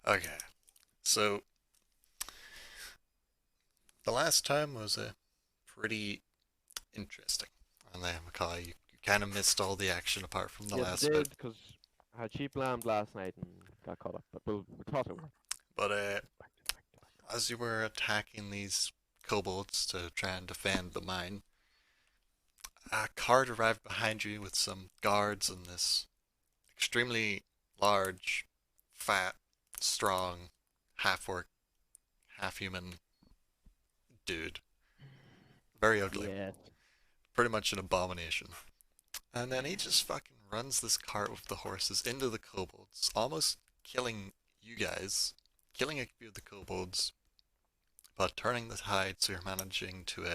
Okay, so the last time was pretty interesting. And then, Mackay, you kind of missed all the action apart from the Yes, I last bit. did, because I had cheap lamb last night and got caught up. But we'll cross over. But Back to back to back to as you were attacking these kobolds to try and defend the mine, a cart arrived behind you with some guards and this extremely large, fat, strong, half orc, half human dude. Very ugly. Yes. Pretty much an abomination. And then he just fucking runs this cart with the horses into the kobolds, almost killing you guys, killing a few of the kobolds, but turning the tide so you're managing to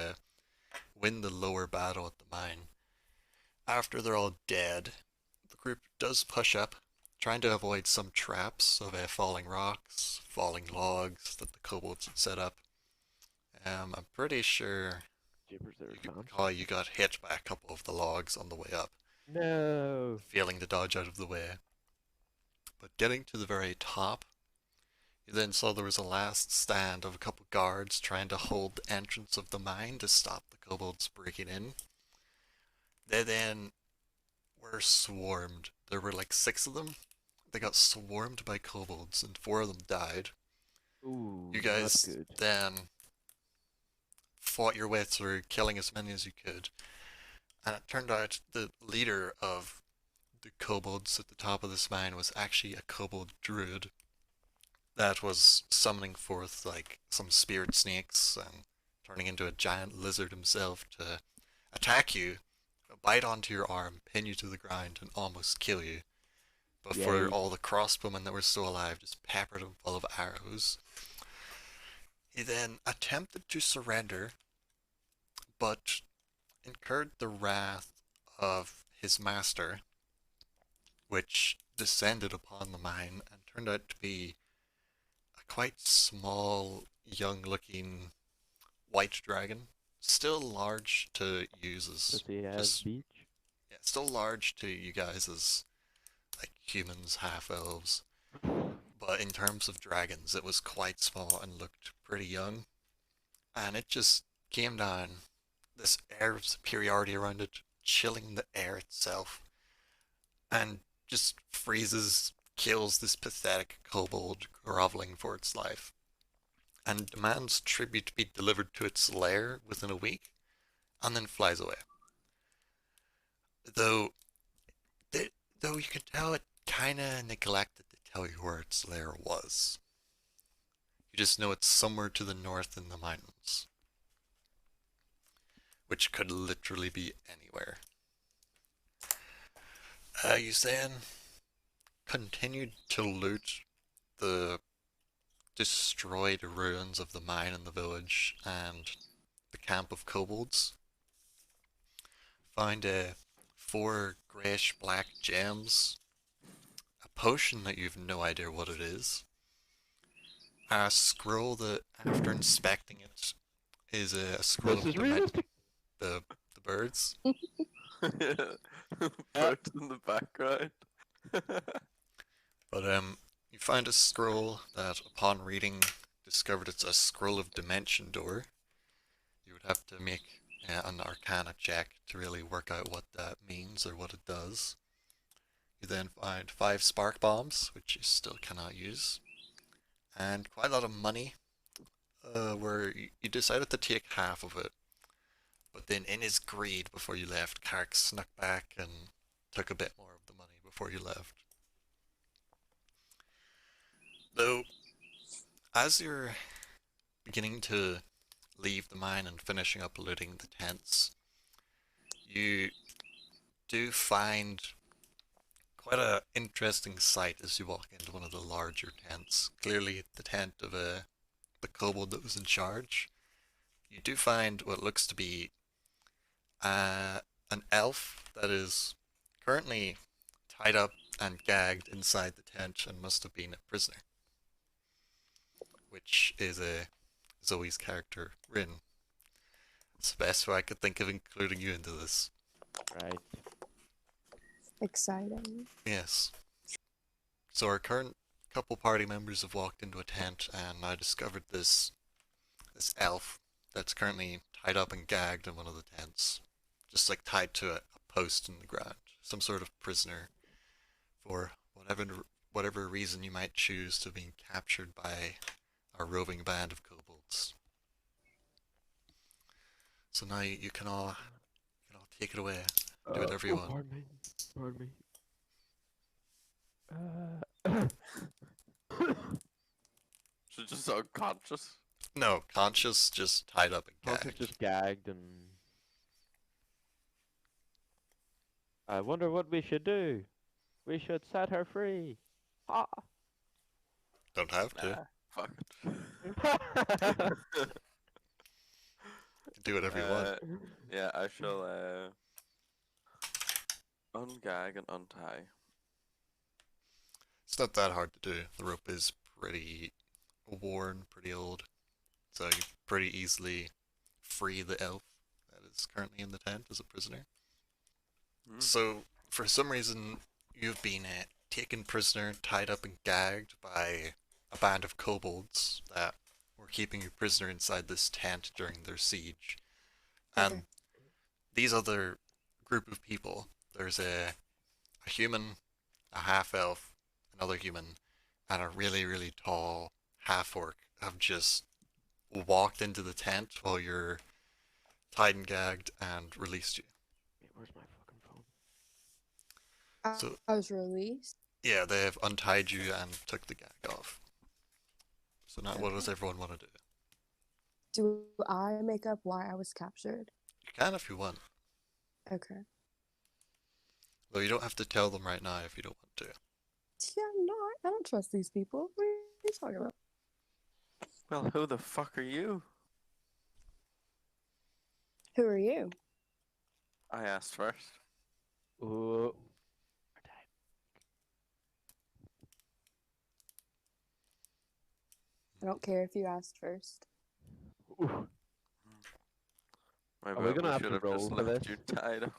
win the lower battle at the mine. After they're all dead, the group does push up, trying to avoid some traps of falling rocks, falling logs that the kobolds had set up. I'm pretty sure Jeepers, they're you could advanced. recall you got hit by a couple of the logs on the way up, No. failing to dodge out of the way. But getting to the very top, you then saw there was a last stand of a couple guards trying to hold the entrance of the mine to stop the kobolds breaking in. They then were swarmed. There were like six of them. They got swarmed by kobolds, and four of them died. You Ooh, not guys good. then fought your way through, killing as many as you could. And it turned out the leader of the kobolds at the top of this mine was actually a kobold druid that was summoning forth like some speared snakes and turning into a giant lizard himself to attack you, bite onto your arm, pin you to the ground, and almost kill you. Before Yay. all the crossbowmen that were still alive just peppered him full of arrows. He then attempted to surrender, but incurred the wrath of his master, which descended upon the mine and turned out to be a quite small, young looking white dragon. Still large to use as Pussy ass just, beach. yeah, still large to you guys as like humans, half elves. But in terms of dragons, it was quite small and looked pretty young. And it just came down, this air of superiority around it, chilling the air itself, and just freezes, kills this pathetic kobold groveling for its life, and demands tribute to be delivered to its lair within a week, and then flies away. Though, though you can tell it kinda neglected to tell you where its lair was. You just know it's somewhere to the north in the mountains, which could literally be anywhere. You then continued to loot the destroyed ruins of the mine in the village and the camp of kobolds. Find four greyish black gems, a potion that you've no idea what it is, a scroll that, after inspecting it, is a scroll This of is realistic. the the birds. Yeah. Birds in the background. But you find a scroll that, upon reading, discovered it's a scroll of dimension door. You would have to make an Arcana check to really work out what that means or what it does. You then find five spark bombs, which you still cannot use, and quite a lot of money. Where you decided to take half of it, but then in his greed before you left, Kark snuck back and took a bit more of the money before you left. Though, as you're beginning to leave the mine and finishing up looting the tents, you do find quite a interesting sight as you walk into one of the larger tents. Clearly, the tent of the kobold that was in charge. You do find what looks to be uh, an elf that is currently tied up and gagged inside the tent and must have been a prisoner, which is a Zoe's character, Rin. It's the best way I could think of including you into this. Right. Exciting. Yes. So our current couple party members have walked into a tent, and I discovered this elf that's currently tied up and gagged in one of the tents, just like tied to a post in the ground, some sort of prisoner for whatever reason you might choose to be captured by our roving band of kobolds. So now you can all take it away. Do whatever you want. Pardon me. Pardon me. She's just unconscious. No, conscious, just tied up and Hunt's gagged. just gagged and... I wonder what we should do. We should set her free. Ah. Don't have to. Nah, fuck it. Do whatever you want. Yeah, I shall ungag and untie. It's not that hard to do. The rope is pretty worn, pretty old, so you pretty easily free the elf that is currently in the tent as a prisoner. Hmm. So, for some reason, you've been taken prisoner, tied up and gagged by a band of kobolds that were keeping you prisoner inside this tent during their siege. And Okay. these other group of people, there's a human, a half-elf, another human, and a really, really tall half-orc have just walked into the tent while you're tied and gagged and released you. Where's my fucking phone? So- I was released. Yeah, they have untied you and took the gag off. So now what does Okay. everyone want to do? Do I make up why I was captured? You can if you want. Okay. Though you don't have to tell them right now if you don't want to. Yeah, no, I don't trust these people. What are you talking about? Well, who the fuck are you? Who are you? I asked first. Ooh. I don't care if you asked first. Ooh. My Are we bad, gonna have should to have just roll for left this? you tied up.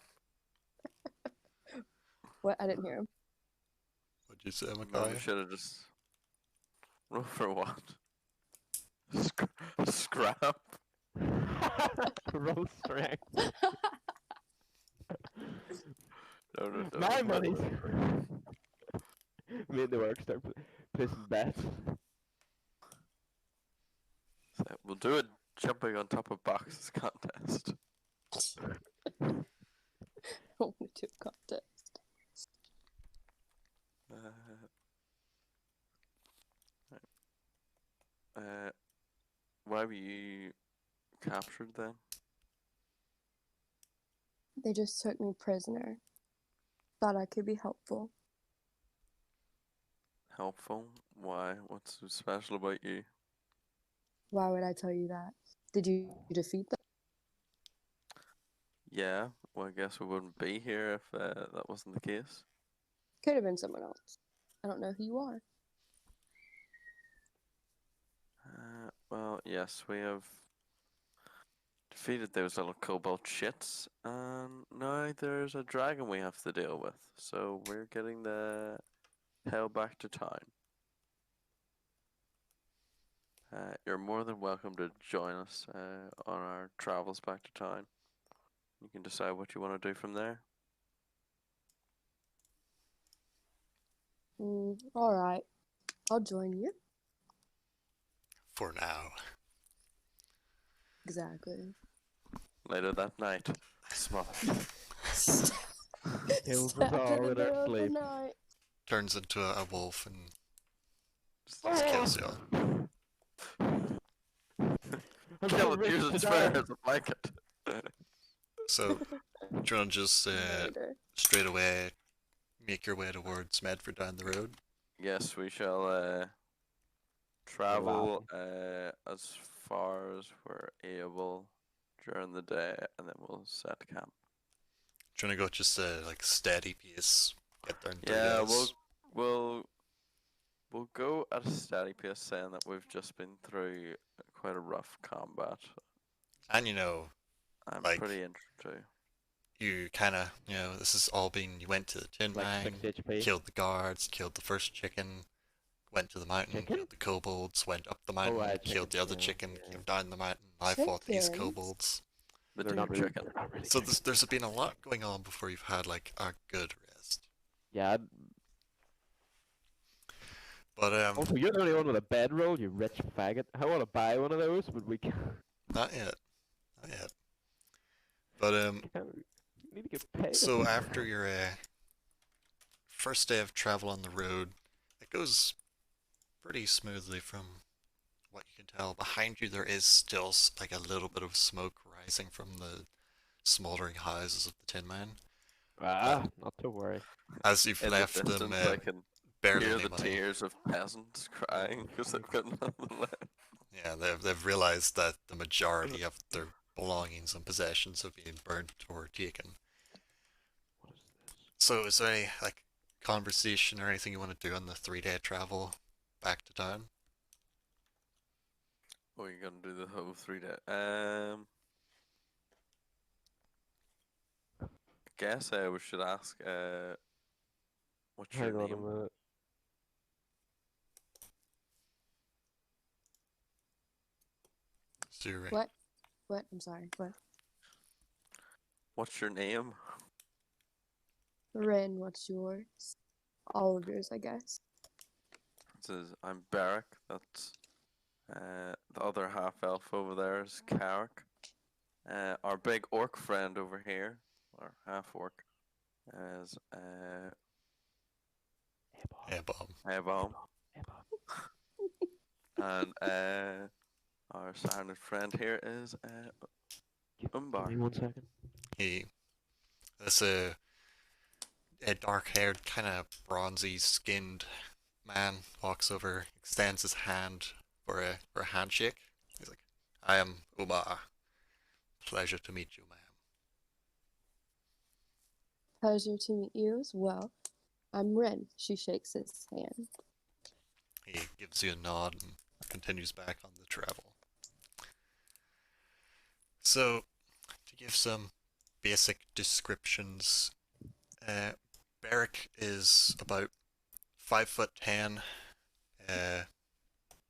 What? I didn't hear him. What'd you say, No, we Mackay? should have just roll for what? Scrap. Roll strength. No, My money's... Me and the work start placing bets. We'll do a jumping on top of boxes contest. Only two contest. Why were you captured then? They just took me prisoner. Thought I could be helpful. Helpful? Why? What's so special about you? Why would I tell you that? Did you defeat them? Yeah, well, I guess we wouldn't be here if that wasn't the case. Could have been someone else. I don't know who you are. Well, yes, we have defeated those little kobold shits, and now there's a dragon we have to deal with. So we're getting the hell back to town. You're more than welcome to join us on our travels back to town. You can decide what you want to do from there. All right. I'll join you. For now. Exactly. Later that night, smother. Kills us Stabbed all in in the our middle of the sleep. night. Turns into a wolf and just kills you all. I'm Kill so it, rich use to its die. fur as a blanket. So, do you want to just Murder. straight away make your way towards Medford down the road? Yes, we shall travel as far as we're able during the day, and then we'll set camp. Do you want to go just like steady pace? Get there in 3 Yeah, days? we'll go at a steady pace, saying that we've just been through quite a rough combat. And you know, I'm Like- pretty interested. you kind of, you went to the tin Like mine, 6 HP. killed the guards, killed the first chicken, went to the mountain, Chicken? killed the kobolds, went up the mountain, killed the chicken, other yeah, chicken, yeah. came down the mountain. I fought these Chickens? kobolds. The They're deer not really, chicken. they're not really So chicken. there's been a lot going on before you've had like a good rest. Yeah. But Also, you're the only one with a bedroll, you rich faggot. I want to buy one of those, but we can't. not yet. Not yet. But We need to get paid. so after your first day of travel on the road, it goes pretty smoothly from what you can tell. Behind you there is still like a little bit of smoke rising from the smoldering houses of the Tin Man. Not to worry. As you've In left the them distance, I can barely hear any the money. tears of peasants crying because they've got nothing left. Yeah, they've realized that the majority of their belongings and possessions have been burnt or taken. What is this? So is there any like conversation or anything you want to do on the 3-day travel back to town? Oh, you're gonna do the whole 3 day. I guess we should ask. What's your Hang on a name? minute. So you're right. What? What? I'm sorry. What? What's your name? Ren, what's yours? All of yours, I guess. It says I'm Barrack. That's the other half elf over there is Carrick. Our big orc friend over here, or half orc, is Yeah, bomb. Ebom. Hey, Bob. And our silent friend here is Give Umbar. me 1 second. There's a dark-haired, kind of bronzy-skinned man walks over, extends his hand for a handshake. He's like, "I am Umar. Pleasure to meet you, ma'am." Pleasure to meet you as well. I'm Ren. She shakes his hand. He gives you a nod and continues back on the travel. So, to give some basic descriptions, Beric is about 5'10",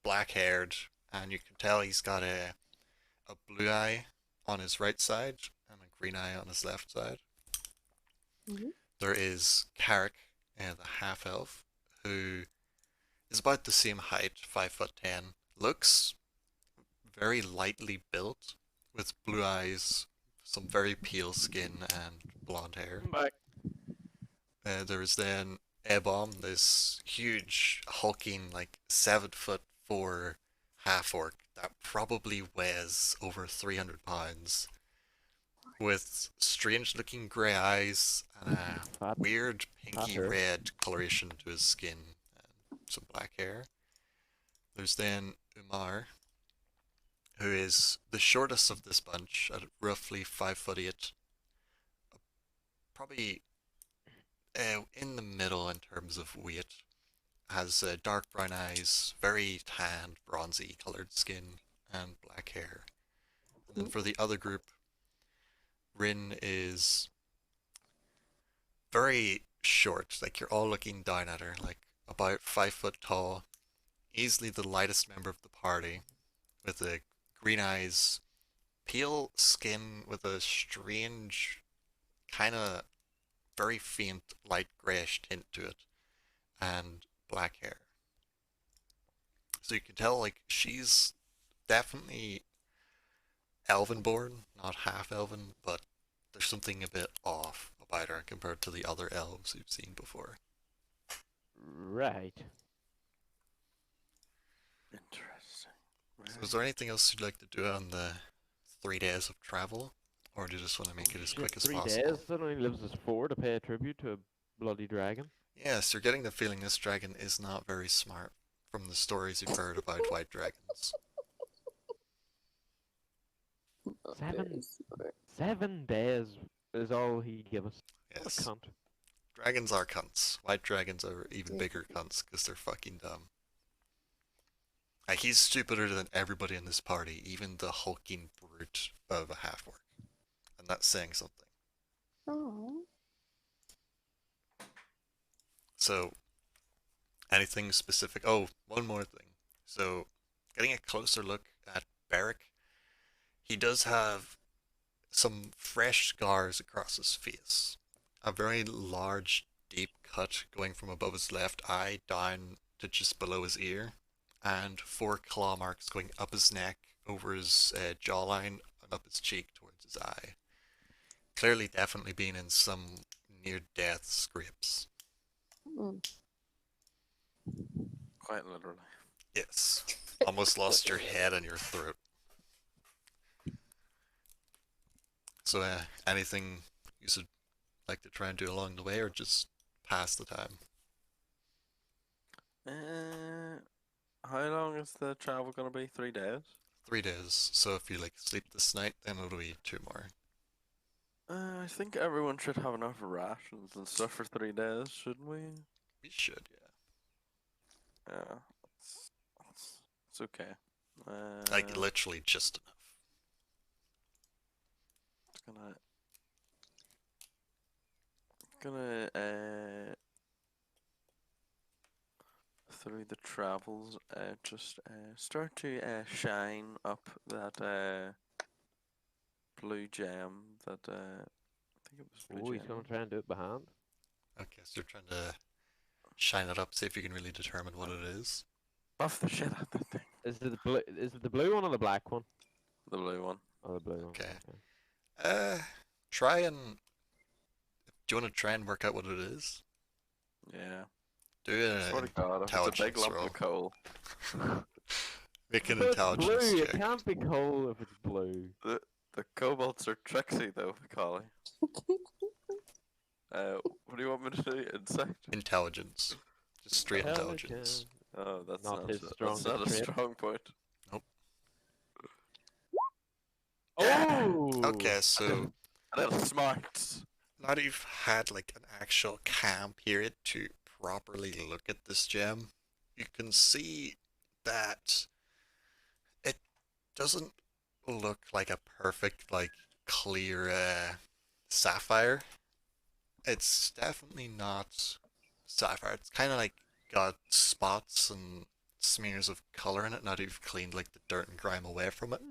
black-haired, and you can tell he's got a blue eye on his right side and a green eye on his left side. Mhm. There is Carrick, the half-elf, who is about the same height, 5'10", looks very lightly built, with blue eyes, some very pale skin, and blonde hair. Back. There's then Ebom, this huge, hulking, like 7'4" half-orc that probably weighs over 300 pounds, with strange-looking grey eyes and a Fat. weird pinky hair. red coloration to his skin and some black hair. There's then Umar, who is the shortest of this bunch at roughly 5'8", probably in the middle in terms of weight. Has dark brown eyes, very tanned, bronzy colored skin, and black hair. And then for the other group, Rin is very short, like you're all looking down at her, like about 5 foot tall, easily the lightest member of the party, with the green eyes, pale skin with a strange, kind of very faint light greyish tint to it, and black hair. So you can tell, like, she's definitely elven born, not half elven, but there's something a bit off about her compared to the other elves you've seen before. Right. Interesting. So is there anything else you'd like to do on the 3 days of travel? Or do you just want to make it as Shit, quick as 3 possible? days. That only lives us 4 to pay a tribute to a bloody dragon. Yes, you're getting the feeling this dragon is not very smart from the stories you've heard about white dragons. Not Seven. very smart. 7 days is all he gave us. What a Yes, cunt. dragons are cunts. White dragons are even Yeah. bigger cunts because they're fucking dumb. Like, he's stupider than everybody in this party, even the hulking brute of a half-orc. And that's saying something. Oh. So, Anything specific? Oh, one more thing. So, getting a closer look at Beric, he does have some fresh scars across his face. A very large, deep cut going from above his left eye down to just below his ear, and 4 claw marks going up his neck, over his jawline, and up his cheek towards his eye. Clearly, definitely been in some near-death scrapes. Mm. Quite literally. Yes. Almost lost your head and your throat. So, anything you should like to try and do along the way, or just pass the time? How long is the travel gonna be? 3 days? 3 days. So if you like sleep this night, then it'll be 2 more. I think everyone should have enough rations and stuff for 3 days, shouldn't we? We should, yeah. Yeah, it's okay. Like literally just enough. It's gonna through the travels, just start to shine up that blue gem that I think it was blue Oh, he's gem. gonna try and do it behind. Okay, so you're trying to shine it up, see if you can really determine what it is. Buff the shit out of that thing. Is it the blue? Is it the blue one or the black one? The blue one. Oh, the blue one. Okay. Try and... Do you want to try and work out what it is? Yeah. Do Swear an to God, if it's a big intelligence lump roll. of coal. Make an It's intelligence blue. check. It can't be coal if it's blue. The kobolds are tricksy though, Macaulay. What do you want me to do? Insight? Intelligence. Just straight intelligence. Oh, that's Not not, his that's strongest not a trait. strong point. Oh. Okay, so A little smart. now that you've had like an actual calm period to properly look at this gem, you can see that it doesn't look like a perfect, like, clear sapphire. It's definitely not sapphire. It's kind of like got spots and smears of color in it now that you've cleaned like the dirt and grime away from it.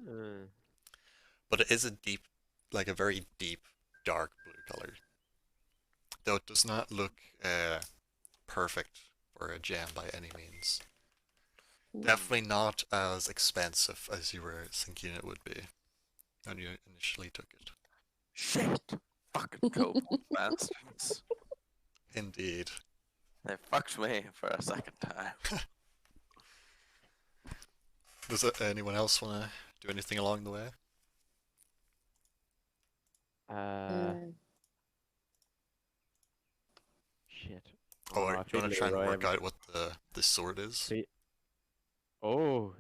But it is a deep, like a very deep, dark blue color. Though it does not look perfect for a gem by any means. Definitely not as expensive as you were thinking it would be when you initially took it. Shit! Fucking kobold bastards. Indeed. They fucked me for a second time. Does anyone else want to do anything along the way? Shit. Oh, I do you feel want to try and Leroy work have- out what the sword is? See- Oh,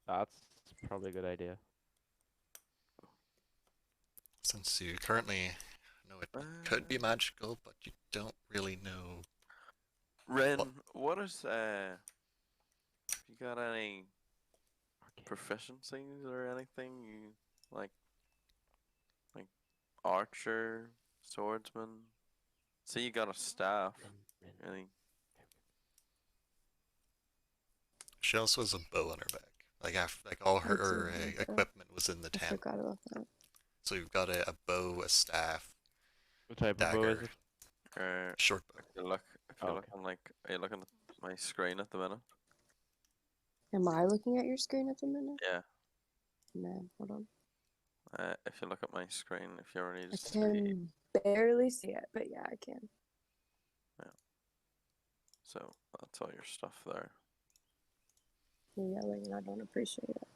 that's probably a good idea. Since you currently know it could be magical, but you don't really know. Ren, What? what is you got any Okay. proficiencies or anything you like archer, swordsman? See, you got a staff. Any? She also has a bow on her back. Like all That's her a good bow. equipment was in the I tent. forgot about that. So you've got a bow, a staff, What type of bow is dagger, it? Or short bow. if you look, if you Oh, look okay. on are you looking at my screen at the minute? Am I looking at your screen at the minute? Yeah. No, hold on. If you look at my screen, if you ever need I to see, can barely see it, but yeah, I can. so that's all your stuff there. You're yelling and I don't appreciate it.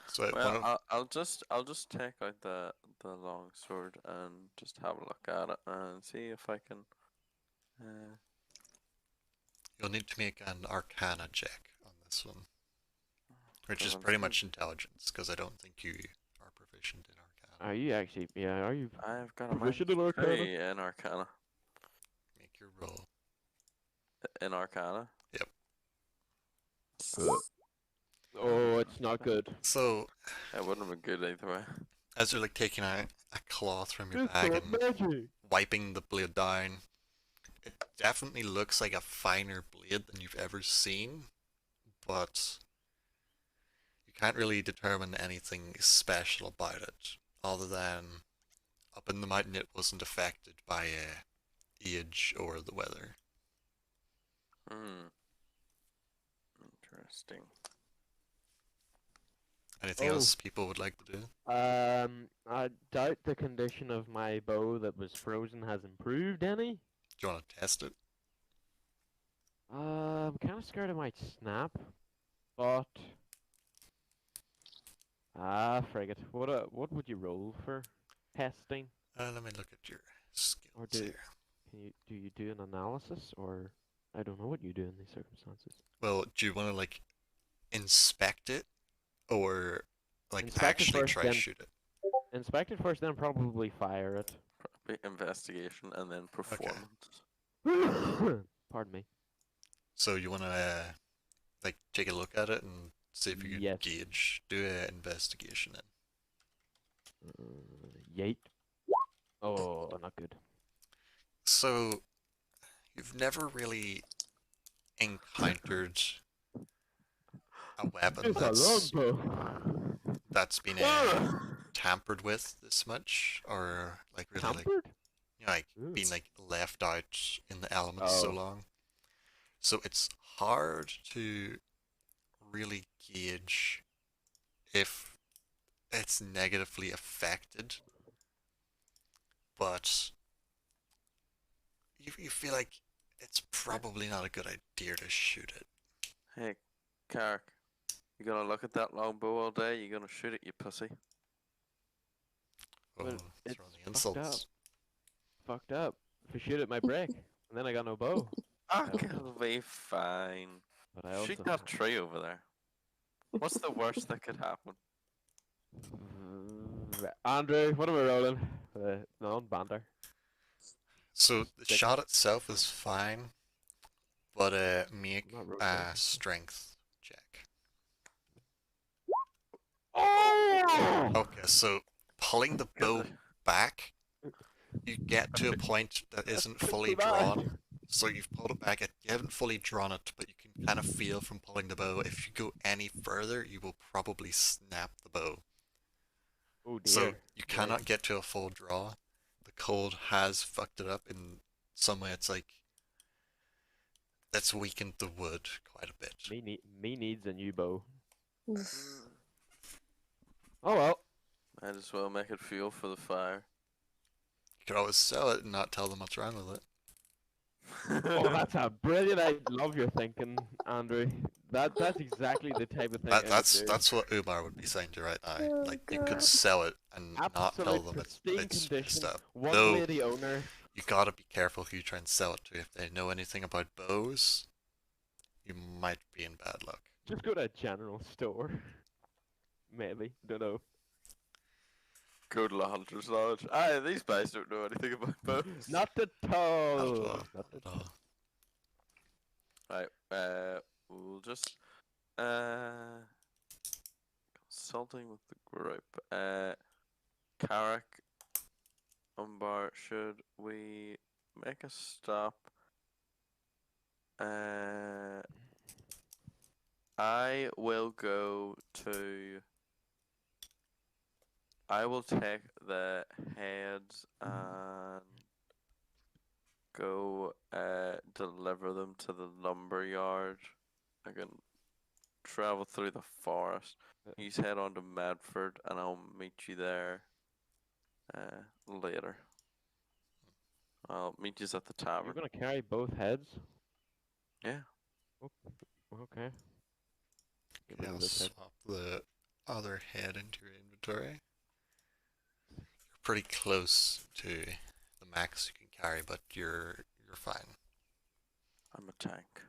So one Well, of- I'll just take out the long sword and just have a look at it and see if I can. you'll need to make an Arcana check on this one, which is Well, pretty I'm much intelligence, because I don't think you are proficient in Arcana. Are you actually? Yeah, are you? I've got a Proficient in minus Arcana? 3 in Arcana. Make your roll. In Arcana. Yep. Oh, it's not good. So It wouldn't have been good either way. as you're like taking out a cloth from your It's bag not and magic. wiping the blade down. It definitely looks like a finer blade than you've ever seen, but you can't really determine anything special about it, other than up in the mountain it wasn't affected by age or the weather. Hmm. Interesting. Anything Oh. else people would like to do? I doubt the condition of my bow that was frozen has improved any. Do you want to test it? I'm kind of scared it might snap, but frig it. What would you roll for testing, Let me look at your or skills here. do you do an analysis, or I don't know what you do in these circumstances. Well, do you want to like inspect it, or like Inspect it actually first, try then- shoot it? Inspect it first, then probably fire it. Probably investigation and then performance. Pardon me. So you want to like take a look at it and see if you can Yes. gauge, do an investigation then. Yeet. Oh, not good. So you've never really encountered a weapon It's a that's longbow. been tampered with this much, or like really like Tampered? like Ooh. been like left out in the elements so Oh. long. So it's hard to really gauge if it's negatively affected, but you feel like it's probably not a good idea to shoot it. Hey, Carrick, you gonna look at that longbow all day? You gonna shoot it, you pussy? Oh, Well, throw it's the fucked insults. Fucked up. If I shoot it, my break, and then I got no bow. It'll be fine. But I also Shoot that tree over there. What's the worst that could happen? Andrew, what am I rolling? Non-banter. So the Stick. shot itself is fine, but make Not rolling a anything. strength check. Oh! Okay, so pulling the bow back, you get to a point that isn't fully drawn. So you've pulled it back, you haven't fully drawn it, but you can kind of feel from pulling the bow, if you go any further, you will probably snap the bow. Oh dear. So you cannot get to a full draw. The cold has fucked it up in some way. It's like, that's weakened the wood quite a bit. Me needs a new bow. Oof. Oh well. Might as well make it fuel for the fire. You could always sell it and not tell them what's wrong with it. Oh, that's a brilliant. I love your thinking, Andrew. That's exactly the type of thing. I would do. That's what Umar would be saying to you right now. Oh, Like, you could God. sell it and not tell Absolute them pristine it's condition. messed up. One Though, lady owner. you gotta be careful who you try and sell it to. If they know anything about bows, you might be in bad luck. Just go to a general store. Maybe. Don't know. Go to the hunter's lodge. Aye, these guys don't know anything about bows. Not at Not all. at all. Not at At all. Right, we'll just consulting with the group. Carrick, Umbar, should we make a stop? I will go to. I will take the heads and go deliver them to the lumber yard. I can travel through the forest. You head on to Medford and I'll meet you there later. I'll meet you at the You're tavern. gonna carry both heads? Yeah. Okay. Get Okay, rid I'll of this head. swap the other head into your inventory. You're pretty close to the max you can carry, but you're fine. I'm a tank.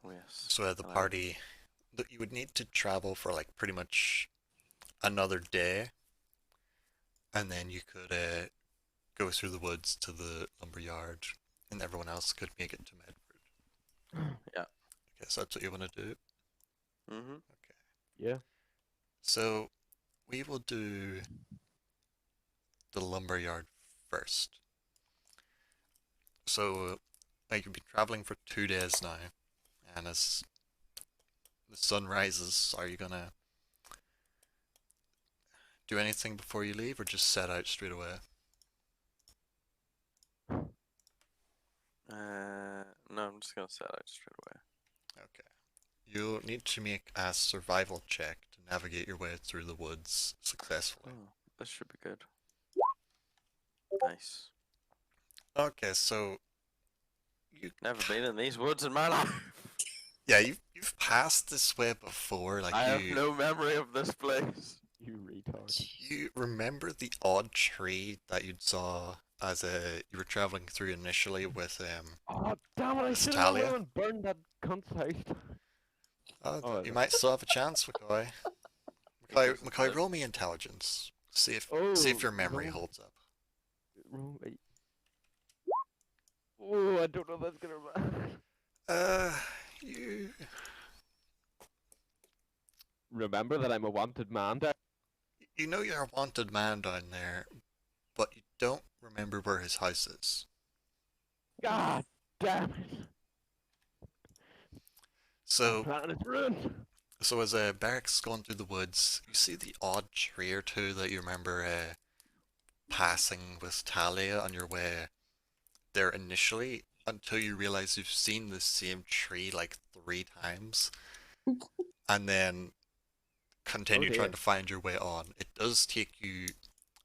Oh, yes. So the and I- party, you would need to travel for like pretty much another day, and then you could go through the woods to the lumber yard, and everyone else could make it to Medford. Yeah. Okay, so that's what you want to do. Mm-hmm. Yeah. So we will do the lumber yard first. So, like, you've been traveling for 2 days now, and as the sun rises, are you gonna do anything before you leave, or just set out straight away? No, I'm just gonna set out straight away. Okay. You'll need to make a survival check to navigate your way through the woods successfully. Oh, this should be good. Nice. Okay, so you Never been in these woods in my life. yeah, you've passed this way before, like I have you no memory of this place. You retard. you remember the odd tree that you saw as you were traveling through initially with Oh, damn it, I Miss should have Talia? went and burned that cunt's house. Oh, you no. might still have a chance, McCoy. McCoy, roll me intelligence. See if your memory roll- holds up. roll me. Oh, I don't know if that's gonna You remember that I'm a wanted man there. you know you're a wanted man down there, but you don't remember where his house is. God damn it. So My plan is ruined. So as Barrack's going through the woods, you see the odd tree or two that you remember passing with Talia on your way there initially, until you realize you've seen the same tree like 3 times, and then continue dear. trying to find your way on. It does take you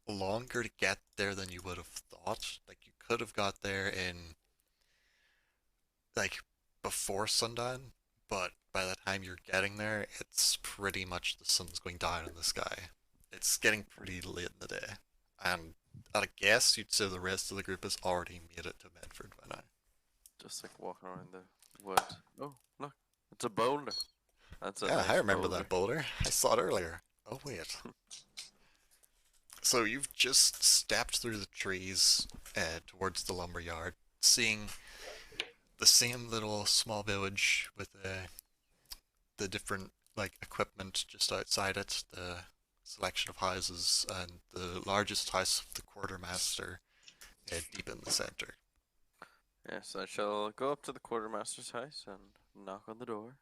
longer to get there than you would have thought. Like, you could have got there in like before sundown, but by the time you're getting there, it's pretty much the sun's going down in the sky. It's getting pretty late in the day, and at a guess, you'd say the rest of the group has already made it to Medford by now. Just like walking around the woods. Oh, look, it's a boulder. That's a Yeah, nice I remember boulder. that boulder. I saw it earlier. Oh, wait. So you've just stepped through the trees towards the lumber yard, seeing the same little small village with the different like equipment just outside it, the selection of houses, and the largest house of the quartermaster deep in the center. Yes, I shall go up to the quartermaster's house and knock on the door.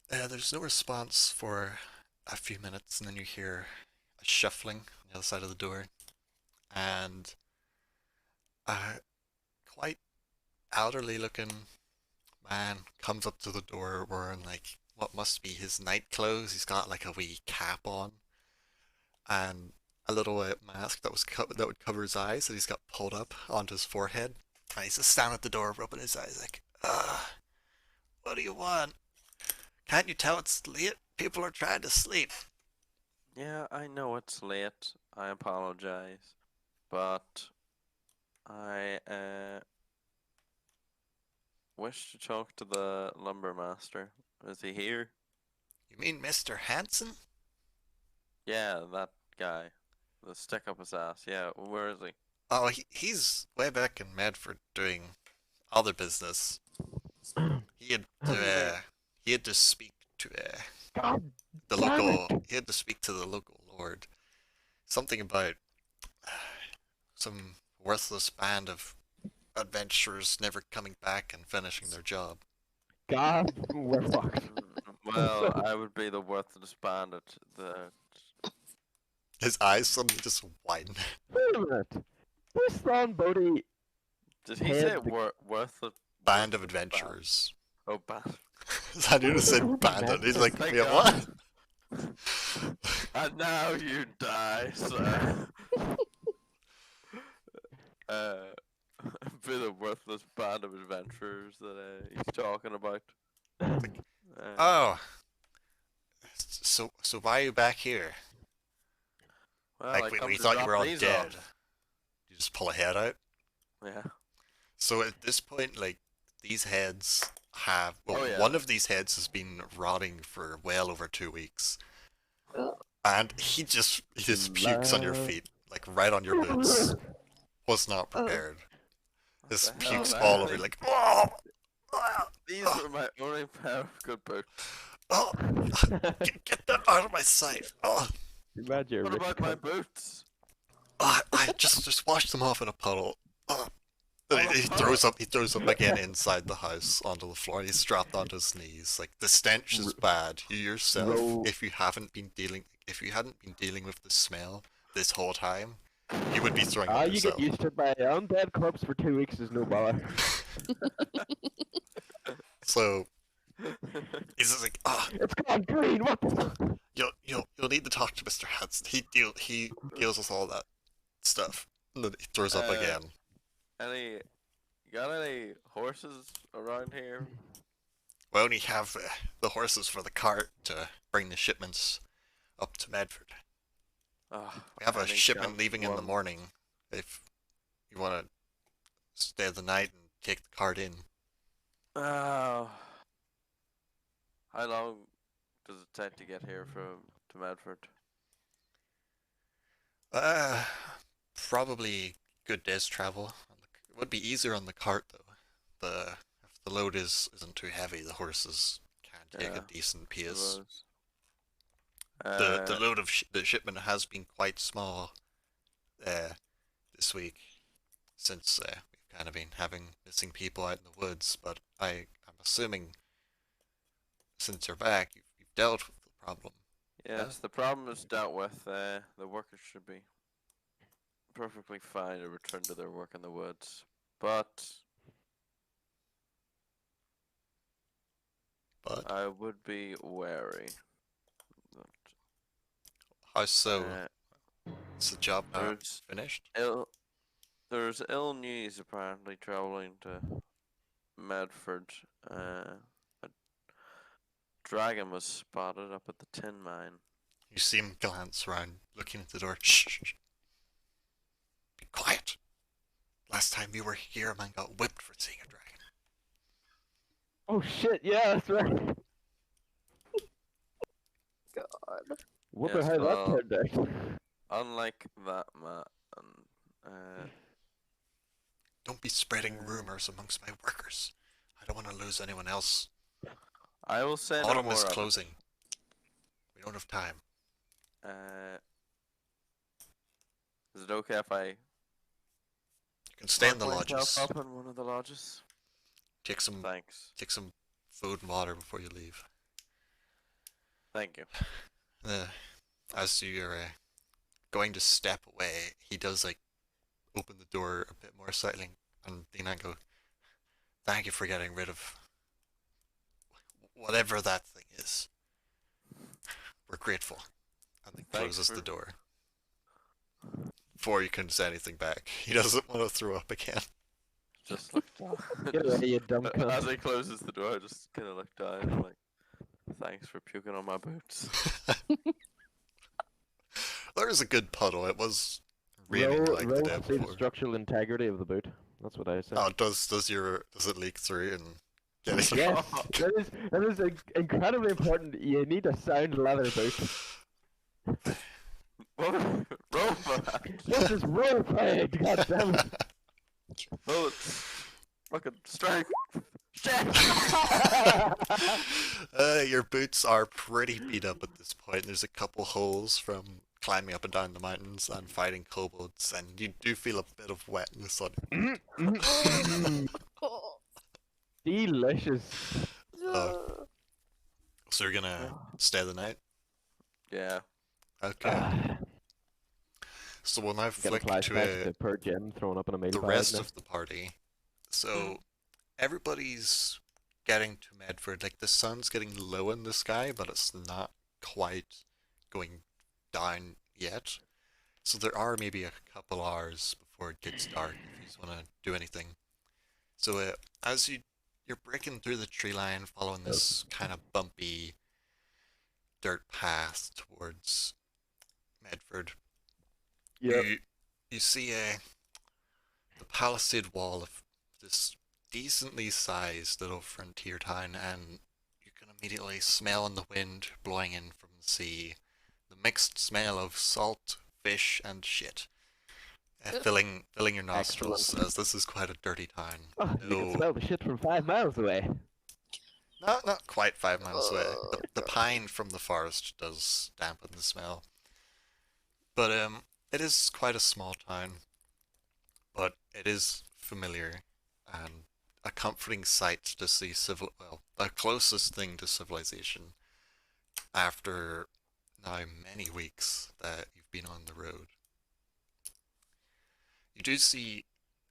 There's no response for a few minutes, and then you hear a shuffling on the other side of the door, and a quite elderly looking man comes up to the door wearing like what must be his night clothes. He's got like a wee cap on and a little mask that would cover his eyes that he's got pulled up onto his forehead. And he's just standing at the door rubbing his eyes like, what do you want? Can't you tell it's late? People are trying to sleep. Yeah, I know it's late. I apologize. But I wish to talk to the lumbermaster. Is he here? You mean Mr. Hanson? Yeah, that guy. The stick up his ass. Yeah, where is he? Oh, he's way back in Medford doing other business. He had to speak to God the damn local. He had to speak to the local lord. Something about some worthless band of adventurers never coming back and finishing their job. God, we're fucked. Well, I would be the worthless bandit. His eyes suddenly just widen. Wait a minute. This Thorn Bodhi. Did he Head say the- worthless? Band of adventurers. Oh, bandit. I knew to said bandit. He's like, Thank yeah, God. what? And now you die, sir. Be the worthless band of adventurers that he's talking about. Oh. So why are you back here? well, Like I come we to thought you drop were all these dead. off. You just pull a head out. Yeah. So at this point, like, these heads have, well, Oh, yeah. one of these heads has been rotting for well over 2 weeks. And he just pukes on your feet, like right on your boots. Was not prepared. This What the hell, pukes man? all over you, like, oh, These were my only pair of good boots. oh, get that out of my sight. Oh, Imagine What rich about my cunt. boots? I just wash them off in a puddle. And he throws up again inside the house onto the floor. He's strapped onto his knees. Like the stench is bad. You yourself, Roll. if you hadn't been dealing with the smell this whole time, you would be throwing up You yourself. get used to it by an undead corpse for 2 weeks is no bother. So he's just like, It's gone green. What the fuck? you'll need to talk to Mr. Hudson. He deals with all that stuff. And then he throws up again. You got any horses around here? We only have the horses for the cart to bring the shipments up to Medford. We have a any shipment chance leaving in the one- morning. If you want to stay the night and take the cart in. Oh. How long does it take to get here to Medford? Probably good day's travel. It would be easier on the cart though. If the load isn't too heavy, the horses can take Yeah, a decent pace. Suppose. The load of the shipment has been quite small this week, since we've kind of been having missing people out in the woods. But I'm assuming since you're back, you've dealt with the problem. Yes, the problem is dealt with. The workers should be perfectly fine to return to their work in the woods. But I would be wary. How so? Uh, Is the job not there's finished? there's ill news apparently traveling to Medford. A dragon was spotted up at the tin mine. You see him glance around, looking at the door. Shh. Be quiet. Last time you were here, a man got whipped for seeing a dragon. Oh shit, yeah, that's right. God. Wonder Yes, how well, that turned out. Unlike that man, Don't be spreading rumors amongst my workers. I don't want to lose anyone else. I will say no Autumn more is of it. closing. We don't have time. Is it okay if I You can stay in the lock myself lodges. up in one of the lodges? Take some Thanks. food and water before you leave. Thank you. As you're going to step away, he does like open the door a bit more slightly, and Dina go, "Thank you for getting rid of whatever that thing is. We're grateful." And he Thanks closes for- the door. Before you can say anything back, he doesn't want to throw up again. Just look down. Get away, you dumb As cunt. he closes the door, I just kind of look down and I'm like, thanks for puking on my boots. There was a good puddle. It was raining like the roll day to see the before. structural integrity of the boot. That's what I said. Oh, does it leak through and get it? Yes, that is incredibly important. You need a sound leather boot. Roll for that. This is role playing, goddammit. Oh, it's fucking strength. Shit! Your boots are pretty beat up at this point. There's a couple holes from climbing up and down the mountains and fighting kobolds, and you do feel a bit of wetness on it. Oh. Delicious. So you're gonna stay the night? Yeah. Okay. So we'll now Get a flick flashback to to Per Jim throwing up in a meal the bag rest now. of the party. So everybody's getting to Medford. Like the sun's getting low in the sky, but it's not quite going down yet. So there are maybe a couple hours before it gets dark if you just want to do anything. So as you're breaking through the tree line, following this kind of bumpy dirt path towards Medford, Yep. you see the palisade wall of this decently sized little frontier town, and you can immediately smell in the wind blowing in from the sea the mixed smell of salt, fish, and shit, filling your nostrils, as this is quite a dirty town. Oh, you can smell the shit from 5 miles away. Not quite 5 miles away. The pine from the forest does dampen the smell. But it is quite a small town, but it is familiar and a comforting sight to see well, the closest thing to civilization after now many weeks that you've been on the road. You do see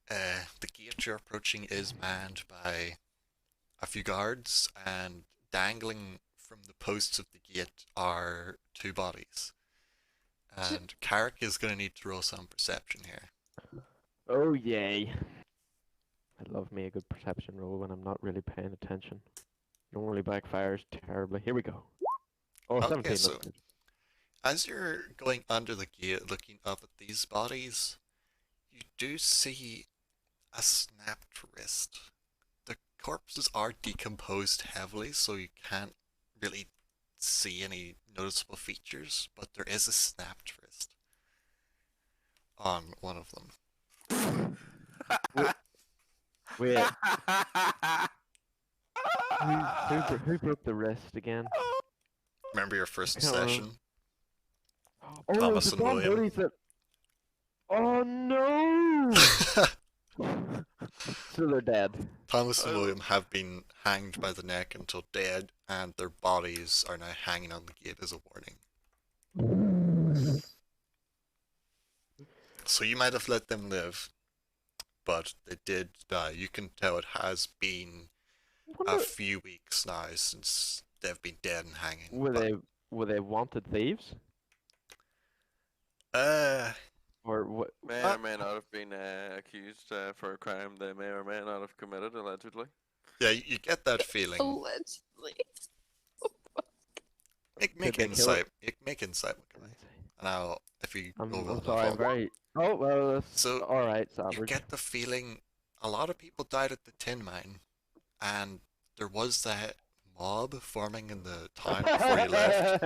the gate you're approaching is manned by a few guards, and dangling from the posts of the gate are two bodies. And Carrick is going to need to roll some perception here. Oh yay. I love me a good perception roll when I'm not really paying attention. Normally backfires terribly. Here we go. Oh, Okay, 17 so- looks good. As you're going under the gate looking up at these bodies, you do see a snapped wrist. The corpses are decomposed heavily, so you can't really see any noticeable features, but there is a snapped wrist on one of them. Wait, who broke the wrist again? Remember your first I can't remember. session? Oh, Thomas the and damn William. bullies that... Oh no! So they're dead. Thomas and William have been hanged by the neck until dead, and their bodies are now hanging on the gate as a warning. So you might have let them live, but they did die. You can tell it has been a few weeks now since they've been dead and hanging. Were they wanted thieves? Or what? May or may not have been accused for a crime they may or may not have committed, allegedly. Yeah, you get that feeling. Allegedly. Make Did they kill insight. Make insight. And I'll, if you I'm roll well sorry, I'm enough, very... Oh, well, that's... So, alright, it's you average. get the feeling a lot of people died at the tin mine, and there was that mob forming in the town before you left.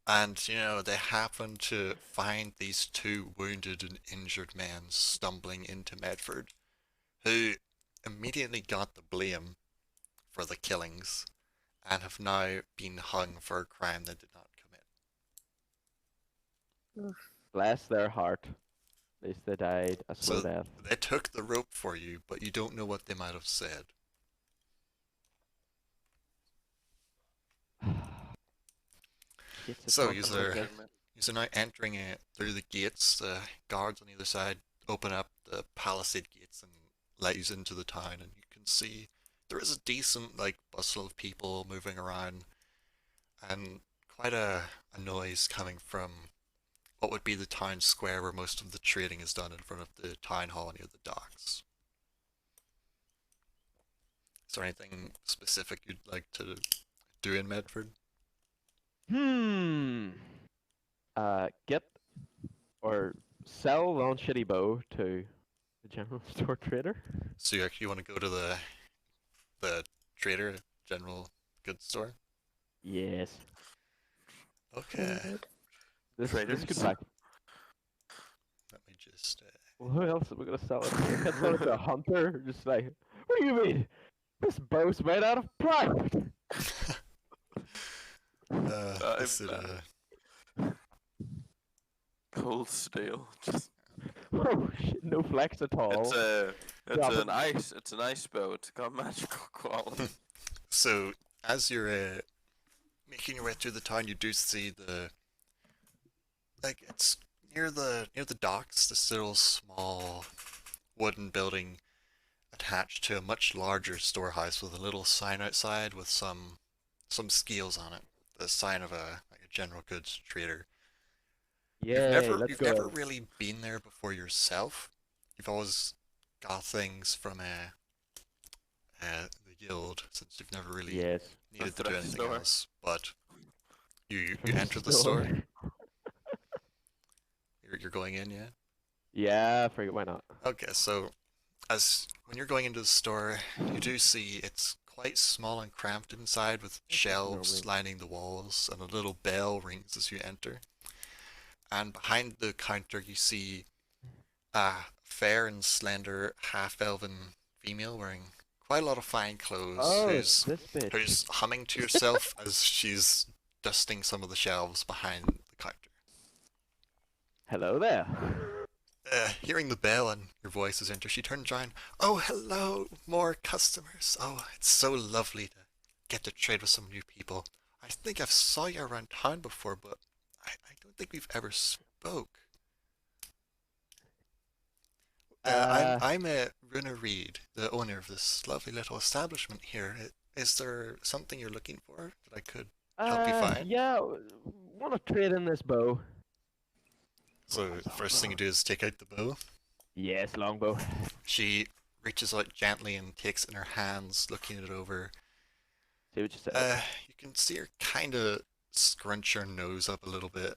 And, you know, they happened to find these two wounded and injured men stumbling into Medford, who immediately got the blame for the killings, and have now been hung for a crime they did not commit. Bless their heart. At least they died a slow So death. they took the rope for you, but you don't know what they might have said. So, you're now entering it through the gates. The guards on either side open up the palisade gates and let you into the town, and you can see there is a decent bustle of people moving around, and quite a noise coming from what would be the town square where most of the trading is done in front of the town hall near the docks. Is there anything specific you'd like to do in Medford? Get or sell Lon Shitty Bow to the general store trader. So you actually want to go to the trader, general goods store? Yes. Okay. This Traders? could back. Let me just. Well, who else are we gonna sell it to? We could sell it to a hunter. Just like, what do you mean? This bow's made out of plywood. Is it Cold steel. Just, Oh shit! No flex at all. it's an ice bow. It's got magical quality. So as you're making your way through the town, you do see it's near the docks. This little small wooden building attached to a much larger storehouse with a little sign outside with some scales on it. The sign of a general goods trader. Yeah, let's You've go. never really been there before yourself. You've always got things from the guild, since you've never really Yes. needed to The do thrift anything store. else. But you enter the store. You're going in, yeah? Yeah, I forget why not. Okay, so when you're going into the store, you do see it's quite small and cramped inside, with shelves lining the walls, and a little bell rings as you enter. And behind the counter, you see a fair and slender half-elven female wearing quite a lot of fine clothes, Oh, it's who's this bitch. humming to herself as she's dusting some of the shelves behind the counter. Hello there. Hearing the bell and your voices enter, she turns around. Oh, hello, more customers. Oh, it's so lovely to get to trade with some new people. I think I've saw you around town before, but I don't think we've ever spoke. I'm Runa Reed, the owner of this lovely little establishment here. Is there something you're looking for that I could help you find? Yeah, want to trade in this bow? So the first thing you do is take out the bow. Yes, longbow. She reaches out gently and takes it in her hands, looking it over. See what you said. You can see her kind of scrunch her nose up a little bit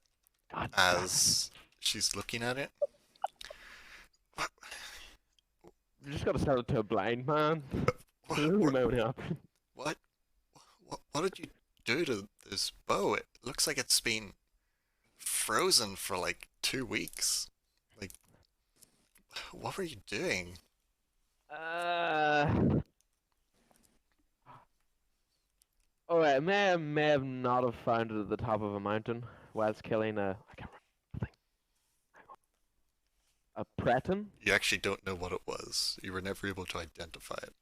God damn it. as she's looking at it. What, You just gotta sell it to a blind man. what, There's only my only option. what, what did you do to this bow? It looks like it's been frozen for like 2 weeks. Like, what were you doing? Oh, I may have not have found it at the top of a mountain whilst killing I can't remember the thing. Hang on. A Breton? You actually don't know what it was. You were never able to identify it.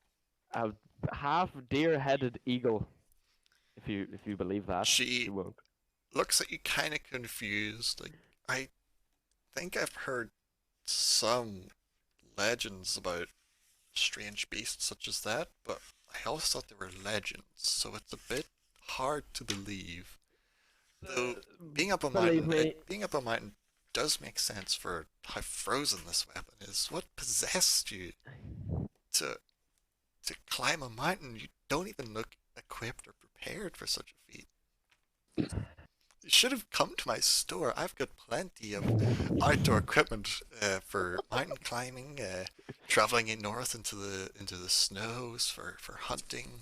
A half deer-headed eagle. If you believe that, She you won't. looks at you kind of confused. Like, I think I've heard some legends about strange beasts such as that, but I always thought they were legends, so it's a bit hard to believe. Though being up a Believe mountain, me, being up a mountain does make sense for how frozen this weapon is. What possessed you to climb a mountain? You don't even look equipped or prepared for such a feat. You should have come to my store. I've got plenty of outdoor equipment for mountain climbing, traveling in north into the snows for hunting.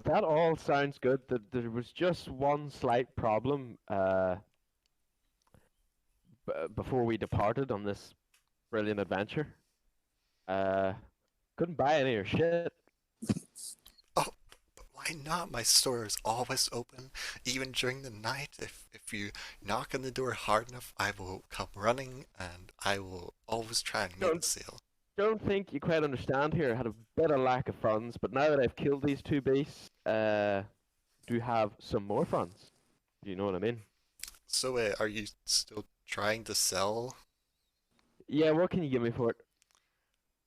that all sounds good. There was just one slight problem before we departed on this brilliant adventure. Couldn't buy any of your shit. Oh, but why not? My store is always open, even during the night. If you knock on the door hard enough, I will come running, and I will always try and make a Don't sale. don't think you quite understand here. I had a bit of lack of funds, but now that I've killed these two beasts, do have some more funds. Do you know what I mean? So, are you still trying to sell? Yeah, what can you give me for it?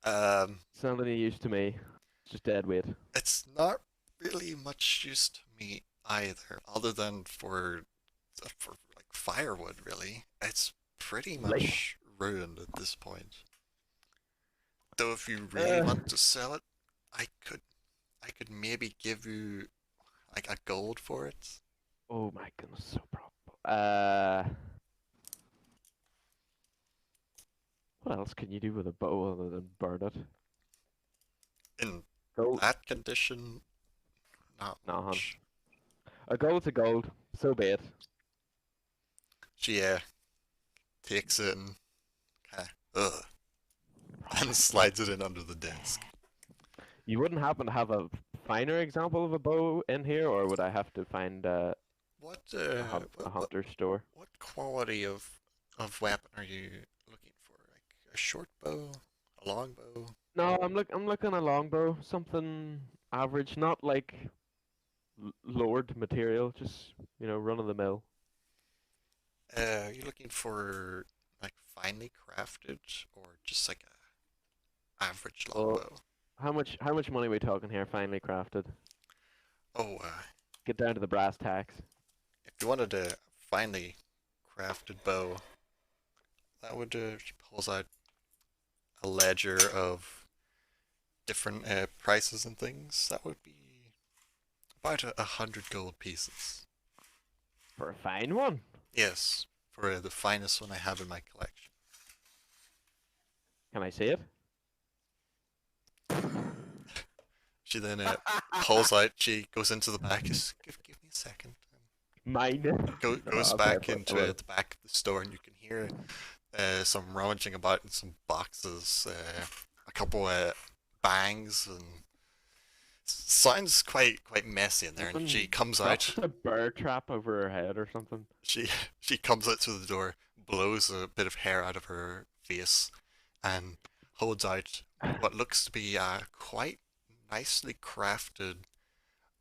Um, It's not any use to me. It's just dead weight. it's not really much use to me either, other than for like firewood. Really, it's pretty Like- much ruined at this point. Though, if you really Uh. want to sell it, I could maybe give you like a gold for it. Oh my goodness, so probable. What else can you do with a bow other than burn it? In Gold. that condition, not Nah, hun. much. A gold's a gold. So be it. She takes it and kind of and slides it in under the desk. You wouldn't happen to have a finer example of a bow in here, or would I have to find What a hunter's store? what quality of weapon are you looking for? Like a short bow, a long bow? No, I'm looking a longbow, something average, not like lowered material, just run of the mill. Are you looking for like finely crafted or just like a average Well, longbow? How much money are we talking here? Finely crafted. Oh, Get down to the brass tacks. if you wanted a finely crafted bow, that would she pulls out a ledger of different prices and things. That would be about 100 gold pieces. For a fine one. Yes, for the finest one I have in my collection. Can I see it? She then pulls out. She goes into the back. Just give me a second. Mine. Goes I'll back pay for it, into I will. the back of the store, and you can hear some rummaging about in some boxes, a couple bangs, and sounds quite messy in there, and she comes out. Drops a bear trap over her head or something. She comes out through the door, blows a bit of hair out of her face, and holds out what looks to be a quite nicely crafted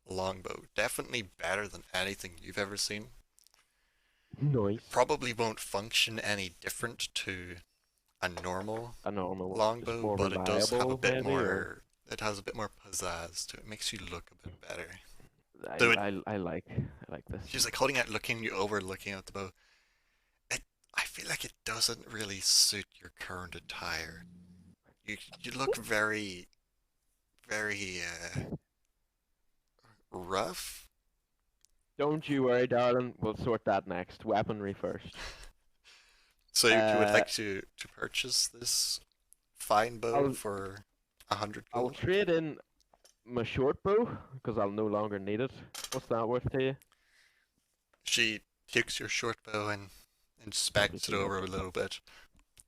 longbow. Definitely better than anything you've ever seen. Nice. Probably won't function any different to a normal A normal one. Just longbow, more but it does have a reliable, bit maybe, more. or- It has a bit more pizzazz to it. Makes you look a bit better. I, Do it. I like this. She's like holding out, looking you over, looking at the bow. I feel like it doesn't really suit your current attire. You look very rough. Don't you worry, darling. We'll sort that next. Weaponry first. So if you would Uh, like to purchase this fine bow I'll- for 100 I'll gold. trade in my short bow because I'll no longer need it. What's that worth to you? She takes your short bow and inspects it over a little bit.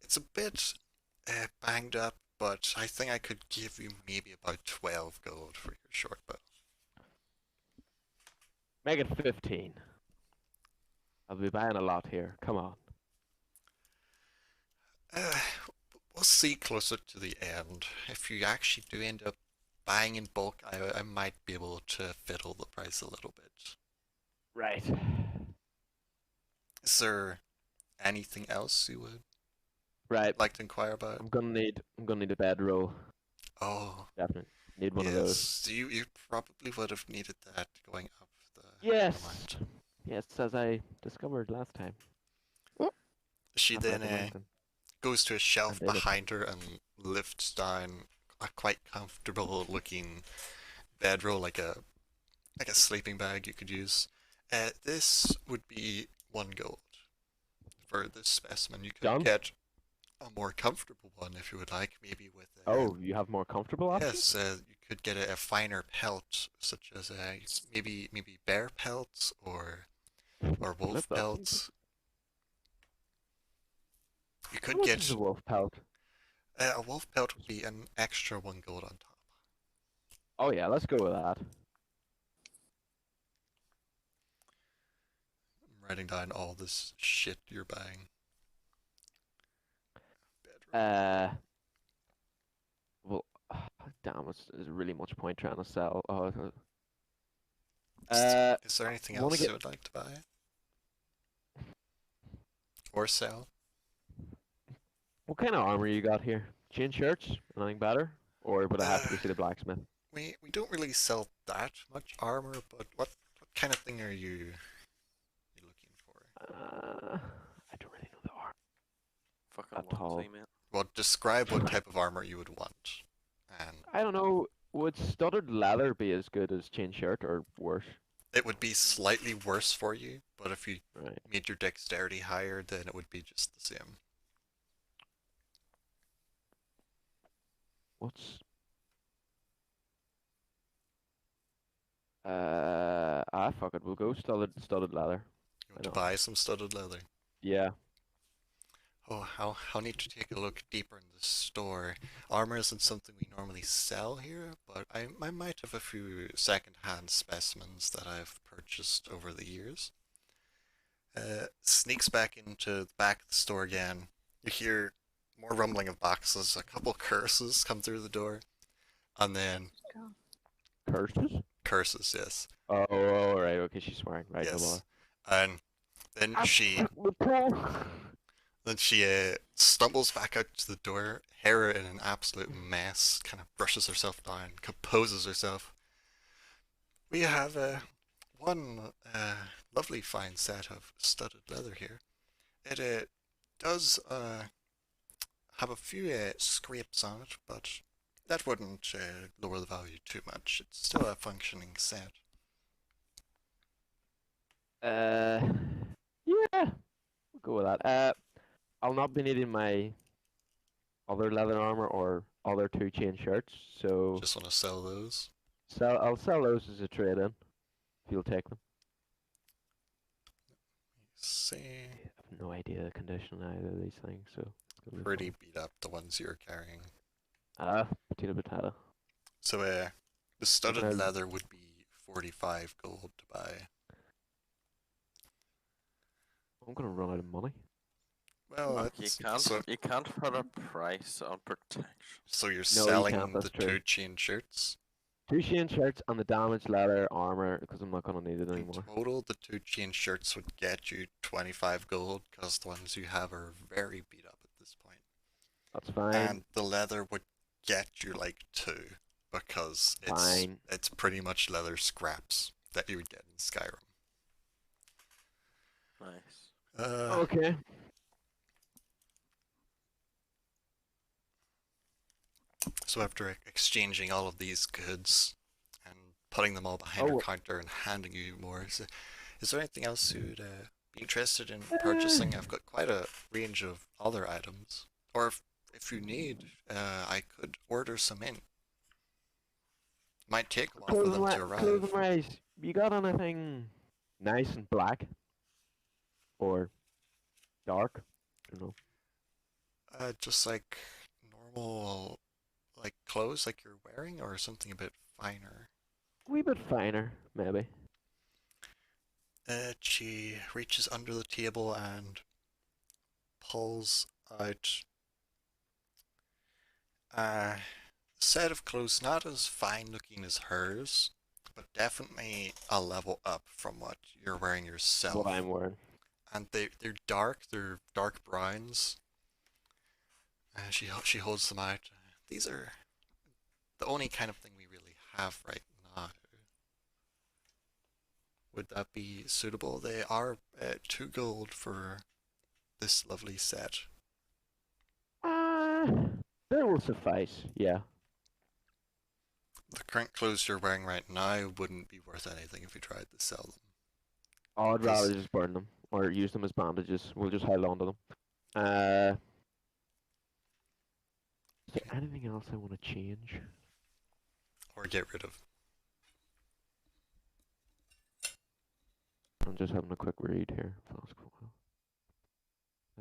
It's a bit banged up, but I think I could give you maybe about 12 gold for your short bow. Make it 15. I'll be buying a lot here. Come on. We'll see closer to the end. If you actually do end up buying in bulk, I might be able to fiddle the price a little bit. Right. Is there anything else you would Right. like to inquire about? I'm gonna need a bedroll. Oh, Definitely need one of those. yes. You probably would have needed that going up the Yes. mountain. Yes, as I discovered last time. She After then the mountain. goes to a shelf did it. behind her and lifts down a quite comfortable looking bedroll, like a sleeping bag you could use. This would be 1 gold for this specimen. You could Done. get a more comfortable one if you would like, maybe with Oh, you have more comfortable options? yes, you could get a finer pelt, such as maybe bear pelts or wolf Flip that. pelts. You How could much get is a wolf pelt? a wolf pelt would be an extra 1 gold on top. Oh yeah, let's go with that. I'm writing down all this shit you're buying. Bedroll. Well, damn, is really much point trying to sell. Oh, Is there anything I wanna else get- you would like to buy? Or sell? what kind of armor you got here? Chain shirts? Anything better? Or would I have to go see the blacksmith? We don't really sell that much armor, but what kind of thing are you looking for? I don't really know the armor. Fucking At all. onesie, mate. Well, describe what type of armor you would want. And I don't know. Would studded leather be as good as chain shirt or worse? it would be slightly worse for you, but if you Right. made your dexterity higher, then it would be just the same. What's fuck it, we'll go studded leather. You want to know. buy some studded leather. Yeah. Oh, I'll need to take a look deeper in the store. Armor isn't something we normally sell here, but I might have a few second-hand specimens that I've purchased over the years. Sneaks back into the back of the store again. You hear more rumbling of boxes, a couple curses come through the door, and then Curses? curses, yes. Oh, alright, okay, she's swearing. Right, no Yes. bother. And then she stumbles back out to the door, hair in an absolute mess, kind of brushes herself down, composes herself. We have one lovely fine set of studded leather here. It does have a few scrapes on it, but that wouldn't lower the value too much. It's still a functioning set. Yeah, we'll go with that. I'll not be needing my other leather armor or other 2 chain shirts, so Just want to sell those. I'll sell those as a trade-in, if you'll take them. See, I have no idea the condition of either of these things, so it's gonna be pretty fun. beat up, the ones you're carrying. Potato. So The studded Now- leather would be 45 gold to buy. I'm gonna run out of money. Well, Look, that's so. you can't put a price on protection. So you're No, you selling can't, that's the true. 2 chain shirts. 2 chain shirts and the damaged leather armor because I'm not gonna need it In anymore. total, the 2 chain shirts would get you 25 gold because the ones you have are very beat up at this point. That's fine. And the leather would get you like 2 because Fine. it's pretty much leather scraps that you would get in Skyrim. Nice. Okay. So after exchanging all of these goods and putting them all behind your Oh. counter and handing you more, is there anything else you'd be interested in purchasing? I've got quite a range of other items. Or if you need, I could order some in. Might take a while for them to arrive. Clothing wise, you got anything nice and black? Or dark? I don't know. Just like normal, like clothes like you're wearing, or something a bit finer. A wee bit finer, maybe. She reaches under the table and pulls out a set of clothes not as fine looking as hers, but definitely a level up from what you're wearing yourself. What I'm wearing. And they're dark browns. She holds them out. These are the only kind of thing we really have right now. Would that be suitable? They are 2 gold for this lovely set. That will suffice, yeah. The current clothes you're wearing right now wouldn't be worth anything if you tried to sell them. Oh, I'd rather Yes. just burn them or use them as bandages. We'll just hold on to them. Is there anything else I want to change? Or get rid of. I'm just having a quick read here. Flask of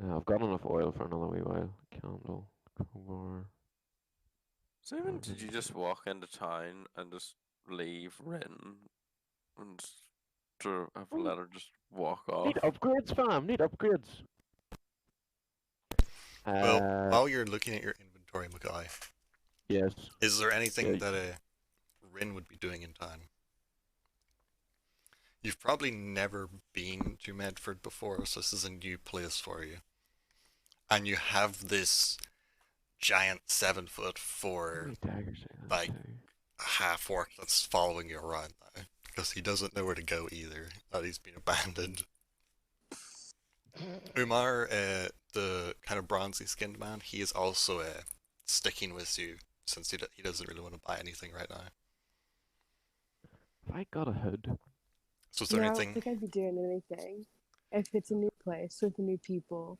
oil. I've got enough oil for another wee while. Candle, crowbar. Simon, did you just walk into town and just leave written and to have a Oh. letter just walk off? Need upgrades, fam. Need upgrades. Well, while you're looking at your inventory, Mackay, Yes. is there anything Yeah. that a Rin would be doing in town? You've probably never been to Medford before, so this is a new place for you. And you have this giant 7'4" How many daggers do I have like, too? half orc that's following you around now. Because he doesn't know where to go either, that he's been abandoned. Umar, the kind of bronzy skinned man, he is also sticking with you since he doesn't really want to buy anything right now. Have I got a hood? So is there No, I don't anything think I'd be doing anything. If it's a new place with new people.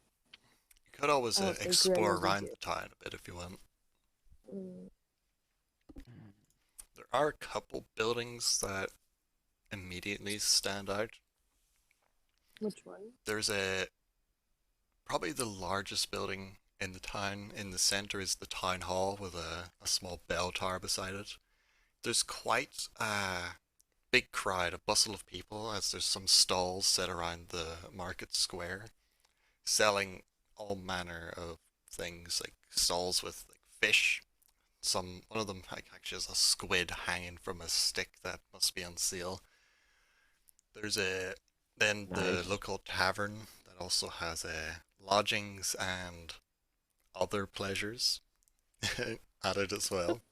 you could always I don't think explore Rin would around do. the town a bit if you want. Mm. There are a couple buildings that immediately stand out. Which one? There's probably the largest building in the town. In the center is the town hall with a small bell tower beside it. There's quite a big crowd, a bustle of people, as there's some stalls set around the market square, selling all manner of things, like stalls with like fish. One of them actually has a squid hanging from a stick that must be on sale. There's then the Nice. local tavern that also has lodgings and other pleasures added as well.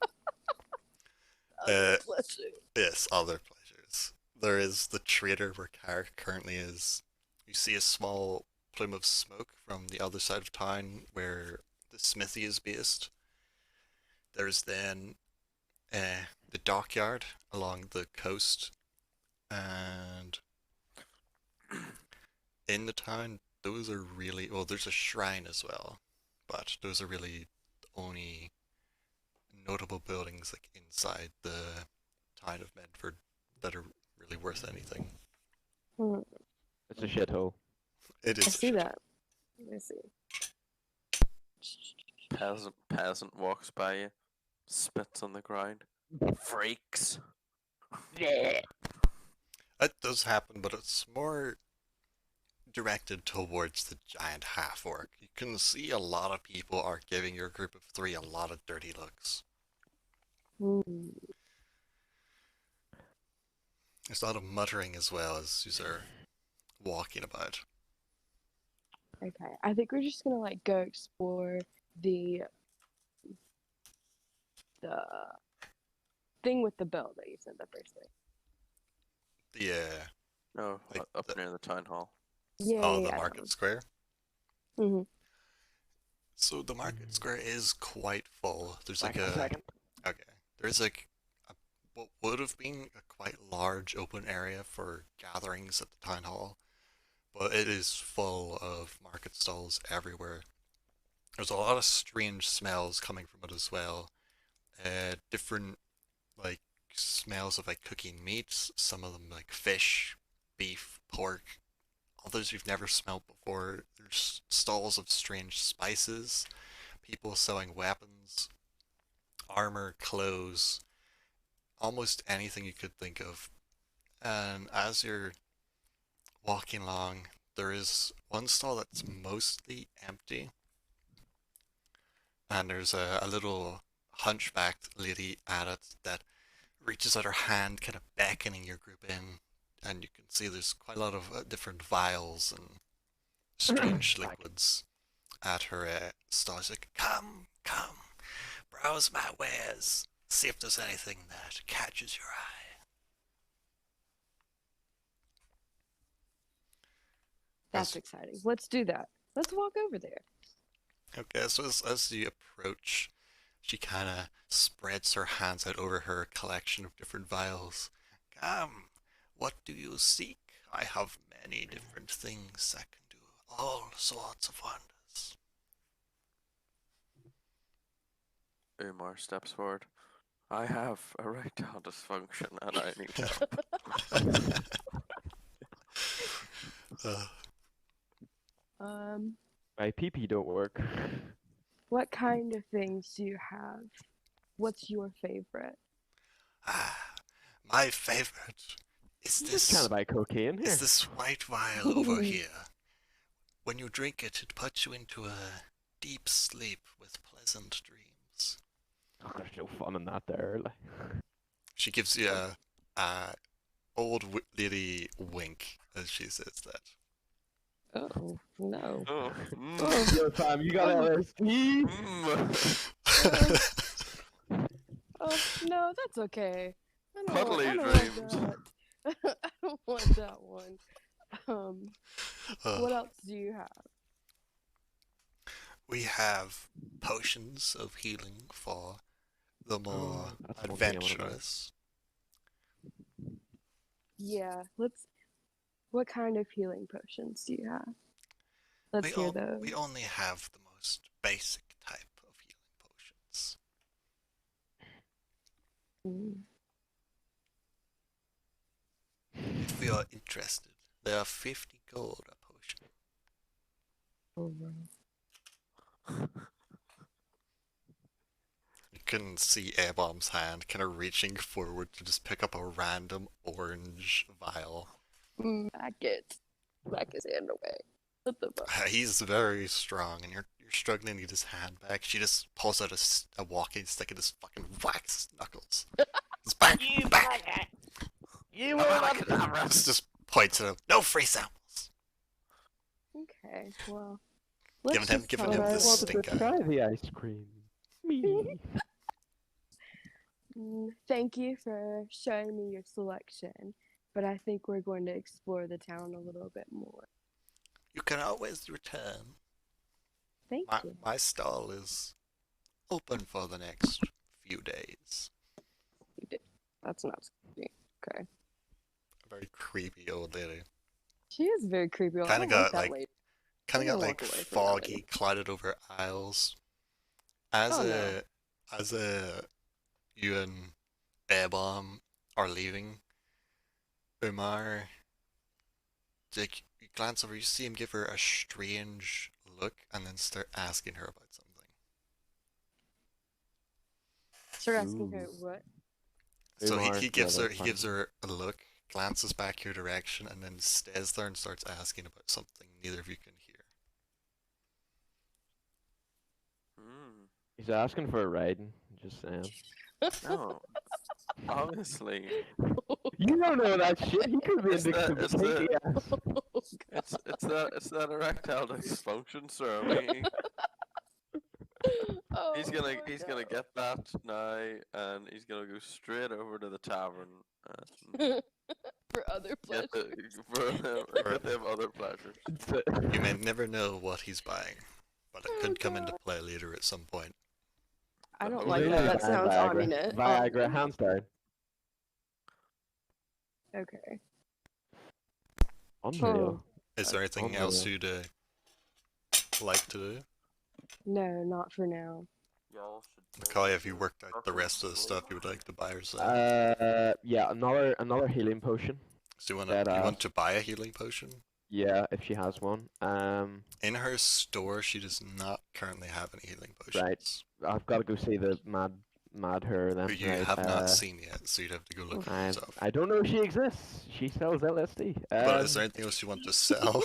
Yes, other pleasures. There is the trader where Carrick currently is. You see a small plume of smoke from the other side of town where the smithy is based. There's then the dockyard along the coast, and in the town, those are really well. There's a shrine as well, but those are really the only notable buildings like inside the town of Medford that are really worth anything. Hmm. It's a shithole. It is. I a see shit. that. I see. Peasant walks by you, spits on the ground. Freaks. Yeah. It does happen, but it's more directed towards the giant half orc. You can see a lot of people are giving your group of three a lot of dirty looks. Hmm. There's a lot of muttering as well as you are walking about. Okay, I think we're just gonna like go explore the thing with the bell that you said the first thing. The No, Like up the- near the town hall. Yeah, oh, yeah, the yeah, market square. Mm-hmm. So the market square is quite full. There's like Wait a a second. okay. There's like what would have been a quite large open area for gatherings at the town hall, but it is full of market stalls everywhere. There's a lot of strange smells coming from it as well. Different like smells of like cooking meats. Some of them like fish, beef, pork. Others you've never smelled before. There's stalls of strange spices. People selling weapons, armor, clothes, almost anything you could think of. And as you're walking along, there is one stall that's mostly empty, and there's a little hunchbacked lady at it that reaches out her hand, kind of beckoning your group in, and you can see there's quite a lot of different vials and strange liquids at her stall. She's like, "Come, come, browse my wares, see if there's anything that catches your eye." That's As- exciting. Let's do that. Let's walk over there. Okay, so as you approach, she kind of spreads her hands out over her collection of different vials. Come, what do you seek? I have many different things that can do all sorts of wonders. Umar steps forward. I have erectile dysfunction and I need help. Uh, My PP don't work. What kind of things do you have? What's your favorite? my favorite is Just this. trying to buy cocaine here. Is this white vial over here? When you drink it, it puts you into a deep sleep with pleasant dreams. Oh, there's no fun in that there. Like. She gives you a old lady wink as she says that. Oh no. Oh, Yo, fam, you got LSD? Oh no, that's okay. I Cuddly don't dreams. want that. I don't want that one. Uh, What else do you have? we have potions of healing for the more That's one thing I wanna buy. adventurous. Yeah, let's. What kind of healing potions do you have? Let's hear those. We only have the most basic type of healing potions. Mm. If you are interested, they are 50 gold a potion. Oh, wow. You can see Airbomb's hand kind of reaching forward to just pick up a random orange vial. Back it. Back his hand away. What the fuck? He's very strong, and you're struggling to get his hand back. She just pulls out a walking stick and just fucking whacks his knuckles. It's back, back. You will not. Just points at him. No free samples. Okay, well. Giving him I this wanted stink to eye. try the ice cream. Me. Thank you for showing me your selection, but I think we're going to explore the town a little bit more. You can always return. Thank you. My stall is open for the next few days. That's not scary. Okay. A very creepy old lady. She is very creepy. I Kinda don't got, that like, lady. Kind I'm of got gonna like walk away from that lady. foggy, clouded over aisles. As Oh, no. you and Airbomb are leaving, Umar, like, you glance over, you see him give her a strange look, and then start asking her about something. Start asking her Ooh. what? So Umar, he yeah, gives her that's he fine. gives her a look, glances back your direction, and then stays there and starts asking about something neither of you can hear. Hmm. He's asking for a ride. Just saying. No, obviously, You don't know that shit. He could be It's into the- some it's the- kinky ass. it's that erectile dysfunction, sir. I mean, he's Oh gonna my he's gonna God. get that now, and he's gonna go straight over to the tavern and For other get pleasure. get them other pleasures. You may never know what he's buying, but it Oh could come into God. play later at some point. I don't He's like only that. buying That sounds Viagra. ominous. Viagra, hands down. Okay. Unreal. Is there anything else you'd like to do? No, not for now. Y'all should Macaulay, have you worked out the rest of the stuff you would like to buy or sell? Yeah, another healing potion. So you that, want to buy a healing potion? Yeah, if she has one. In her store, she does not currently have any healing potions. Right. I've got to go see the mad her then. Who you right? have not seen yet, so you'd have to go look for I yourself. I don't know if she exists. She sells LSD. But is there anything else you want to sell?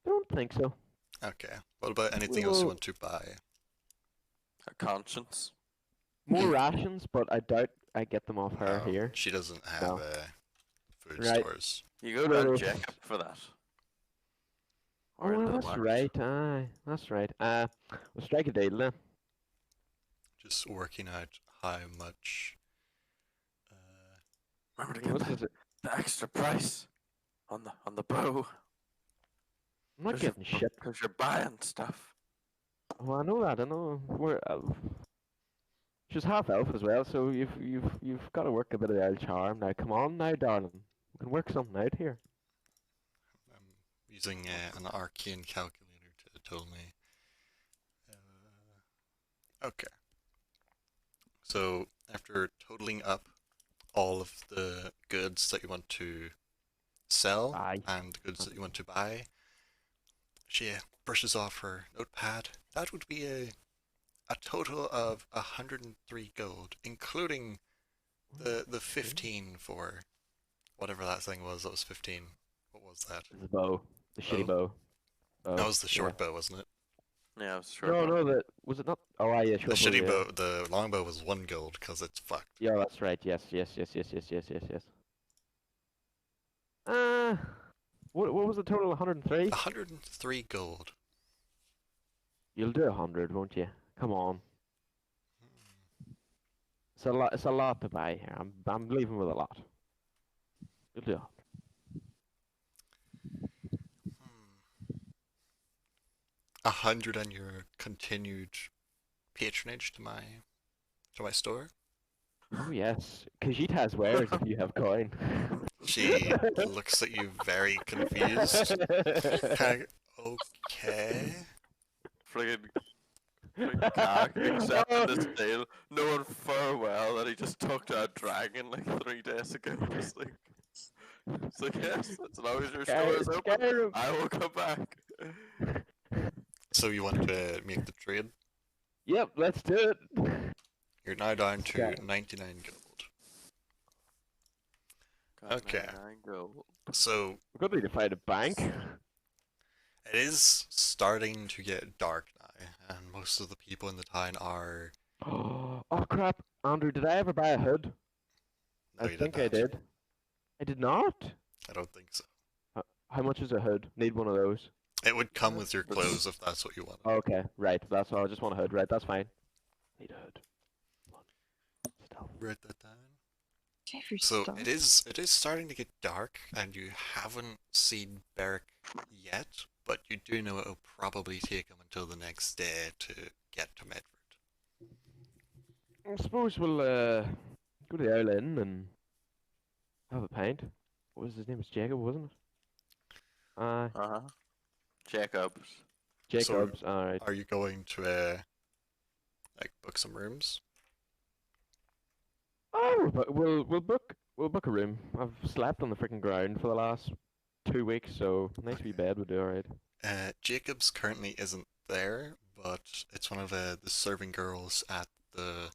Don't think so. Okay. What about anything else you want to buy? a conscience. More rations, but I doubt I get them off her No, here. she doesn't have No. food Right. stores. You go No, down no. Jacob for that. Oh, Or into well, the that's market. right. Aye, that's right. We'll strike a deal then. Just working out how much. Remember to get What's the, this? the extra price on the bow. I'm not getting shit. Because you're buying stuff. Well, I know that. I know. She's half elf as well, so you've got to work a bit of the old charm. Now, come on, now, darling. We can work something out here. I'm using an arcane calculator to tell me. Okay. So after totaling up all of the goods that you want to sell Aye. and the goods that you want to buy, she brushes off her notepad. That would be a total of 103 gold, including the 15 for whatever that thing was. That was 15. What was that? The bow, the shitty Bow? bow. That was the short bow, wasn't it? Yeah, I was sure. No, no, was it not? Oh, aye, yeah, The short shitty yeah. bow, the longbow was 1 gold because it's fucked. Yeah, that's right. Yes. What was the total? 103. 103 gold. You'll do 100, won't you? Come on. It's a lot. It's a lot to buy here. I'm leaving with a lot. You'll do 100. 100 on your continued patronage to my store. Oh yes, Khajiit wears if you have coin. She looks at you very confused. Kinda, okay. Friggin' cock accepted this deal, knowing full well that he just took to a dragon like 3 days ago. It's like, yes, as long as your store is open, Skyrim. I will come back. So you want to make the trade? Yep, let's do it. You're now down to Okay. 99 gold. Got Okay. 99 gold. So We're gonna need to find a bank. it is starting to get dark now, and most of the people in the town are. Oh crap, Andrew, did I ever buy a hood? No, I you think not. I did. I did not. I don't think so. How much is a hood? Need one of those. It would come with your That's- clothes if that's what you wanted. Okay, right. That's all. I just want a hood. Right, that's fine. Need a hood. Come on. Stealth. Write that down. Jeffrey, So stop. it is starting to get dark, and you haven't seen Beric yet, but you do know it'll probably take him until the next day to get to Medford. I suppose we'll go to the Owl Inn and have a pint. What was his name? It was Jacob, wasn't it? Uh-huh. Jacobs. Jacobs. All right. Are you going to like book some rooms? Oh, but we'll book a room. I've slept on the freaking ground for the last 2 weeks, so a nice wee bed would do alright. Jacobs currently isn't there, but it's one of the serving girls at the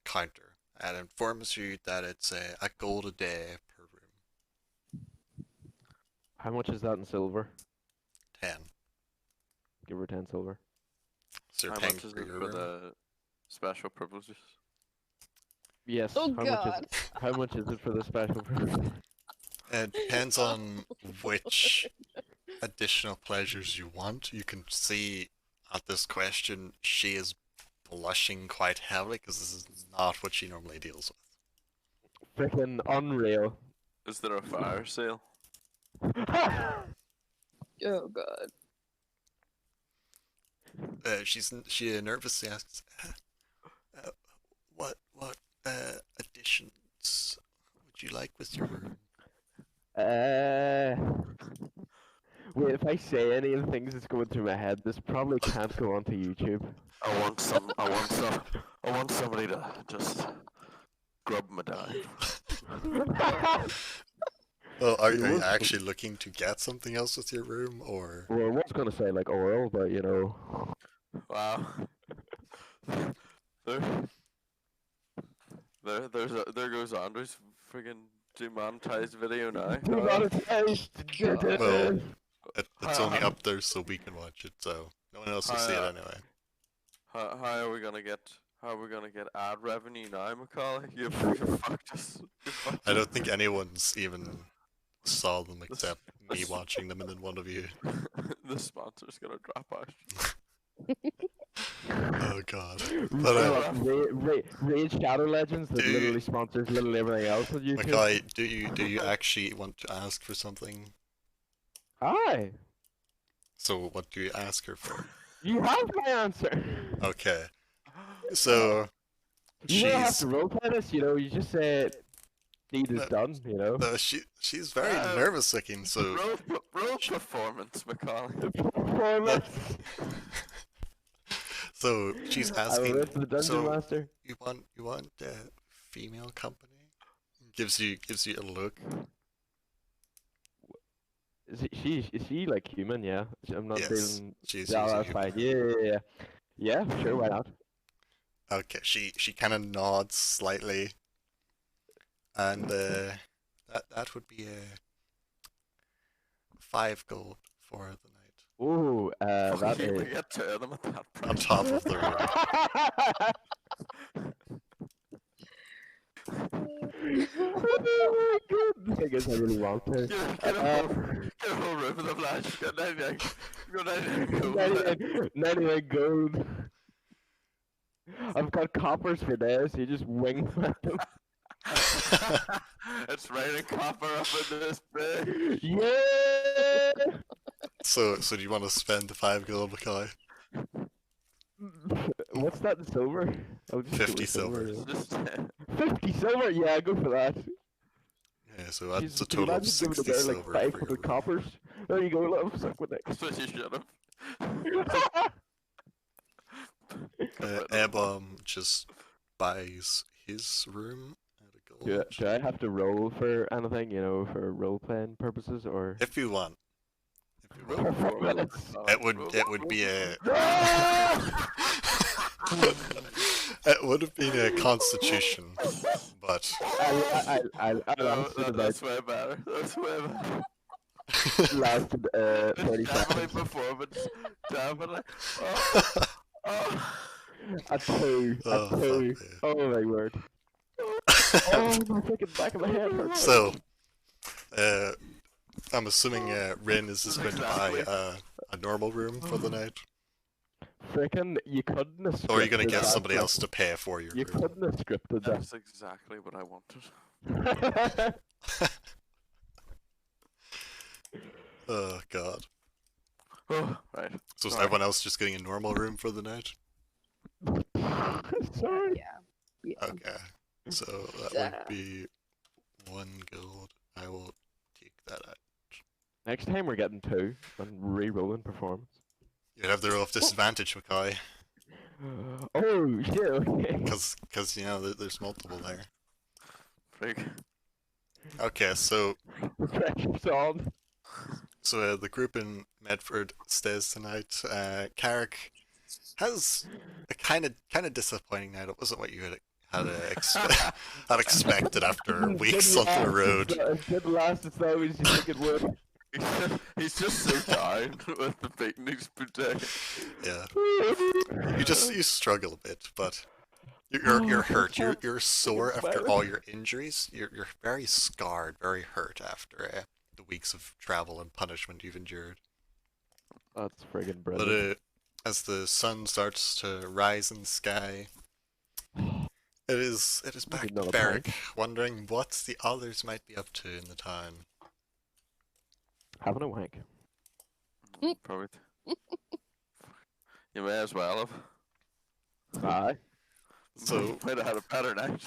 counter and informs you that it's a gold a day per room. How much is that in silver? 10. Give her 10 silver. So you're How paying much is for it your for room. the special privileges? Yes. Oh how God. How much is it for the special privilege? It depends on which additional pleasures you want. You can see at this question she is blushing quite heavily because this is not what she normally deals Freaking unreal. Is there a fire sale? Oh God. with. She nervously asks, what additions would you like with your room? Wait, if I say any of the things that's going through my head, this probably can't go onto YouTube. I want somebody to just grub my dive. Well, are You you would- actually looking to get something else with your room, or Well, I was gonna say like oral, but you know. Wow. There goes Andrew's friggin' demonetized video now. Well, it's only up there so we can watch it, so no one else will see it anyway. How are we gonna get ad revenue now, Macaulay? You fucked us. You fucked I us. don't think anyone's even saw them This- except me this- watching them and then one of you. The sponsor's gonna drop out. Oh god. But Raid Shadow Legends that Do- literally sponsors literally everything else on YouTube. Mackay, do you actually want to ask for something? Hi, So what do you ask her for? you have my answer. Okay. So You don't have she's to roleplay this, you know. You just say deed is done, you know. she's very Uh, nervous looking, so Roll performance, Macaulay. Performance. so she's I will asking, lift the dungeon so master. you want a female company? Gives you a look. Is she like human? Yeah. I'm not Yes, feeling. she's Yeah, using that's you. fine. Yeah. Yeah, sure. Why not? Okay, she kind of nods slightly, and that would be a 5 gold for the night Ooh, that Fuck you, we is. get 2 of them at that on price. top of the room. Oh my god! The thing is, I really want to. Get a whole room of the flash. Go 99. Go 99 gold. 99 gold. I've got coppers for days, so you just wing them. It's raining copper up in this big. Yeah! So do you want to spend the 5 gold, Mackay? What's that in silver? I'll just go 50 with silver. yeah. Just 50 silver? Yeah, go for that. Yeah, so that's Jesus, a can you total of imagine giving 60 the guy silver like for 500 your coppers? There you go, love. Suck with that's what you should have. Airborne just buys his room at a gold. do I have to roll for anything, you know, for role playing purposes, or? If you want. If you Roll want. performance. It would be a Ah! it would have been a constitution, but I No, lasted about that's way better. That's way better. lasted 30 Definitely seconds. performance. Definitely. Oh, oh. A two. Oh, A fuck two. me. Oh my word. Oh my freaking back of my head hurts. So, I'm assuming Rin is just going to buy Exactly. a normal room for the night, Freaking, you couldn't have or are you going to scripted get that, somebody like, else to pay for your You room? couldn't have scripted That's exactly what I wanted. that. Oh god. Oh, right. So is Sorry. everyone else just getting a normal room for the night? Sorry. Yeah. Okay. So that Yeah. would be 1 gold. I will take that out. Next time we're getting two and re-rolling performance. You'd have the roll of disadvantage, Mackay, Oh shit, okay. because you know there's multiple there. freak. Okay, so The pressure's on. the group in Medford stays tonight. Carrick has a kind of disappointing night. It wasn't what you had expected after weeks on the road. It didn't last as long as you think it would. He's just so down with the beating he's been taking. Yeah, you struggle a bit, but you're hurt. You're sore after all your injuries. You're very scarred, very hurt after the weeks of travel and punishment you've endured. That's friggin' But brilliant. as the sun starts to rise in the sky, it is Maybe back to another Barrack, pint. wondering what the others might be up to in the time. Having a wank. Probably. You may as well have. Aye. So Might have had a better night.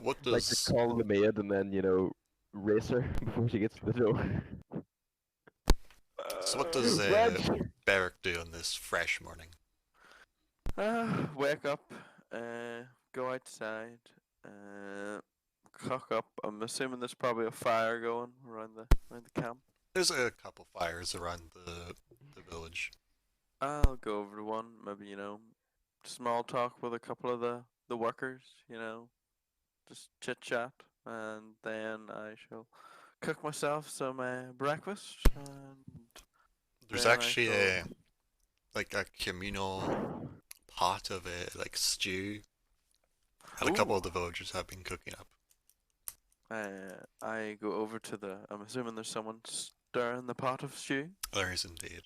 what Like to does call the maid and then, race her before she gets to the door. what does Reg! Barrack do on this fresh morning? Wake up, go outside, cock up. I'm assuming there's probably a fire going around the camp. There's a couple fires around the village. I'll go over to one, maybe, small talk with a couple of the workers, just chit chat, and then I shall cook myself some breakfast, and There's then I actually shall- a communal pot of a stew that a couple Ooh. of the villagers have been cooking up. I go over to I'm assuming there's someone stirring the pot of stew. There is indeed.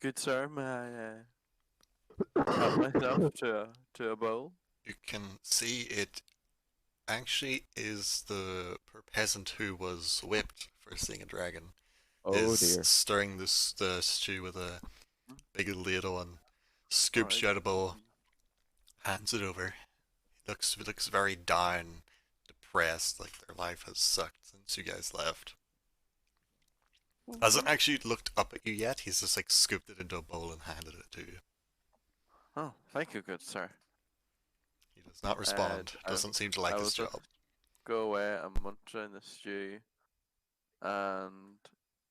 Good sir, may I help myself to a bowl? You can see it actually is the poor peasant who was whipped for seeing a dragon Oh is dear. stirring the stew with a big ladle and scoops Alright. you out a bowl, hands it over. He looks very down, depressed, like their life has sucked since you guys left. Hasn't actually looked up at you yet. He's just scooped it into a bowl and handed it to you. Oh, thank you, good sir. He does not respond. I- Doesn't seem to like I his was just- job. Go away and munch on the stew, and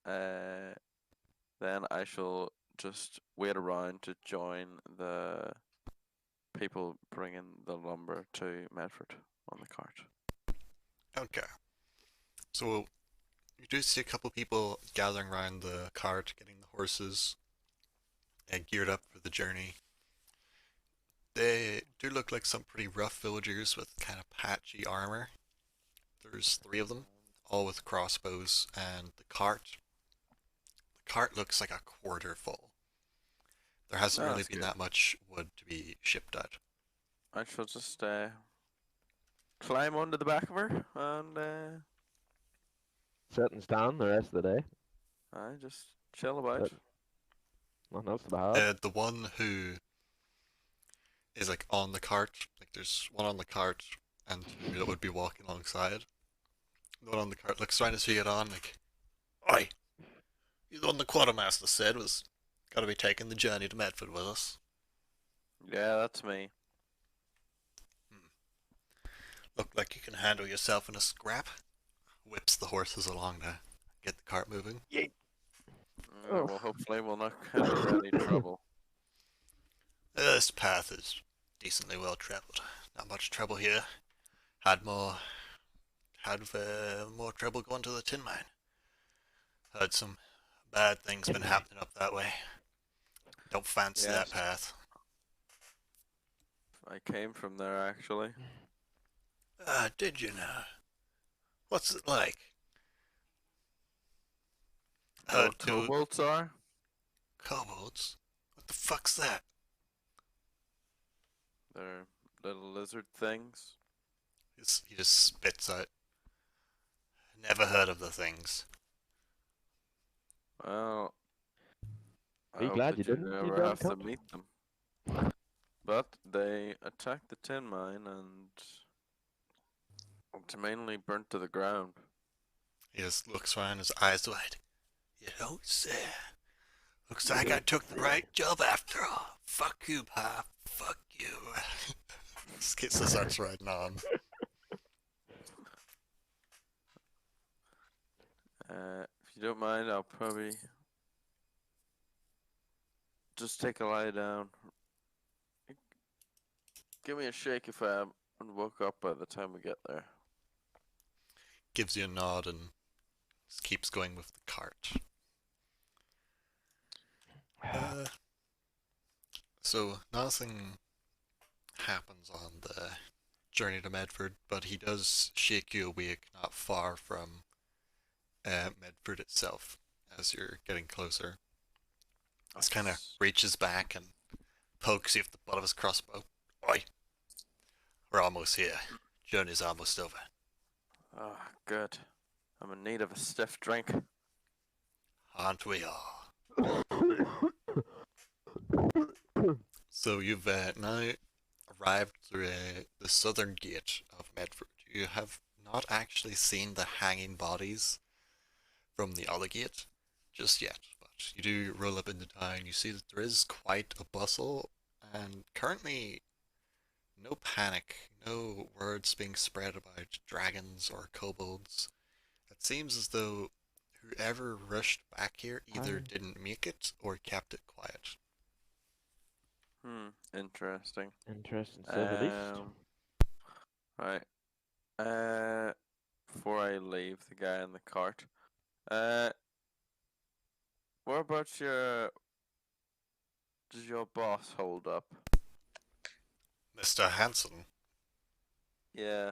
then I shall just wait around to join the people bringing the lumber to Medford on the cart. Okay. So you do see a couple people gathering around the cart, getting the horses geared up for the journey. They do look like some pretty rough villagers with kind of patchy armor. There's 3 of them, all with crossbows, and the cart looks like a quarter full. There hasn't Oh, really that's been good. that much wood to be shipped out. I shall just climb onto the back of her and Sit and stand the rest of the day. I just chill about. Nothing else to have. The one who is on the cart, there's one on the cart and 2 that would be walking alongside. The one on the cart looks trying to see it on, Oi! You're the one the quartermaster said was gotta be taking the journey to Medford with us. Yeah, that's me. Look like you can handle yourself in a scrap. Whips the horses along to get the cart moving. Oh. Well, hopefully we'll not get into any trouble. This path is decently well traveled. Not much trouble here. Had more trouble going to the tin mine. Heard some bad things been happening up that way. Don't fancy that Yes. path. I came from there actually. Did you know? What's it like? Oh, Do kobolds are? kobolds? What the fuck's that? They're little lizard things. He just spits out. Never heard of the things. Well, I Be hope glad that you didn't, you never damn have to cunt. meet them. But they attacked the tin mine and it's mainly burnt to the ground. He just looks around, his eyes wide. You don't say. Looks like I took the right job after all. Fuck you, Pa. Fuck you. This kid starts riding on. If you don't mind, I'll probably just take a lie down. Give me a shake if I haven't woke up by the time we get there. Gives you a nod and just keeps going with the cart. So nothing happens on the journey to Medford, but he does shake you awake not far from Medford itself as you're getting closer. Just kind of reaches back and pokes you with the butt of his crossbow. Oi! We're almost here. Journey's almost over. Ah, good. I'm in need of a stiff drink. Aren't we all? So you've now arrived through the southern gate of Medford. You have not actually seen the hanging bodies from the other gate just yet, but you do roll up into town. You see that there is quite a bustle, and currently no panic, no words being spread about dragons or kobolds. It seems as though whoever rushed back here either didn't make it or kept it quiet. Interesting. Interesting, to say the least. Right. Before I leave the guy in the cart, what about does your boss hold up? Mr. Hanson, Yeah.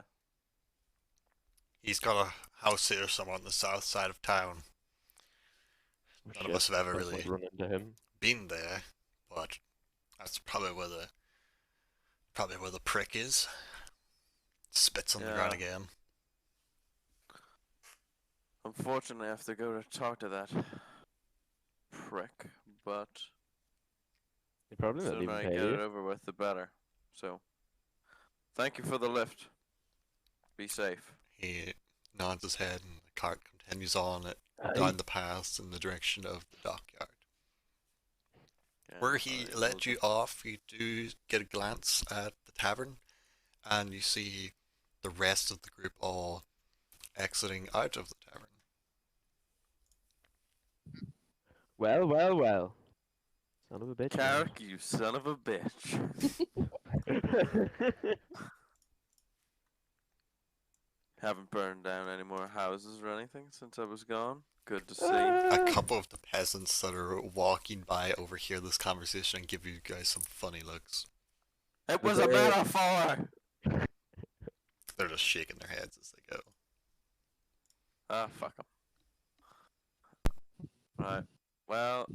he's got a house here somewhere on the south side of town. Oh, None of us have ever first really I'd run into him. been there, but that's probably where the prick is. Spits on the ground Yeah. again. Unfortunately, I have to go to talk to that prick, but He probably the not sooner even I pay get you. it over with, the better. So, thank you for the lift. Be safe. He nods his head and the cart continues on it Aye. down the path in the direction of the dockyard. Yeah, Where he alright, let will you off, you do get a glance at the tavern, and you see the rest of the group all exiting out of the tavern. Well, well, well. Son of a bitch. Carrick, you son of a bitch. Haven't burned down any more houses or anything since I was gone. Good to see. A couple of the peasants that are walking by overhear this conversation and give you guys some funny looks. It was a metaphor! They're just shaking their heads as they go. Ah, fuck 'em. Right. Well.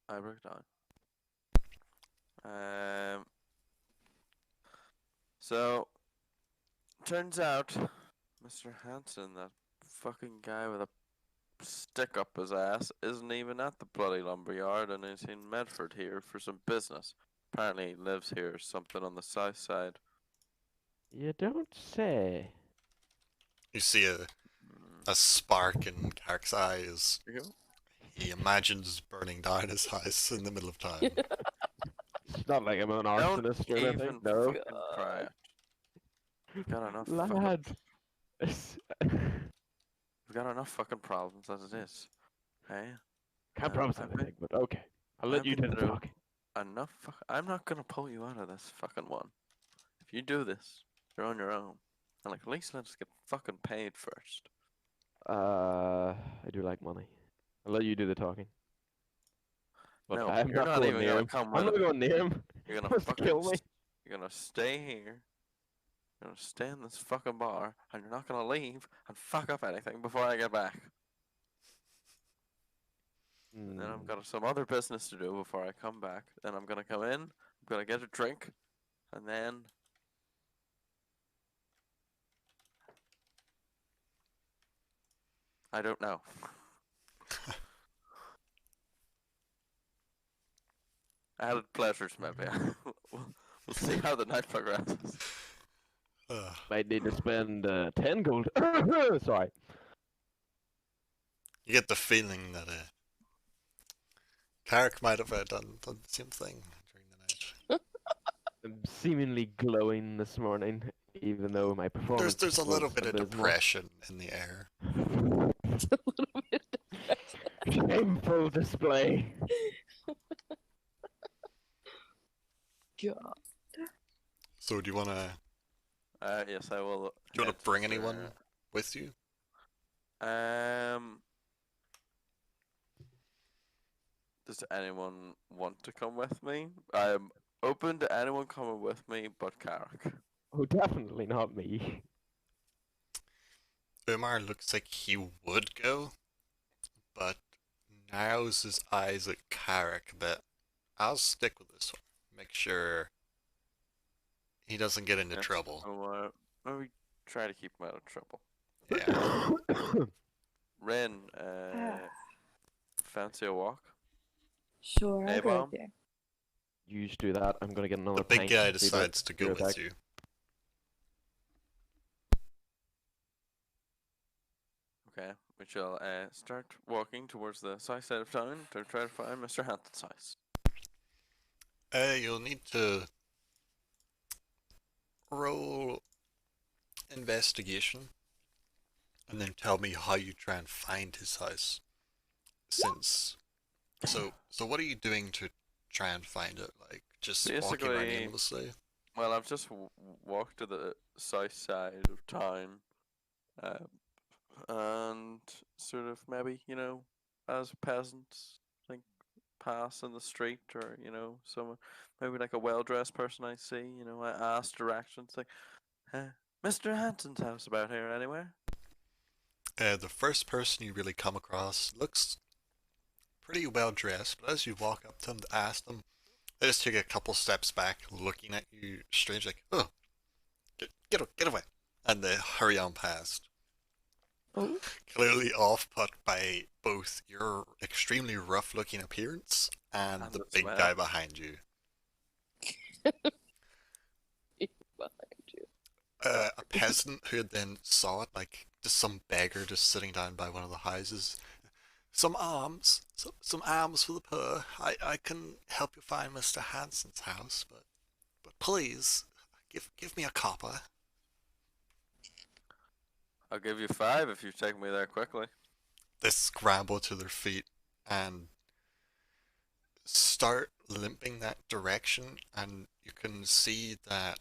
I broke down. So, turns out, Mr. Hanson, that fucking guy with a stick up his ass, isn't even at the bloody lumberyard and is in Medford here for some business. Apparently he lives here or something on the south side. You don't say. You see a spark in Carrick's eye as Here you go. he imagines burning down his house in the middle of town. It's not like I'm an Don't arsonist or even anything. No. fucking cry it. We've got enough fucking, Lad. we've got enough fucking problems as it is. Hey? Can't promise I've been- anything, but okay. I'll let I've you do been the through- talking. Enough I'm not gonna pull you out of this fucking one. If you do this, you're on your own. And like, at least let us get fucking paid first. I do like money. I'll let you do the talking. But No, I'm you're not going even near gonna him. come I'm with not me. going near him. You're He gonna wants to fucking kill me. you're gonna stay here. You're gonna stay in this fucking bar, and you're not gonna leave and fuck up anything before I get back. And then I've got some other business to do before I come back. Then I'm gonna come in, I'm gonna get a drink, and then I don't know. Added pleasures, maybe. we'll see how the night progresses. Might need to spend 10 gold. Sorry. You get the feeling that Carrick might have done the same thing during the night. I'm seemingly glowing this morning. even though my performance There's a little was bit of abysmal. depression in the air. It's a little bit depressing. Shameful display. God. So do you wanna Yes, I will. do you wanna head bring to- anyone with you? Does anyone want to come with me? I'm open to anyone coming with me, but Carrick. Oh, definitely not me. Umar looks like he would go, but narrows his eyes at Carrick a bit. I'll stick with this one. Make sure he doesn't get into Yes, trouble. So, maybe try to keep him out of trouble. Yeah. Ren, fancy a walk? Sure, I'll go A-bomb? with you. You just do that. I'm gonna get another The big pint guy and see about decides to go your with attack. you. Okay, we shall start walking towards the south side of town to try to find Mr. Hampton's house. You'll need to roll investigation and then tell me how you try and find his house. So what are you doing to try and find it? Like just walking around Basically- aimlessly? Well, I've just walked to the south side of town, and sort of maybe, as peasants, like pass in the street, or someone, maybe like a well-dressed person I see, I ask directions, like, Mr. Hampton's house about here anywhere? The first person you really come across looks pretty well dressed, but as you walk up to them to ask them, they just take a couple steps back, looking at you strange, like, "Oh, get away!" and they hurry on past. Oh, Clearly off-put by both your extremely rough-looking appearance and And the the big smell. guy behind you. behind you. A peasant who had then saw it, like just some beggar just sitting down by one of the houses. Some alms for the poor. I can help you find Mr. Hanson's house, but please give me a copper. I'll give you 5 if you take me there quickly. They scramble to their feet and start limping that direction, and you can see that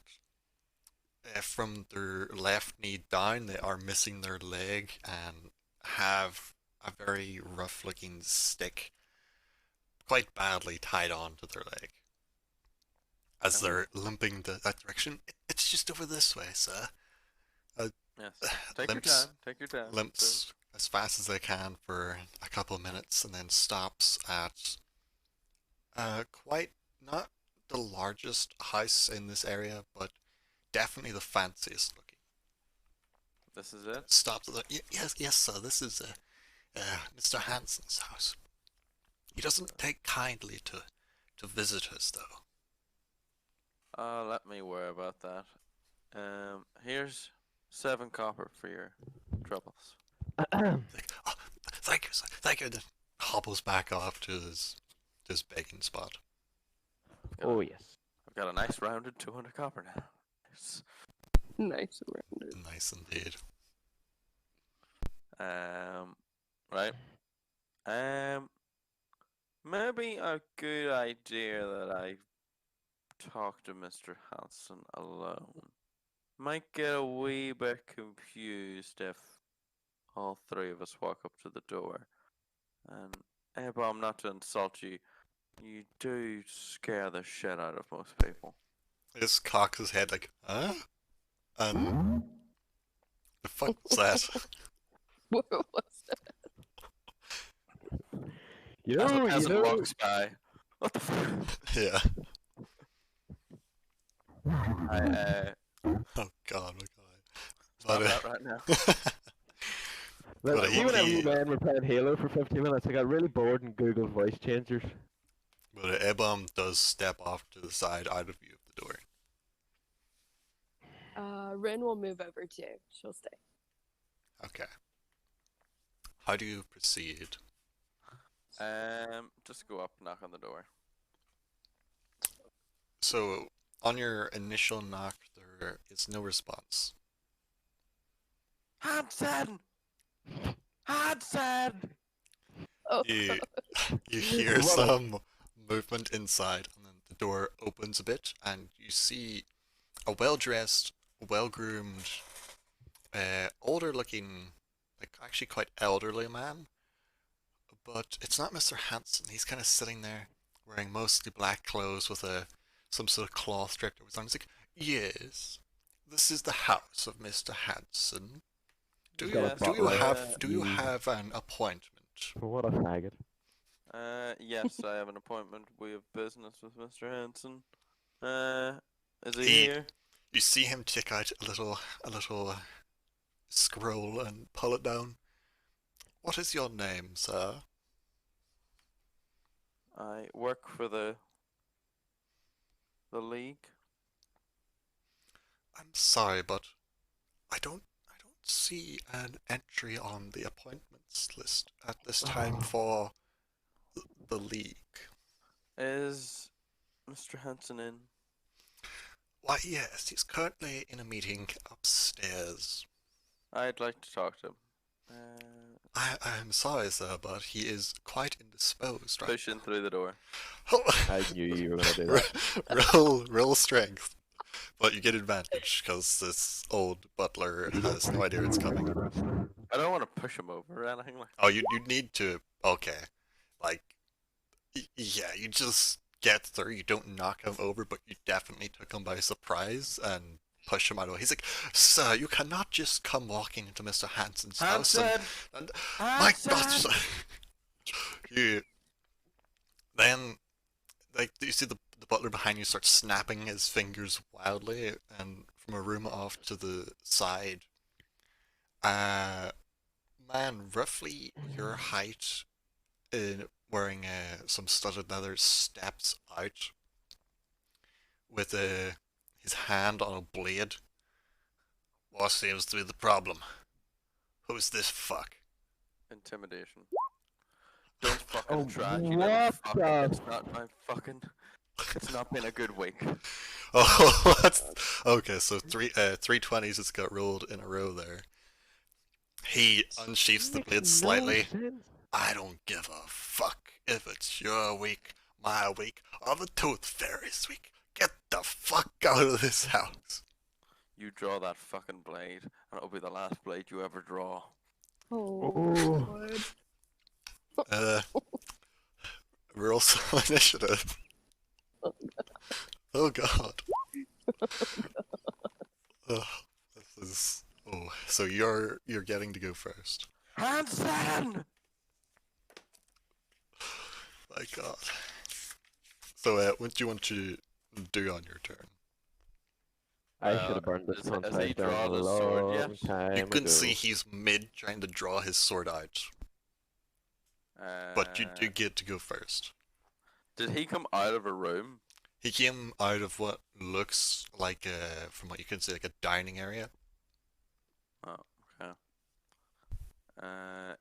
from their left knee down, they are missing their leg and have a very rough looking stick quite badly tied on to their leg. As they're limping that direction, it's just over this way, sir. Yes. Take your time. Take your time. Limps as fast as they can for a couple of minutes and then stops at quite not the largest house in this area, but definitely the fanciest looking. This is it. Stops at the, yes, sir. This is Mr. Hanson's house. He doesn't take kindly to visitors, though. Let me worry about that. Here's 7 copper for your troubles. Like, oh, thank you, sir. Thank you. And then hobbles back off to his begging spot. Oh yes. I've got a nice rounded 200 copper now. Nice. Nice rounded. Nice indeed. Right. Maybe a good idea that I talk to Mr. Hanson alone. Might get a wee bit confused if all 3 of us walk up to the door. And A-bomb, not to insult you, you do scare the shit out of most people. He just cocks his head like, huh? And the fuck was that? What was it? You As a know, peasant walks by, what the fuck? Yeah. I, Oh god, oh god. stop But, that right now. Well, But see, whenever he- you men were playing Halo for 15 minutes, I got really bored in Google Voice Changers. but Ebom does step off to the side out of view of the door. Rin will move over too. She'll stay. Okay. How do you proceed? Just go up, knock on the door. So, On your initial knock, there is no response. Hanson! Hanson! Oh, You you hear What a- some movement inside, and then the door opens a bit, and you see a well-dressed, well-groomed, older-looking, like actually quite elderly man. But it's not Mr. Hanson. He's kind of sitting there, wearing mostly black clothes with some sort of cloth draped over his arm. He's like, "Yes, this is the house of Mr. Hanson. Do He's you got a do you butler. have have an appointment?" What a faggot. Yes, I have an appointment. We have business with Mr. Hanson. Is he He- here? You see him take out a little scroll and pull it down. What is your name, sir? I work for the league. I'm sorry, but I don't see an entry on the appointments list at this time Oh. for the league. Is Mr. Hanson in? Why, yes, he's currently in a meeting upstairs. I'd like to talk to him. I'm sorry, sir, but he is quite indisposed right Push in through the door. now. I knew you were gonna do that. roll strength. But you get advantage because this old butler has no idea it's coming. I don't want to push him over or anything like. Oh, you need to. Okay, like, yeah, you just get through. You don't knock him over, but you definitely took him by surprise and push him out of the way. He's like, "Sir, you cannot just come walking into Mr. Hanson's house and my God, sir." You then, like, you see the butler behind you start snapping his fingers wildly, and from a room off to the side, man, roughly your height, wearing some studded leather, steps out with his hand on a blade. What seems to be the problem? Who's this fuck? Intimidation. Don't fucking Oh, try. You little what fuck. the- It's not my fucking. It's not been a good week. Oh, that's okay. So 320s has got rolled in a row there. He unsheaths the Makes blade no slightly. sense. I don't give a fuck if it's your week, my week, or the Tooth Fairy's week. Get the fuck out of this house. You draw that fucking blade, and it'll be the last blade you ever draw. oh, Oh. Lord. Uh, roll some initiative. Oh god. Ugh, this is. Oh, so you're getting to go first. Hanson! My god. So, what do you want to do on your turn? I should have burned this has he contract down drawn a his sword long yet? time You can ago. see he's mid trying to draw his sword out, but you do get to go first. Did he come out of a room? He came out of what looks like from what you can see, like a dining area. Oh, okay.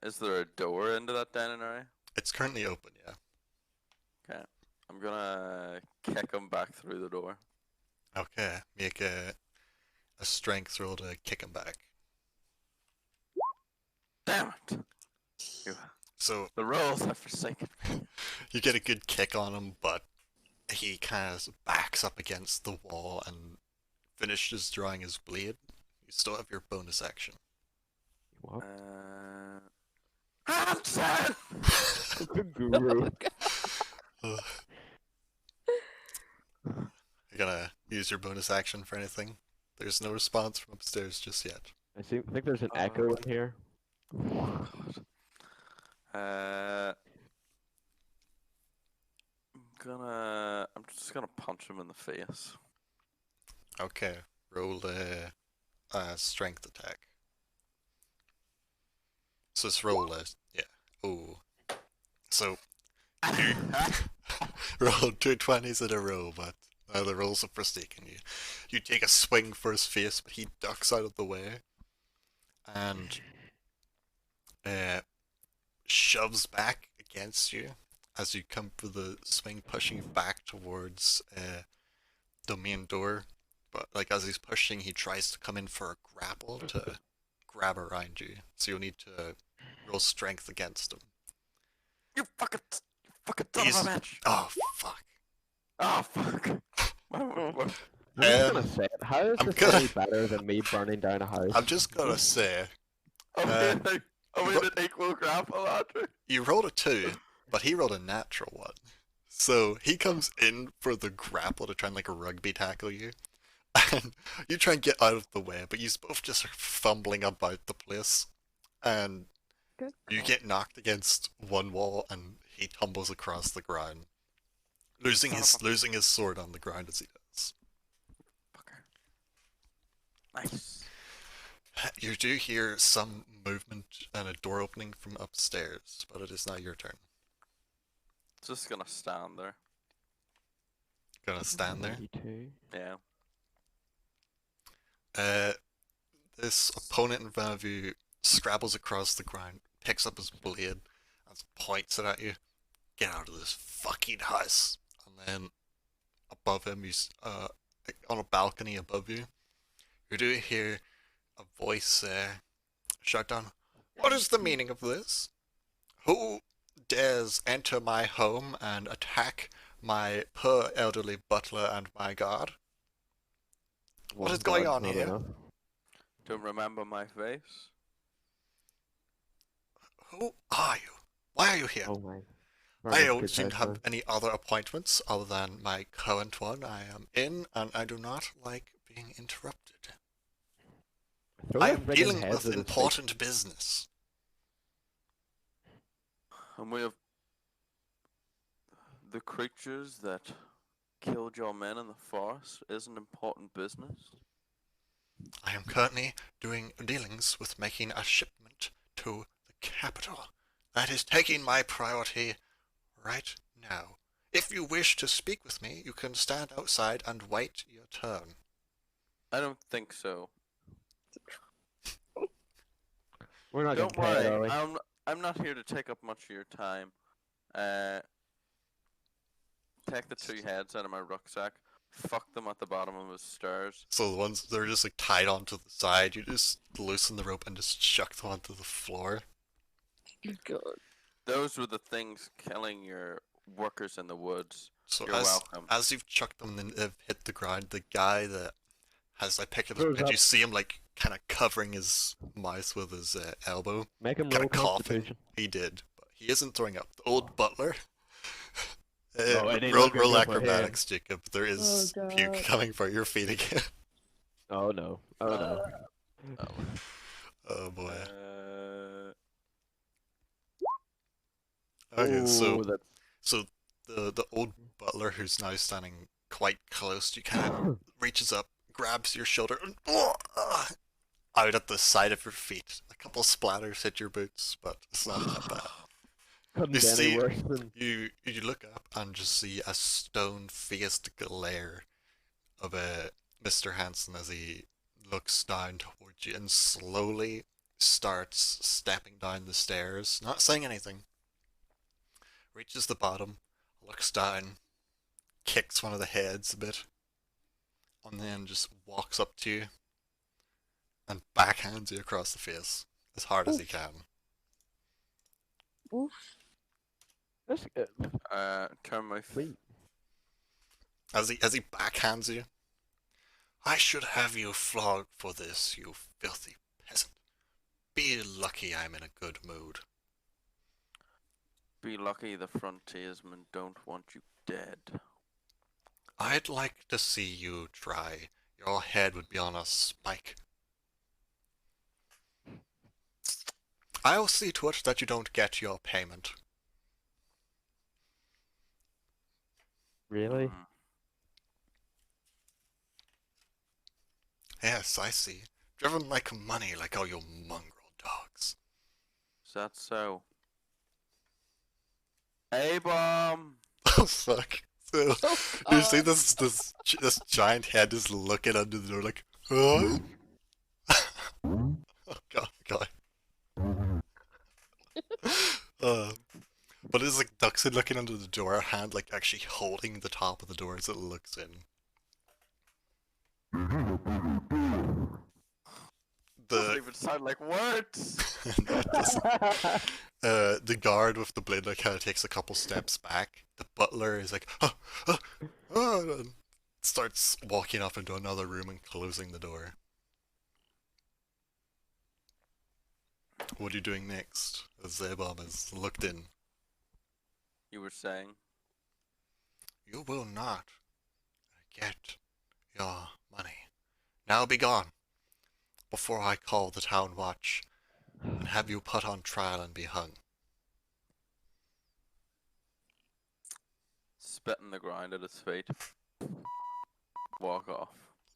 Is there a door into that dining area? It's currently open, yeah. Okay. I'm gonna kick him back through the door. Okay, make a strength roll to kick him back. Damn it! So The rolls have forsaken me. you get a good kick on him, but he kind of backs up against the wall and finishes drawing his blade. You still have your bonus action. What? Hanson! Guru. Ugh. You're gonna use your bonus action for anything? There's no response from upstairs just yet. I think there's an echo in here. I'm just gonna punch him in the face. Okay, roll a strength attack. So let's roll a yeah. Oh, so you roll 2 20s in a row, but the rolls have forsaken you. You take a swing for his face, but he ducks out of the way and shoves back against you as you come for the swing, pushing you back towards the main door, but like as he's pushing, he tries to come in for a grapple to grab around you. So you'll need to roll strength against him. You fucking son He's- of a bitch! Oh fuck. Oh fuck! What- I'm just Um, gonna say it. How is I'm this gonna- any better than me burning down a house? I'm just gonna say, Are we what- an equal grapple, Andrew? you rolled a 2, but he rolled a natural 1. So he comes in for the grapple to try and like rugby tackle you. And you try and get out of the way, but you both just are fumbling about the place. And Good. you get knocked against one wall and he tumbles across the ground. Losing his sword on the ground as he does. Fucker. Nice. You do hear some movement and a door opening from upstairs, but it is now your turn. Just gonna stand there. Gonna stand there. 92. Yeah. This opponent in front of you scrabbles across the ground, picks up his blade, and points it at you. Get out of this fucking house. And then above him, he's on a balcony above you. You do hear a voice shout down, "What is the meaning of this? Who dares enter my home and attack my poor elderly butler and my guard? What is One going guard's on not here? enough. Don't remember my face? Who are you? Why are you here? Oh my. I don't seem to have any other appointments other than my current one I am in, and I do not like being interrupted. I am dealing with important business. And we have the creatures that killed your men in the forest is an important business. I am currently doing dealings with making a shipment to the capital. That is taking my priority right now. If you wish to speak with me, you can stand outside and wait your turn. I don't think so. We're not Don't getting paid, are worry, we? I'm not here to take up much of your time. Take the 2 heads out of my rucksack, fuck them at the bottom of the stairs. So the ones they're just like tied onto the side, you just loosen the rope and just chuck them onto the floor. God. Those were the things killing your workers in the woods. So You're welcome. as you've chucked them and they've hit the ground, the guy that has like picked up his Throws pin, up. you see him like kind of covering his mouth with his elbow. Make him Kind roll of coughing. constitution. He did, but he isn't throwing up. The old butler. Oh, I need to roll look at my acrobatics, Jacob. There is Oh, puke God. coming for your feet again. Oh no. Oh no. Oh boy. Oh, Okay, so that's so the old butler who's now standing quite close to you kind of reaches up, grabs your shoulder, and out at the side of your feet. A couple splatters hit your boots, but it's not that bad. couldn't You be see- any worse than You look up and just see a stone-faced glare of Mr. Hanson as he looks down towards you and slowly starts stepping down the stairs, not saying anything. Reaches the bottom, looks down, kicks one of the heads a bit, and then just walks up to you and backhands you across the face as hard as he can. Oof. this. Turn my Sweet. As he backhands you, I should have you flogged for this, you filthy peasant. Be lucky I'm in a good mood. Be lucky the frontiersmen don't want you dead. I'd like to see you try. Your head would be on a spike. I'll see to it that you don't get your payment. Really? Mm. Yes, I see. Driven like money like all your mongrel dogs. Is that so? A-bomb! Oh fuck. So you see this giant head just looking under the door like, huh? Oh god. But it's like Duxon looking under the door, hand like actually holding the top of the door as it looks in. Doesn't The even sound like words. no, it doesn't. The guard with the blade like kind of takes a couple steps back. The butler is like, and starts walking up into another room and closing the door. What are you doing next? As Zebom is looked in. You were saying. You will not get your money. Now be gone, before I call the town watch and have you put on trial and be hung. Spit in the ground at his feet. Walk off.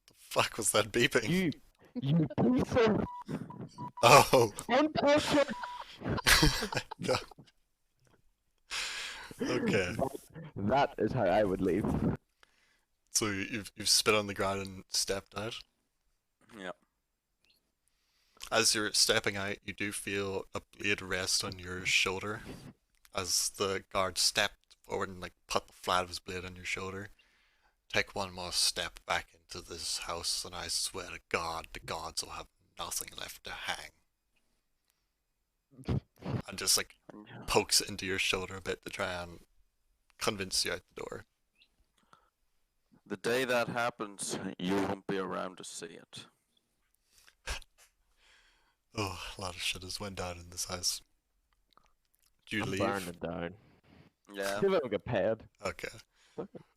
The fuck was that beeping? You piece of Oh, uncultured. God. Okay. That is how I would leave. So you've spit on the ground and stepped out. Yep. As you're stepping out, you do feel a blade rest on your shoulder, as the guard stepped forward and like put the flat of his blade on your shoulder. Take one more step back into this house, and I swear to God, the gods will have nothing left to hang. And just like pokes it into your shoulder a bit to try and convince you out the door. The day that happens, you won't be around to see it. Oh, a lot of shit has went down in this house. Do you I'm leave? burning it down. Yeah. See if I don't get paid. Okay.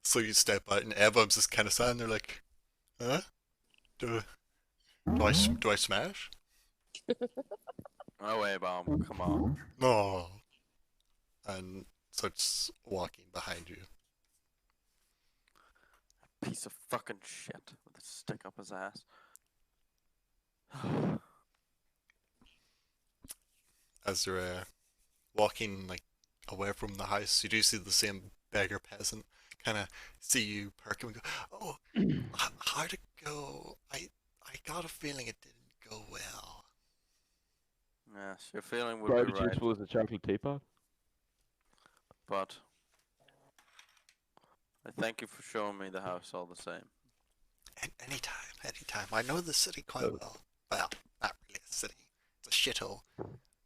So you step out, and Evob's just kind of standing there like, huh? Do I smash? No way, bomb. Come on. No. And starts walking behind you. Piece of fucking shit with a stick up his ass. As you're walking like away from the house, you do see the same beggar peasant kind of see you perk and go, "Oh, how'd it go? I got a feeling it didn't go well." Yes, your feeling would Probably be as right, useful as a chocolate teapot. but I thank you for showing me the house all the same. Anytime. I know the city quite well. Well, not really a city. It's a shithole.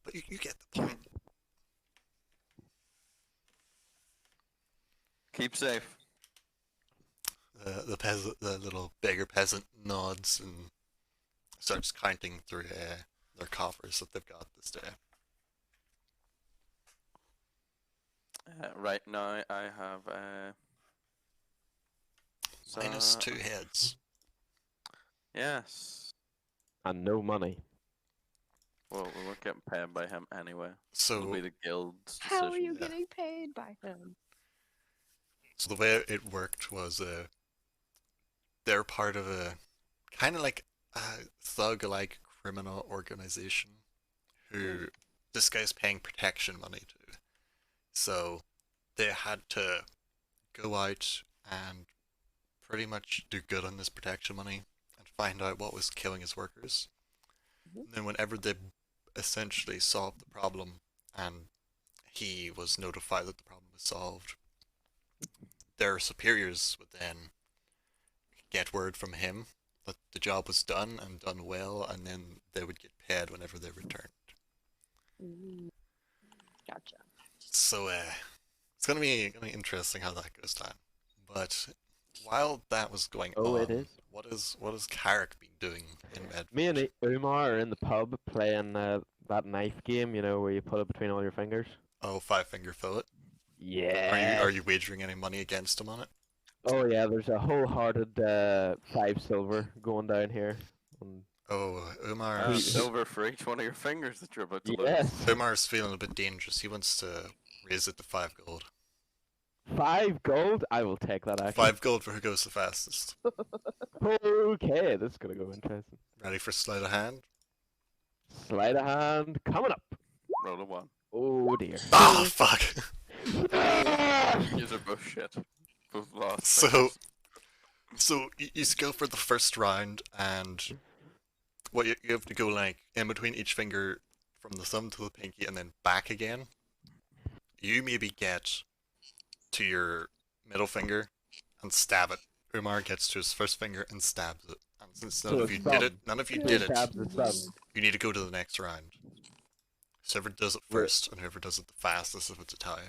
But you get the point. Keep safe. The little beggar peasant nods and starts counting through their coffers that they've got this day. Right now, I have Minus 2 heads. Yes. And no money. Well, we weren't getting paid by him anyway. It'll So be the guild's How are decision. you Yeah. getting paid by him? the way it worked was they're part of a kind of like a thug-like criminal organization who this guy's paying protection money to. So they had to go out and pretty much do good on this protection money and find out what was killing his workers. And then whenever they essentially solved the problem and he was notified that the problem was solved, their superiors would then get word from him that the job was done and done well, and then they would get paid whenever they returned. Gotcha. So it's gonna be interesting how that goes down. But while that was going Oh, on, it is. what has Carrick been doing in Med? Me and Umar are in the pub playing that knife game, you know, where you put it between all your fingers. Oh, Five Finger Fillet. Yeah. Are you wagering any money against him on it? Oh yeah, there's a wholehearted 5 silver going down here. Oh, Umar. And silver for each one of your fingers that you're about to lose. Yes. Umar's feeling a bit dangerous. He wants to raise it to 5 gold. 5 gold? I will take that actually. 5 gold for who goes the fastest. Okay, this is gonna go interesting. Ready for sleight of hand? Sleight of hand coming up. Roll a 1. Oh dear. Oh, fuck. These are both shit. Both lost. So you go for the first round, and what you have to go like in between each finger from the thumb to the pinky and then back again. You maybe get to your middle finger and stab it Umar gets to his first finger and stabs it. And since So none of it's you did it, thumb. none of you Good did it, Stabs his thumb. you need to go to the next round. So whoever does it Wait. first, and whoever does it the fastest, if it's a tie.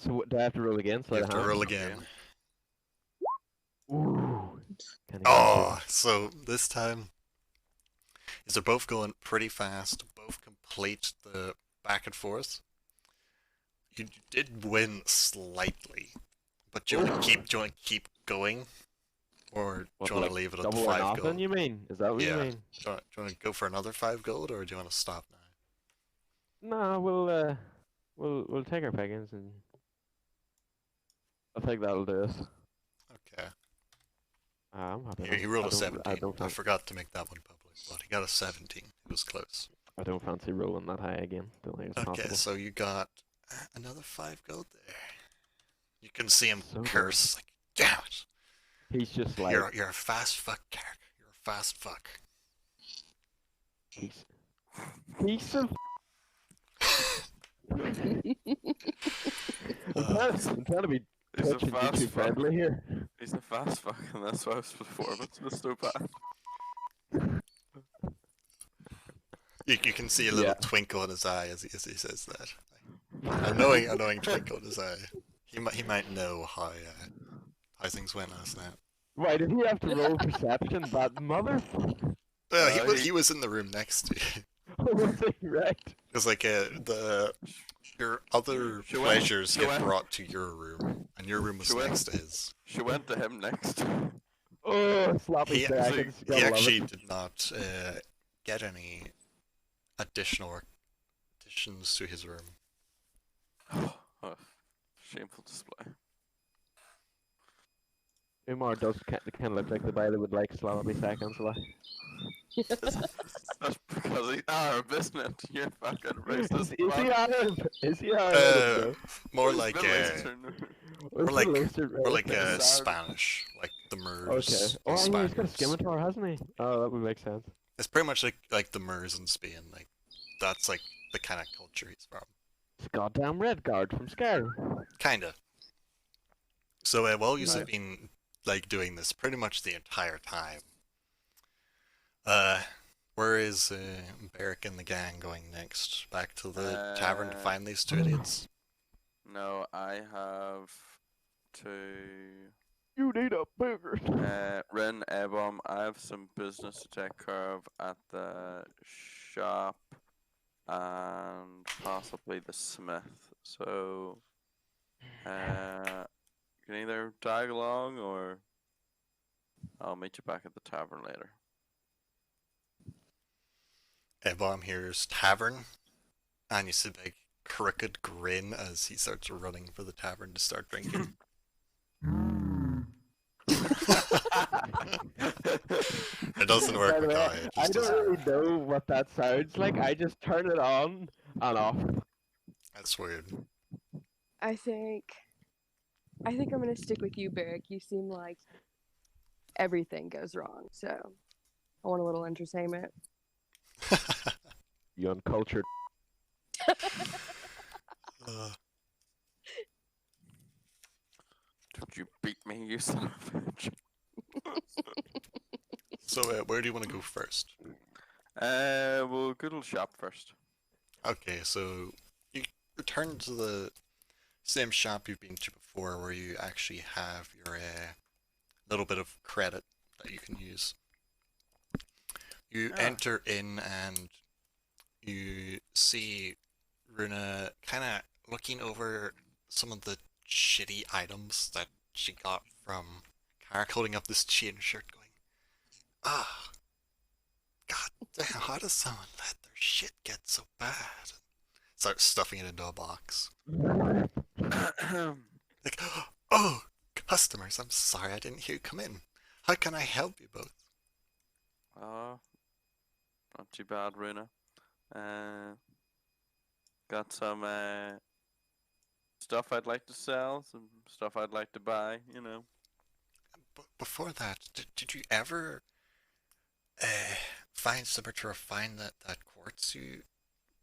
So do I have to roll again? You Sleight have of to hand? roll again. Ooh. Can't even Oh, so this time, is they're both going pretty fast, both complete the back and forth. You did win slightly, but do you want to keep going, or What, do you want like to leave it at double or 5 nothing, gold? you mean? Is that what you Yeah. mean? Do you want to go for another 5 gold, or do you want to stop now? Nah, we'll take our pickings and I think that'll do us. Okay. I'm happy He enough. rolled I a don't, 17. I forgot to make that one public, but he got a 17. It was close. I don't fancy rolling that high again. Don't think it's Okay, possible. so you got another 5 gold there. You can see him So good. curse, like, damn it! He's just like You're a fast fuck, Carrick. You're a fast fuck. piece of. I'm trying to be He's a touch and fast YouTube fuck. friendly here. He's a fast fuck, and that's why his performance was so bad. You can see a little Yeah. twinkle in his eye as he says that. A knowing twinkle in his eye. He might know how things went last night. Why did he have to roll perception? That motherfucker. Well, he was in the room next to you. Was he right? Because like your other She went- pleasures she get went- brought to your room, and your room was She went- next to his. She went to him next. Oh, sloppy He seconds. He Gotta love actually it. did not get any additional additions to his room. Oh, shameful display. Umar does kind of look like the guy that would like sloppy seconds. Like. That's because he's Arab, isn't it? You're fucking racist. Is he fuck. Arab? Is he Arab? More He's like Middle Eastern. more like Or Sarah. Spanish, like the Moors. Okay. and Oh, yeah, he's got a Spaniards. scimitar, hasn't he? Oh, that would make sense. It's pretty much like the Moors in Spain. Like that's like the kind of culture he's from. It's goddamn Redguard from Skyrim. Kinda. So while you've Right. been like doing this pretty much the entire time, where is Beric and the gang going next? Back to the tavern to find these two idiots? No, I have to. You need a burger. Ren, Ebom, I have some business to take care of at the shop and possibly the smith. So, you can either tag along or I'll meet you back at the tavern later. Ebom hears tavern, and you see a big crooked grin as he starts running for the tavern to start drinking. It doesn't work By the with way, I. It I just don't doesn't. really know what that sounds like. I just turn it on and off. That's weird. I think I'm gonna stick with you, Barrick. You seem like everything goes wrong, so I want a little entertainment. You uncultured. Uh, Don't you beat me, you son of a bitch. so where do you want to go first? We'll go to the shop first. Okay, so you return to the same shop you've been to before, where you actually have your little bit of credit that you can use. You Ah. enter in and you see Runa kind of looking over some of the shitty items that she got from Carrick, holding up this chain shirt going, ah, god damn, how does someone let their shit get so bad? Start stuffing it into a box. Like, oh, customers, I'm sorry I didn't hear you come in. How can I help you both? Not too bad, Runa. Got some stuff I'd like to sell, some stuff I'd like to buy, you know. Before that, did you ever find somewhere to refine that quartz you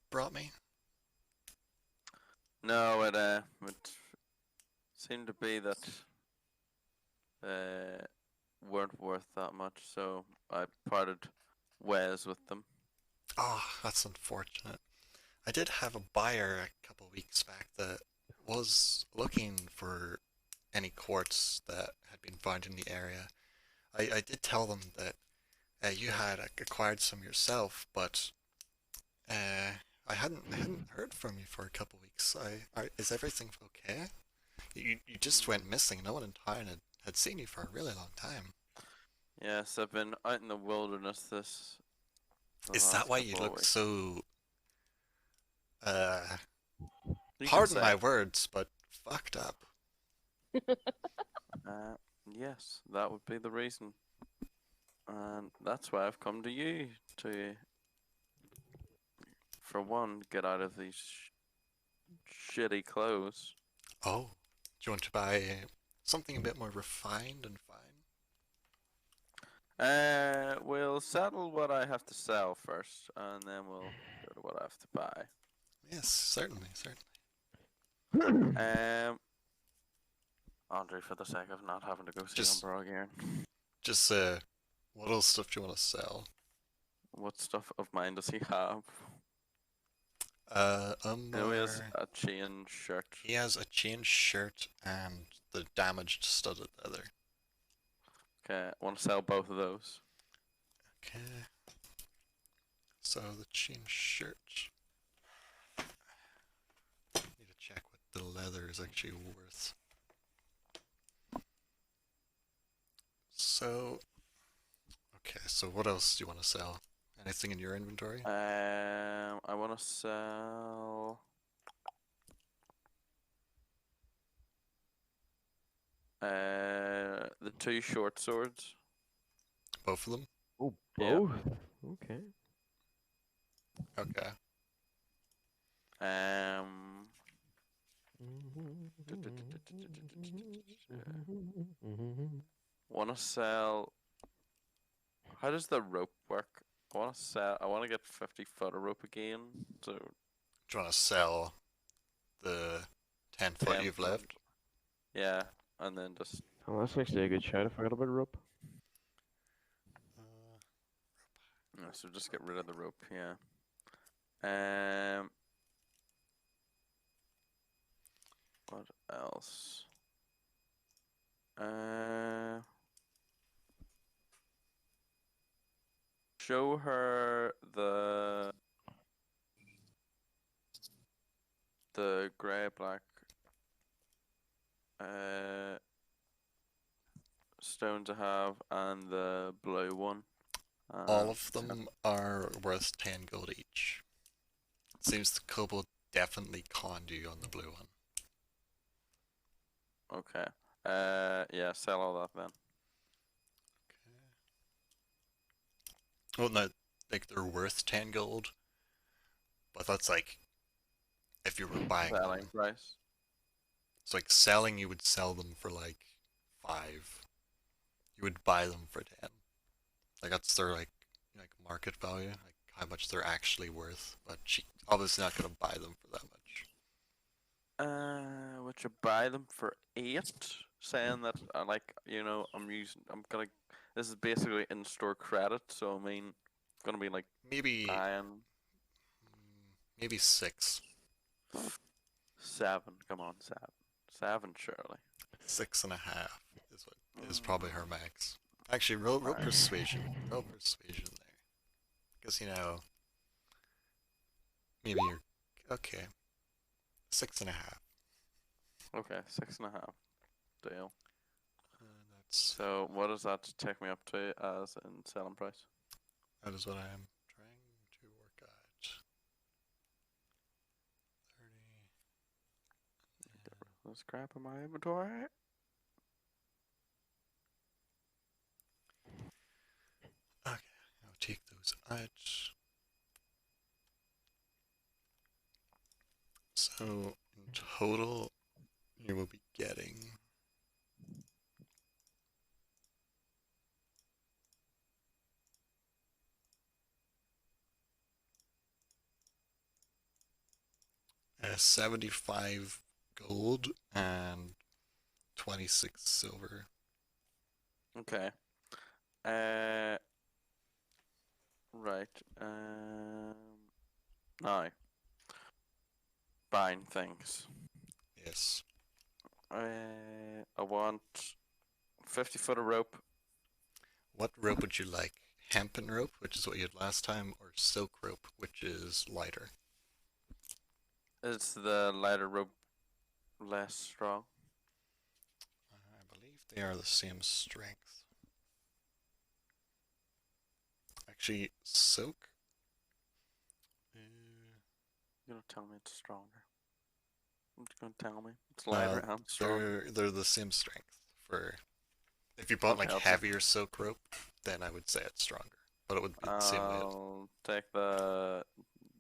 brought me? No, it seemed to be that weren't worth that much, so I parted ways with them. Oh, that's unfortunate. I did have a buyer a couple weeks back that was looking for any quartz that had been found in the area. I did tell them that you had acquired some yourself, but I hadn't heard from you for a couple weeks. Is everything okay? You just went missing. No one in town had seen you for a really long time. Yes, I've been out in the wilderness the Is that last why you couple of look weeks. so uh You can pardon say my it. words, but fucked up? Yes, that would be the reason. And that's why I've come to you to, for one, get out of these shitty clothes. Oh, do you want to buy something a bit more refined and fine? We'll settle what I have to sell first, and then we'll go to what I have to buy. Yes, certainly, certainly. Andre, for the sake of not having to go see Just- Umbra again, Just what else stuff do you want to sell? what stuff of mine does he have? He has Umbar. a chain shirt. He has a chain shirt and the damaged studded leather. Okay, I want to sell both of those. Okay. So the chain shirt. Need to check what the leather is actually worth. So, okay, so what else do you want to sell? Anything in your inventory? I want to sell. The two short swords. Both of them? Oh, Yeah. both? Okay. Okay. Want to sell. How does the rope work? I want to sell. I want to get 50 foot of rope again. So Do you want to sell the 10 foot 10 you've foot. left? Yeah, and then just Oh, that's actually a good shout. I forgot about rope. so just get rid of the rope. Yeah. What else? Show her the grey black stone to have and the blue one. All of them are worth 10 gold each. Seems the kobold definitely conned you on the blue one. Okay. Yeah, sell all that then. Well, no, like they're worth 10 gold, but that's like if you were buying Selling them. price. It's like selling, you would sell them for like 5. You would buy them for 10. Like that's their like market value, like how much they're actually worth. But she obviously not gonna buy them for that much. Would you buy them for 8? Saying that, this is basically in-store credit, so I mean, it's gonna be like Maybe 6. 7. Come on, 7. 7, surely. 6.5 is probably her max. Actually, roll persuasion. Roll persuasion there, because maybe you're okay. 6.5. Okay, 6.5. Deal. That's So what does that take me up to as in selling price? that is what I am trying to work out. 30. Let's crap in my inventory. Okay, I'll take those out. So in total, you will be getting 75 gold and 26 silver. Okay. Uh, right. Now, buying things. Yes. I want 50 foot of rope. What rope would you like? Hempen rope, which is what you had last time, or silk rope, which is lighter? Is the lighter rope less strong? I believe they are the same strength. Actually, silk. You're gonna tell me it's stronger. You're gonna tell me it's lighter and stronger. they're the same strength. For if you bought Okay, like I'll take- heavier silk rope, then I would say it's stronger. But it would be the same weight. I'll take the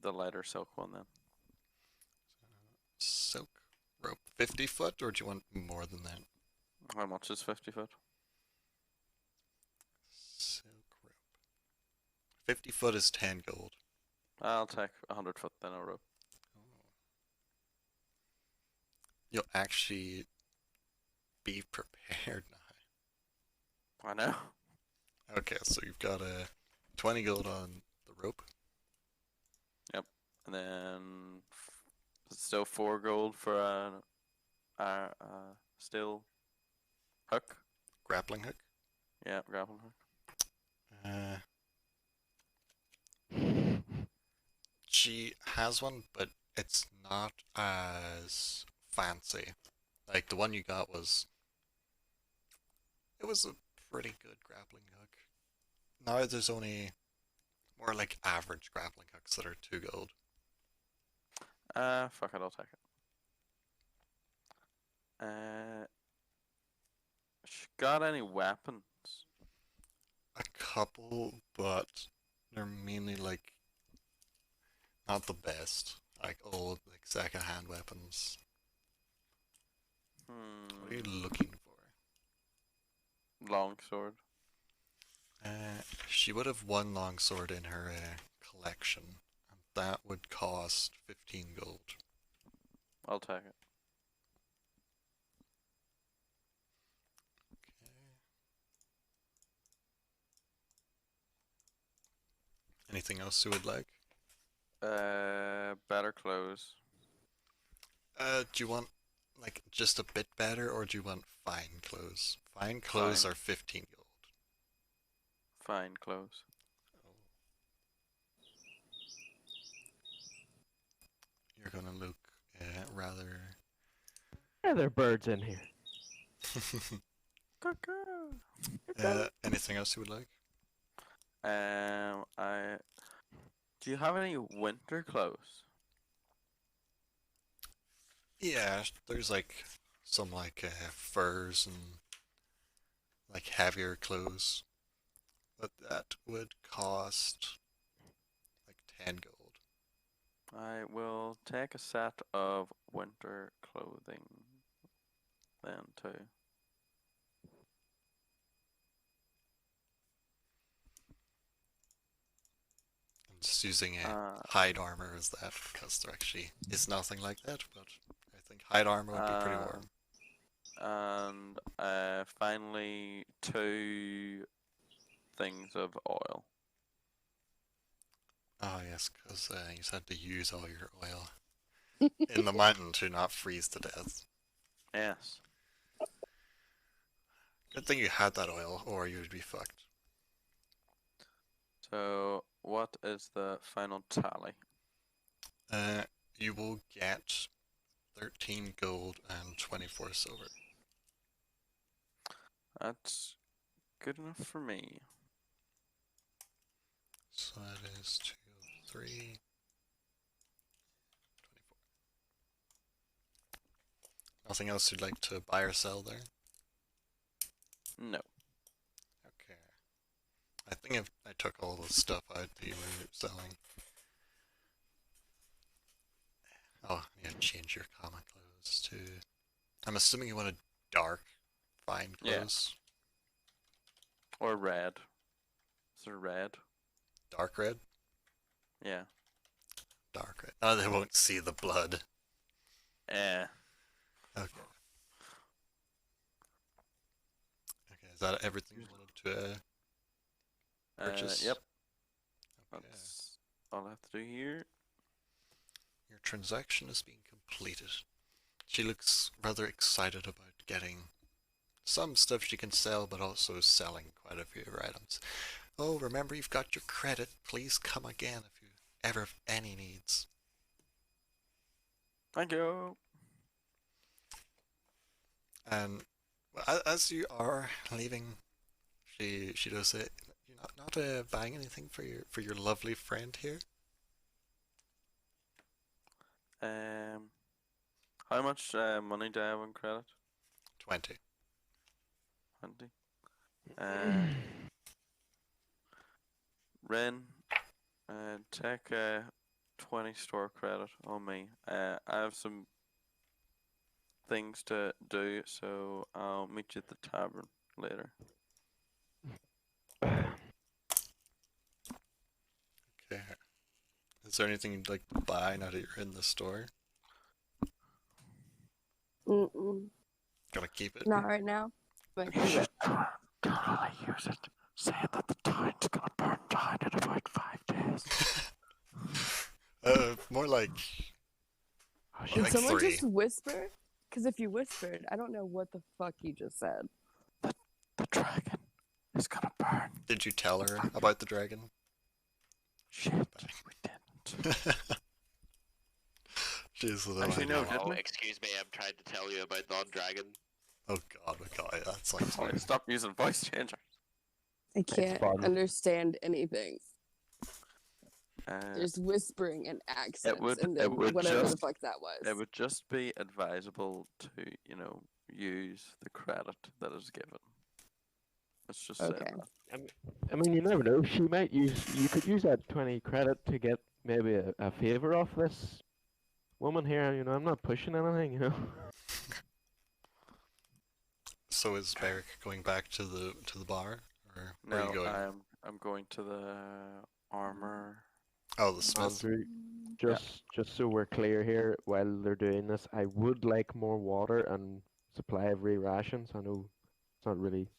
lighter silk one then. Silk rope, 50 foot, or do you want more than that? How much is 50 foot? Silk rope. 50 foot is 10 gold. I'll take 100 foot then a rope. You'll actually be prepared now. I know. Okay, so you've got a 20 gold on the rope. And then still 4 gold for a steel hook. Grappling hook. Yeah, grappling hook. She has one, but it's not as fancy. Like the one you got it was a pretty good grappling hook. Now there's only more like average grappling hooks that are 2 gold. Fuck it, I'll take it. Got any weapons? A couple, but they're mainly like not the best. Like old, like second-hand weapons. What are you looking for? Longsword. She would have one longsword in her collection, and that would cost 15 gold. I'll take it. Anything else you would like? Better clothes. Do you want like just a bit better, or do you want fine clothes? Fine clothes Fine. are 15 gold. Fine clothes. You're gonna look rather. Yeah, there are birds in here. Anything else you would like? Do you have any winter clothes? Yeah, there's like some like furs and like heavier clothes, but that would cost like 10 gold. I will take a set of winter clothing then too. I'm just using a Uh, hide armor as that because there actually is nothing like that, but I think hide armor would be pretty warm. And finally 2 things of oil. Oh yes, because you had to use all your oil in the mountain to not freeze to death. Yes. Good thing you had that oil, or you would be fucked. So what is the final tally? You will get 13 gold and 24 silver. That's good enough for me. So that is 2, 3, 24. Nothing else you'd like to buy or sell there? No. Okay. I think if I took all the stuff out that you were selling. Oh, you have to change your common clothes to. I'm assuming you want a dark, fine Yeah. clothes. Or red. Is there red? Dark red? Yeah. Dark red. Oh, they won't see the blood. Okay. Okay, is that everything you wanted to purchase? Yep. Okay. That's all I have to do here. Your transaction is being completed. She looks rather excited about getting some stuff she can sell, but also selling quite a few of your items. Oh, remember you've got your credit. Please come again if you ever have any needs. Thank you. And as you are leaving, she does it. You're not buying anything for your lovely friend here. How much money do I have on credit? 20. 20. Ren, take 20 store credit on me. I have some things to do, so I'll meet you at the tavern later. Okay. Is there anything you'd like to buy now that you're in the store? Mm-mm. Gotta keep it. Not right now. But You should can't really use it. Saying that the town's gonna burn down in about 5 days. More like Oh, Did like someone 3. just whisper? Because if you whispered, I don't know what the fuck you just said. the dragon is gonna burn. Did you tell her about the dragon? Shit, we didn't. Jeez, the Actually, no, idea. didn't Oh, we? excuse me, I'm trying to tell you about the dragon. Oh god, that's like Sorry, stop using voice changer. I can't fun. understand anything. Uh, There's whispering and accents, would- and it then would whatever the just- fuck that was. it would just be advisable to, use the credit that is given. Let's just say Okay. that. I mean, you never know. She might use. You could use that 20 credit to get maybe a favor off this woman here. You know, I'm not pushing anything. You know. So is Beric going back to the bar, or where are No, you going? I'm going to the armor. Oh, the smith. Andrew, just so we're clear here, while they're doing this, I would like more water and supply of rations. I know it's not really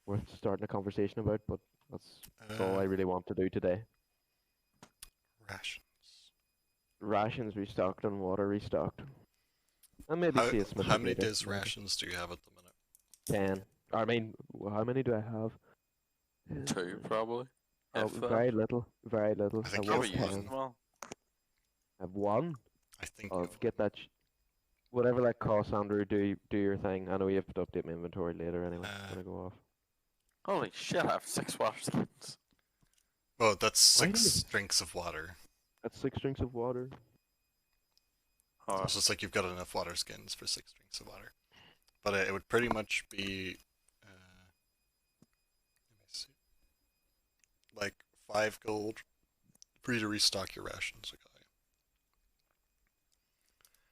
worth starting a conversation about, but that's all I really want to do today. Rations. Rations restocked and water restocked. And maybe see a smith. How many days rations do you have at the minute? 10. I mean, how many do I have? 2 probably. Oh, If that. very little, very little. I think I you want have Probably 10. using them all. I have one. I think I'll you get that. Whatever that costs, Andrew, do your thing. I know you have to update my inventory later anyway. It's gonna go off. Holy shit, I have 6 water skins. Well, that's Why 6 drinks of water. That's 6 drinks of water. Oh, It's just like you've got enough water skins for 6 drinks of water. But it would pretty much be, let me see, like 5 gold for you to restock your rations. Okay.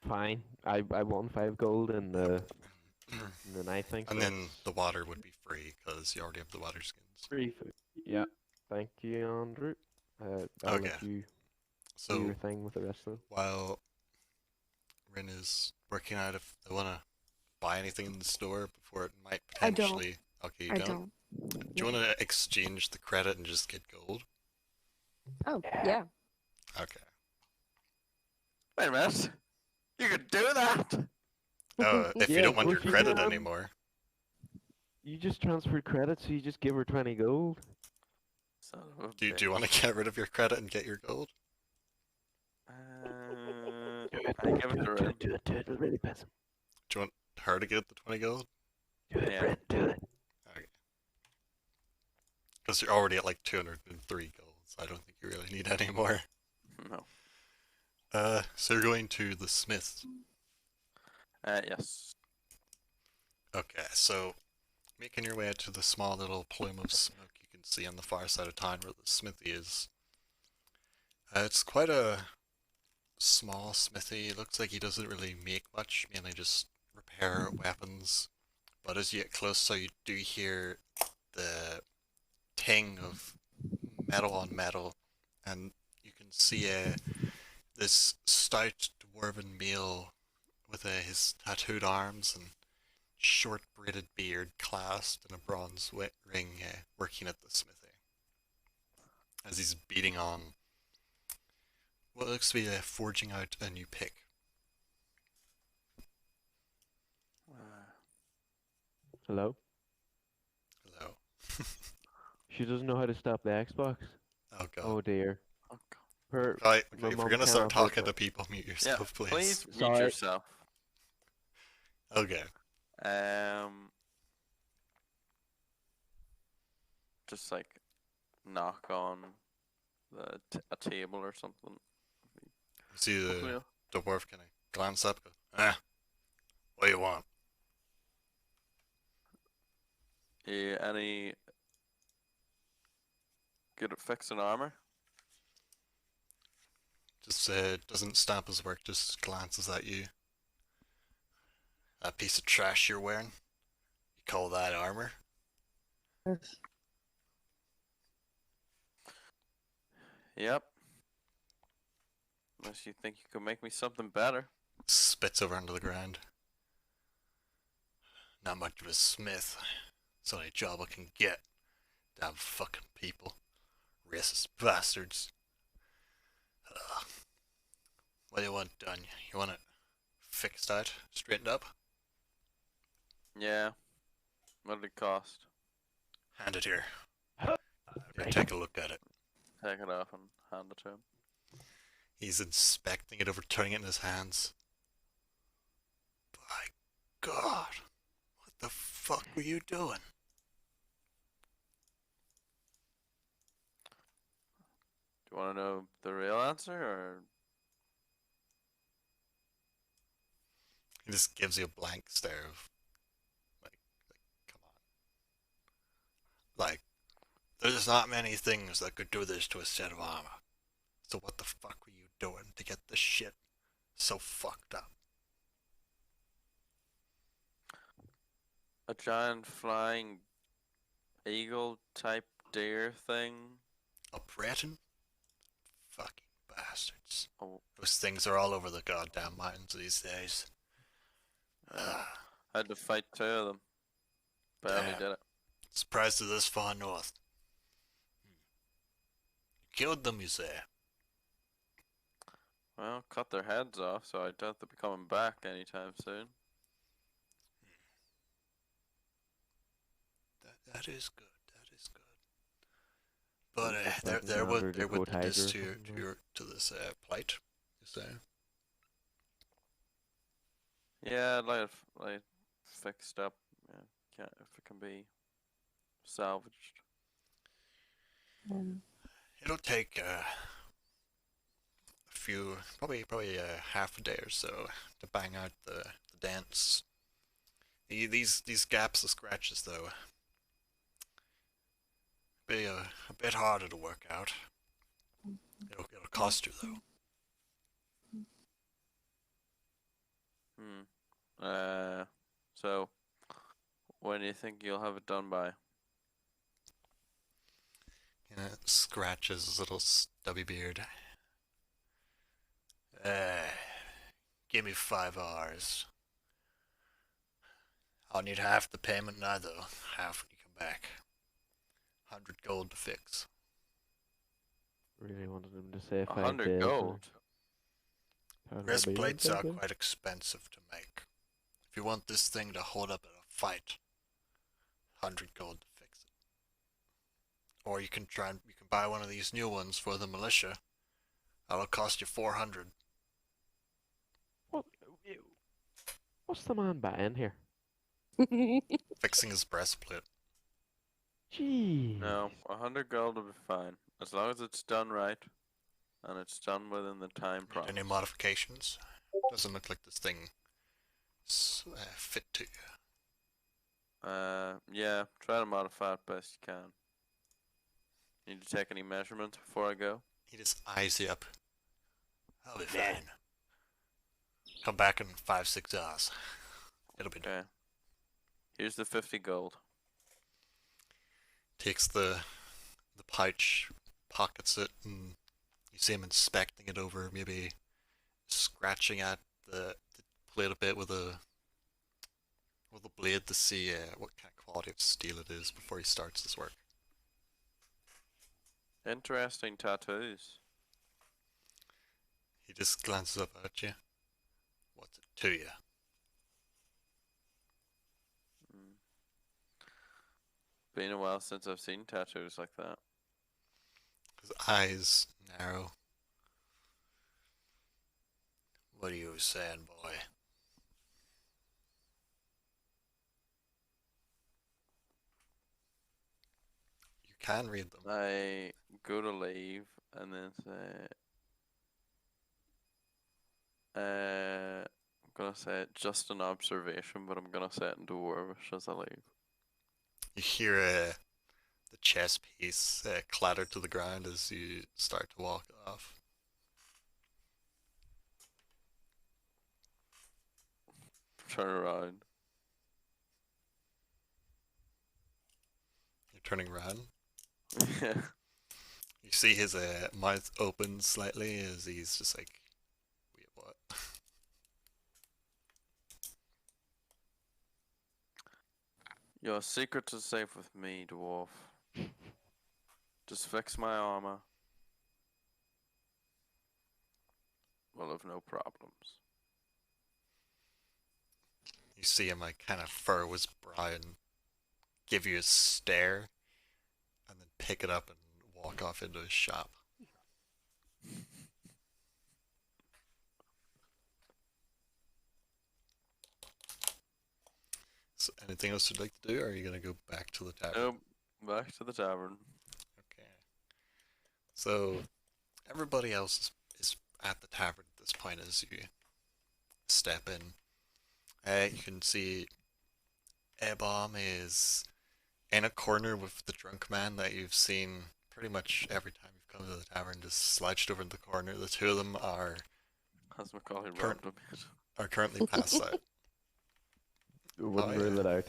Fine. I won 5 gold in the night thing. And so then that's the water would be free because you already have the water skins. free food. Yeah. Thank you, Andrew. I'll Okay. let you do So your thing with the rest of them. while Rin is working out if they want to buy anything in the store before it might I don't. potentially. Okay, you I don't. don't. Do you want to exchange the credit and just get gold? Oh, yeah. Okay. wait a minute. You could do that. If you Yeah, don't want well, your if you credit can. anymore, You just transferred credit, so you just give her 20 gold. Son of a do you want to get rid of your credit and get your gold? I give it to Ren. Do it. It'll really piss him. Do you want her to get the 20 gold? Do it, Yeah. Ren, do it. Okay. Because you're already at like 203 gold, so I don't think you really need any more. No. So you're going to the smith. Yes. Okay, so making your way to the small little plume of smoke you can see on the far side of town where the smithy is. It's quite a small smithy. It looks like he doesn't really make much, mainly just repair weapons. But as you get closer, you do hear the ting of metal on metal, and you can see this stout dwarven male with his tattooed arms and short braided beard clasped in a bronze ring, working at the smithy. As he's beating on what looks to be forging out a new pick. Hello? Hello. She doesn't know how to stop the Xbox. Oh god. Oh dear. Oh, God. Her. Right, my if we're mum gonna start cannot vote talking for- to people, mute Yeah, yourself, please. please mute Sorry. yourself. Okay. Just like knock on a table or something. You see Hopefully the dwarf kind of glance up. Go, what do you want? Yeah, any good at fixing armor? Just doesn't stamp his work. Just glances at you. That piece of trash you're wearing. You call that armor? Yep. Unless you think you could make me something better. Spits over onto the ground. Not much of a smith. It's the only job I can get. Damn fucking people. Racist bastards. Ugh. What do you want done? You want it fixed out? Straightened up? Yeah. What did it cost? Hand it here. Here, take a look at it. Take it off and hand it to him. He's inspecting it, overturning it in his hands. By God, what the fuck were you doing? Do you want to know the real answer, or He just gives you a blank stare of, come on. Like, there's not many things that could do this to a set of armor. So what the fuck were you doing to get this shit so fucked up? a giant flying eagle type deer thing? Operating? Fucking bastards. Oh, Those things are all over the goddamn mountains these days. had to fight two of them. Barely Damn. did it. Surprised they're this far north. Killed them, you say? Well, cut their heads off, so I doubt they'll be coming back anytime soon. That is good. That is good. But That's they're like they're another what they're Dakota what did this Tiger to or something like this plight. You say? Yeah, I'd like fixed up. Yeah, can't if it can be salvaged. It'll take a few, probably half a day or so to bang out the dents. These gaps, the scratches though, be a bit harder to work out. It'll cost you though. So when do you think you'll have it done by? Scratches his little stubby beard. Give me 5 hours. I'll need half the payment now though. Half when you come back. 100 gold to fix. Really wanted him to say 5 100 days. gold. Breastplates are quite expensive to make. If you want this thing to hold up in a fight, 100 gold to fix it. Or you can buy one of these new ones for the militia. That'll cost you 400. What's the man buying here? Fixing his breastplate. Jeez. No, 100 gold will be fine. As long as it's done right, and it's done within the time Need promised. any modifications? Doesn't look like this thing fit to you. Yeah, try to modify it best you can. Need to take any measurements before I go? He just eyes you up. I'll be fine. Come back in 5-6 hours. It'll be done. Okay. Here's the 50 gold. Takes the pouch, pockets it, and you see him inspecting it over, maybe scratching at the plate a bit with with a blade to see what kind of quality of steel it is before he starts his work. Interesting tattoos. He just glances up at you. What's it to you? Mm. Been a while since I've seen tattoos like that. His eyes narrow. What are you saying, boy? You can read them. I go to leave and then say, I'm gonna say it just an observation, but I'm gonna say it in Dwarvish as I leave. You hear the chess piece clatter to the ground as you start to walk off. Turn around. You're turning around. Yeah. You see his mouth open slightly as he's just like, wait, what? Your secret is safe with me, dwarf. Just fix my armor. We'll have no problems. You see him like kind of furrow his brow and give you a stare, and then pick it up and walk off into his shop. So anything else you'd like to do, or are you gonna go back to the tavern? Nope. Back to the tavern. Okay. So everybody else is at the tavern at this point as you step in. You can see Ebom is in a corner with the drunk man that you've seen pretty much every time you've come to the tavern, just slouched over in the corner. The two of them are Has Macaulay Current- robbed him yet? currently passed out. Wouldn't yeah. rule it out.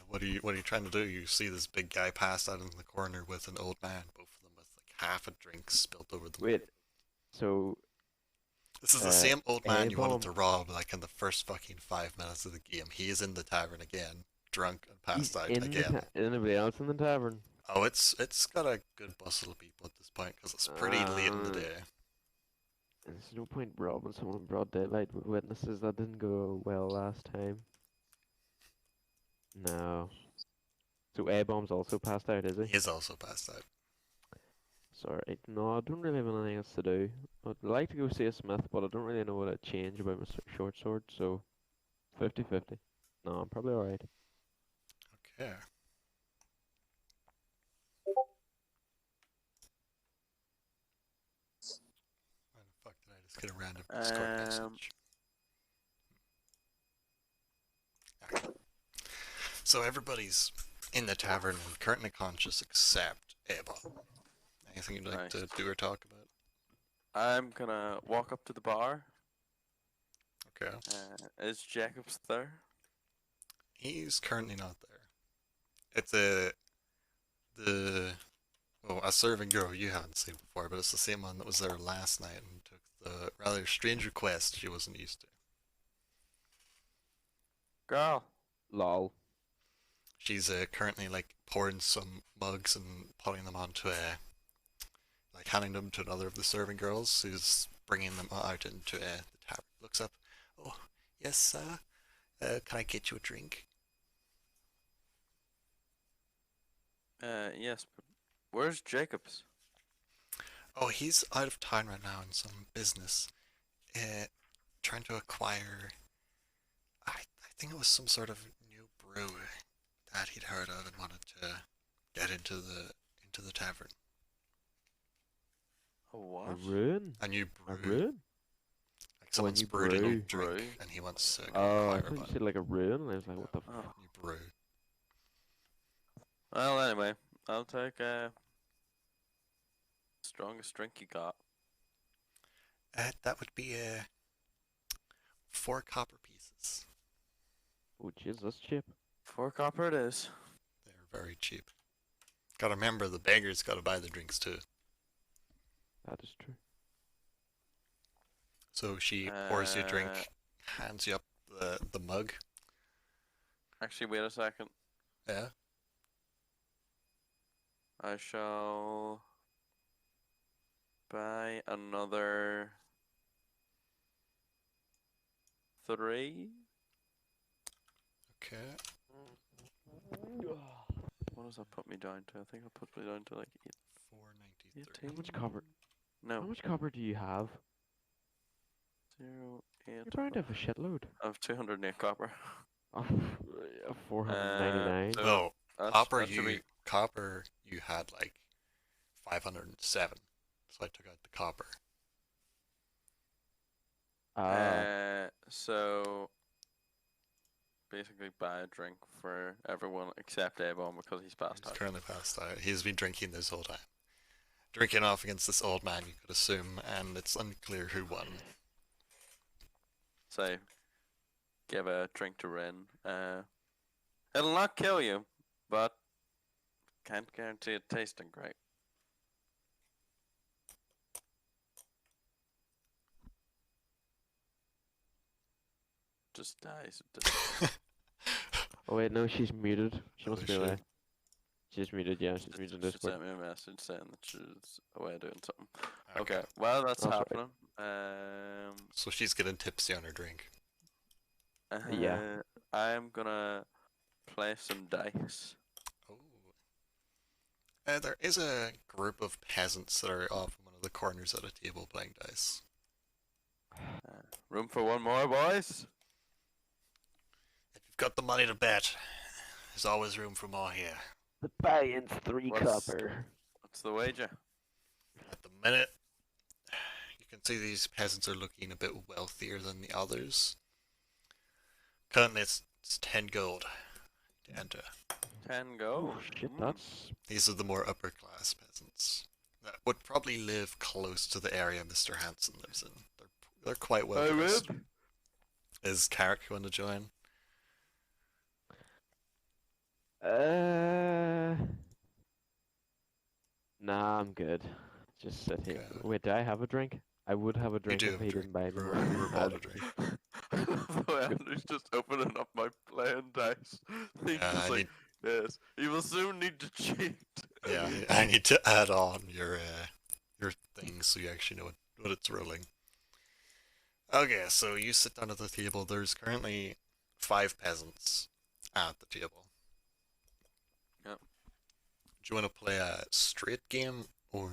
What are you trying to do? You see this big guy passed out in the corner with an old man, both of them with like half a drink spilled over them. Wait. So This is the same old man you wanted Ebom. to rob like in the first fucking 5 minutes of the game. He is in the tavern again, drunk and passed out in again. anybody else in the tavern? Oh, it's got a good bustle of people at this point because it's pretty late in the day. There's no point robbing someone in broad daylight with witnesses. That didn't go well last time. No. So A-bomb's also passed out, is he? He is also passed out. Sorry. No, I don't really have anything else to do. I'd like to go see a smith, but I don't really know what I'd change about my short sword, so 50-50. No, I'm probably alright. Okay. Why the fuck did I just get a random Discord message? Okay. So everybody's in the tavern and currently conscious except Ebon. Anything you'd like to Nice. do or talk about? I'm gonna walk up to the bar. Okay. Is Jacobs there? He's currently not there. It's a serving girl you haven't seen before, but it's the same one that was there last night and took the rather strange request she wasn't used to. Girl. Lol. She's currently like pouring some mugs and putting them onto like handing them to another of the serving girls who's bringing them out into the tavern. Looks up. Oh, yes, sir. Can I get you a drink? Yes, but where's Jacobs? Oh, he's out of town right now in some business. Trying to acquire. I think it was some sort of new brew that he'd heard of and wanted to get into the tavern. A A what? ruin? A new A brew. ruin? Like someone's new brewed a new brew. drink Brew? and he wants to go Oh, I inquire thought you about said like a ruin, and I was like, what the Oh. f- new brew. Well, anyway, I'll take strongest drink you got. That would be 4 copper pieces. Oh, jeez, that's cheap. 4 copper it is. They're very cheap. Gotta remember, the beggars gotta buy the drinks too. That is true. So she pours you a drink, hands you up the mug, Actually, wait a second. Yeah. I shall buy another 3. Okay. What does that put me down to? I think it'll put me down to like 493. 18. How much copper? How No. much copper do you have? 0, 8. You're bound to have a shitload. I have 208 copper. Oh, 499. So Oh, that should be. copper you had like 507. So I took out the copper. So basically buy a drink for everyone except Avon because he's passed He's out. currently passed out. He's been drinking this whole time. Drinking off against this old man, you could assume, and it's unclear who won. So give a drink to Rin. It'll not kill you, but can't guarantee it tasting great. Just dies. Oh wait, no, she's muted. She must Oh, be shit. away. She's muted, yeah, she's muted She Discord. sent me a message saying that she's away doing something. Okay. Okay, well that's That's right. happening. So she's getting tipsy on her drink. Yeah. I'm gonna play some dice. Oh. There is a group of peasants that are off in one of the corners at a table playing dice. Room for one more, boys? If you've got the money to bet, there's always room for more here. The buy-in's 3 What's- copper. What's the wager? At the minute, you can see these peasants are looking a bit wealthier than the others. Currently, it's 10 gold to enter. 10 go. Oh shit, Mm. that's... These are the more upper class peasants that would probably live close to the area Mr. Hansen lives in. They're quite well Hey, dressed. Rib. Is Carrick going to join? Nah, I'm good. Just sit here. Okay. Wait, do I have a drink? I would have a drink do if have a he drink. didn't buy me You're- one. you're about to drink. The way Andrew's just opening up my playing dice. He's Yeah, just I like, yes, you will soon need to cheat. Yeah, I need to add on your things so you actually know what it's rolling. Okay, so you sit down at the table. There's currently 5 peasants at the table. Yep. Do you want to play a straight game or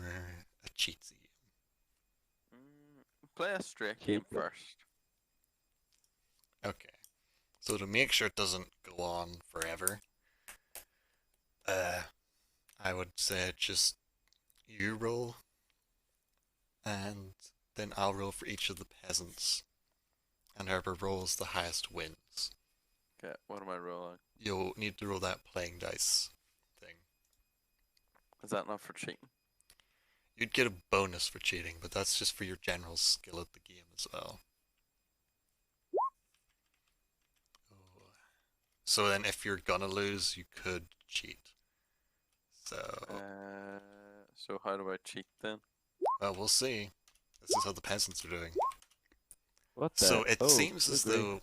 a cheatsy game? Play a straight game Cheat. first. Okay. So to make sure it doesn't go on forever, I would say just you roll, and then I'll roll for each of the peasants, and whoever rolls the highest wins. Okay, what am I rolling? You'll need to roll that playing dice thing. Is that not for cheating? You'd get a bonus for cheating, but that's just for your general skill at the game as well. Oh. So then if you're gonna lose, you could cheat. So, So how do I cheat then? well, we'll see. This is how the peasants are doing. What the? So it Oh, seems as agree. though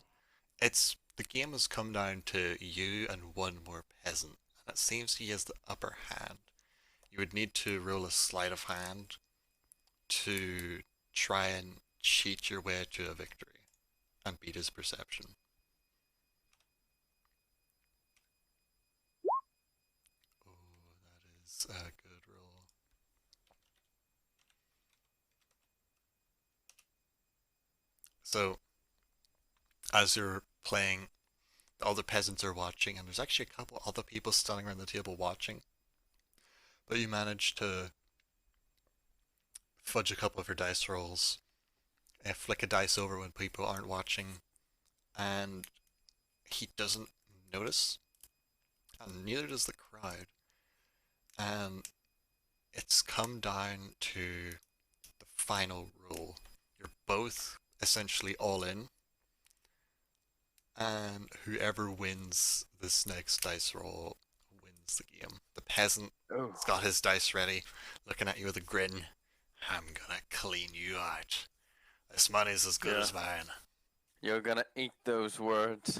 the game has come down to you and one more peasant, and it seems he has the upper hand. You would need to roll a sleight of hand to try and cheat your way to a victory and beat his perception. Oh, that is a good roll. So, as you're playing, the other peasants are watching, and there's actually a couple other people standing around the table watching. But you manage to fudge a couple of your dice rolls, flick a dice over when people aren't watching, and he doesn't notice, and neither does the crowd. And it's come down to the final roll. You're both essentially all in, and whoever wins this next dice roll wins the game. The peasant Oh. has got his dice ready, looking at you with a grin. I'm gonna clean you out. This money's as good Yeah. as mine. You're gonna eat those words.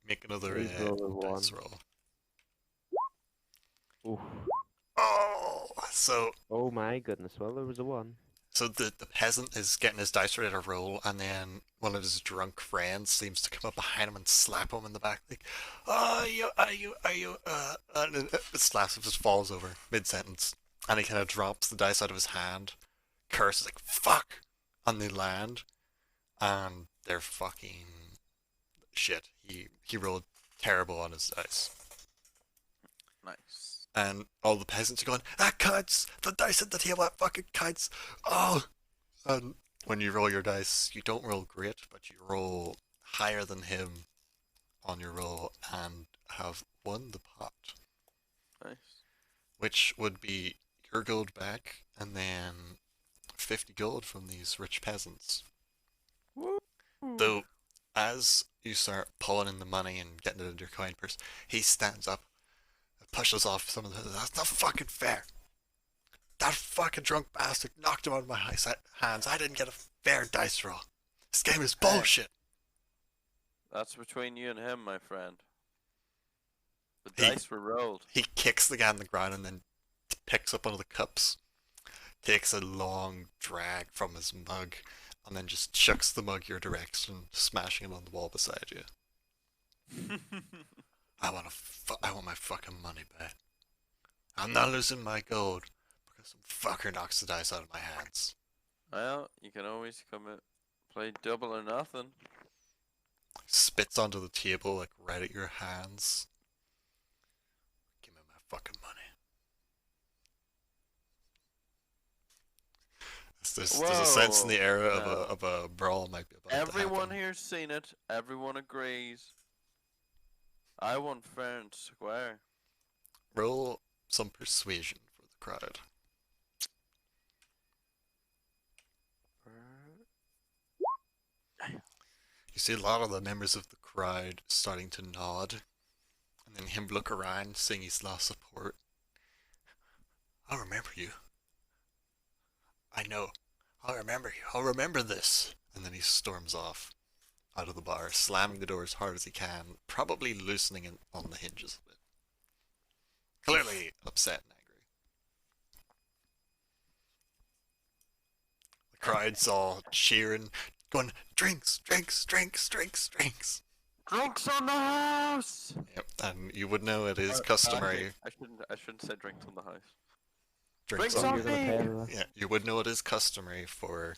Make another Please roll a dice 1. roll. Oof. Oh, so Oh my goodness. Well, there was a 1. the peasant is getting his dice ready to roll, and then one of his drunk friends seems to come up behind him and slap him in the back, like, "Oh, and then it slaps him, just falls over mid sentence, and he kind of drops the dice out of his hand, curses like "fuck" on the land, and they're fucking shit. He rolled terrible on his dice. Nice. And all the peasants are going, "That counts! The dice at the table, that fucking counts! Oh!" And when you roll your dice, you don't roll great, but you roll higher than him on your roll and have won the pot, Nice. which would be your gold back and then 50 gold from these rich peasants. Woo. Though, as you start pulling in the money and getting it into your coin purse, he stands up, pushes off some of the. "That's not fucking fair. That fucking drunk bastard knocked him out of my hands. I didn't get a fair dice roll. This game is bullshit." That's between you and him, my friend. The He- dice were rolled. He kicks the guy on the ground and then picks up one of the cups, takes a long drag from his mug, and then just chucks the mug your direction, smashing it on the wall beside you. I want my fucking money back. I'm not losing my gold because some fucker knocks the dice out of my hands. Well, you can always come and play double or nothing. Spits onto the table, like right at your hands. Give me my fucking money. There's a sense in the air of a brawl might be about to Everyone happen. here's seen it. Everyone agrees. I want fair and square. Roll some persuasion for the crowd. You see a lot of the members of the crowd starting to nod, and then him look around, seeing he's lost support. "I'll remember you. I know. I'll remember you. I'll remember this." And then he storms off out of the bar, slamming the door as hard as he can, probably loosening it on the hinges a bit. Clearly upset and angry. The crowd's all cheering, going, "Drinks, drinks, drinks, drinks, drinks." Drinks on the house. Yep, and you would know it is customary. I shouldn't say drinks on the house. Drinks Drinks Oh, on you're gonna pay me. for that? Yeah, you would know it is customary for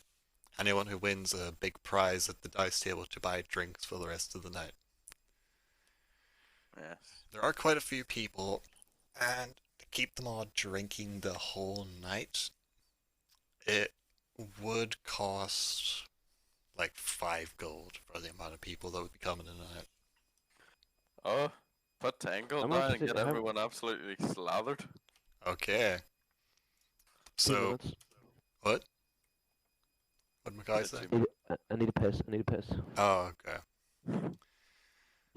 anyone who wins a big prize at the dice table to buy drinks for the rest of the night. Yes. There are quite a few people, and to keep them all drinking the whole night, it would cost like 5 gold for the amount of people that would be coming in tonight. Oh, put 10 gold How much down is and it? get How- everyone absolutely slathered. Okay. 2 So, minutes. what? What did Mackay say? I need a piss. I need a piss. Oh, okay.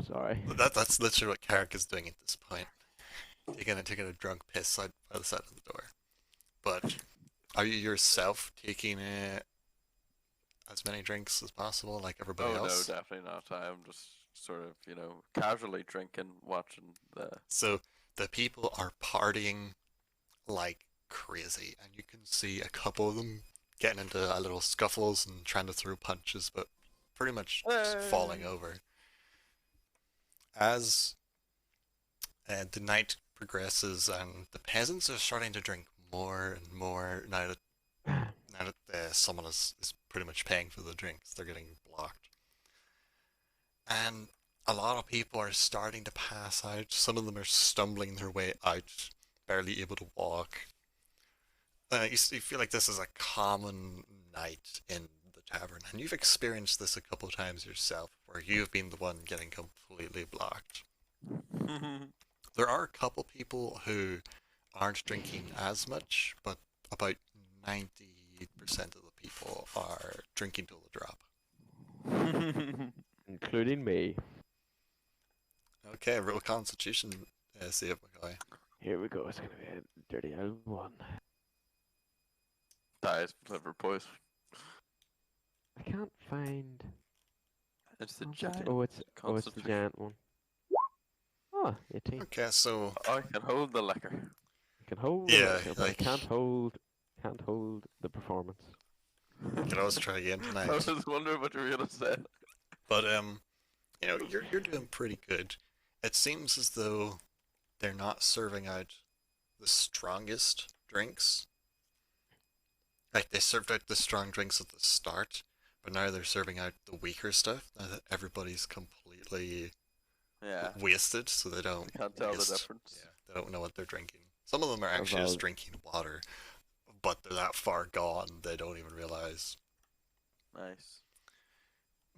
Sorry. That's literally what Carrick is doing at this point. Taking a drunk piss by the side of the door. But are you yourself taking as many drinks as possible, like everybody Oh else? no, definitely not. I'm just sort of, casually drinking, watching the. So the people are partying like crazy, and you can see a couple of them getting into little scuffles and trying to throw punches, but pretty much just falling over. As the night progresses, and the peasants are starting to drink more and more now that someone is pretty much paying for the drinks, they're getting blocked. And a lot of people are starting to pass out. Some of them are stumbling their way out, barely able to walk. You feel like this is a common night in the tavern, and you've experienced this a couple of times yourself, where you've been the one getting completely blocked. There are a couple people who aren't drinking as much, but about 90% of the people are drinking till the drop. Including me. Okay, roll Constitution, save, Mackay. Here we go. It's gonna be a dirty old 1. Dies liver poison. I can't find. It's the Oh, giant. it's the Constitution. giant one. Oh, 18. Okay, so I can hold the liquor. I can hold Yeah, the liquor, but I like- can't hold the performance. you can always try again I tonight. was wondering what you were gonna say. But you know, you're doing pretty good. It seems as though they're not serving out the strongest drinks. Like they served out the strong drinks at the start, but now they're serving out the weaker stuff. Now that everybody's completely Yeah, wasted, so they don't can't tell the waste- difference. Yeah, they don't know what they're drinking. Some of them are A actually just val- drinking water, but they're that far gone they don't even realize. Nice.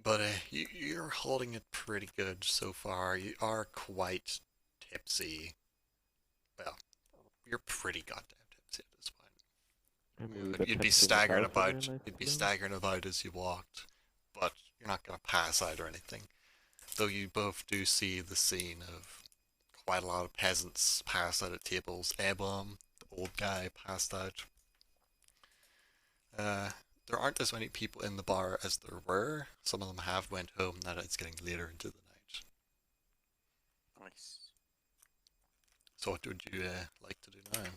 But you're holding it pretty good so far. You are quite tipsy. Well, you're pretty goddamn tipsy at this point. I'm a wee bit You'd be tipsy staggering myself in about. real life, You'd be to honest. staggering about as you walked, but you're not gonna pass out or anything. Though you both do see the scene of quite a lot of peasants pass out at tables. Ebom, the old guy, passed out. There aren't as many people in the bar as there were. Some of them have went home now that it's getting later into the night. Nice. So what would you like to do now?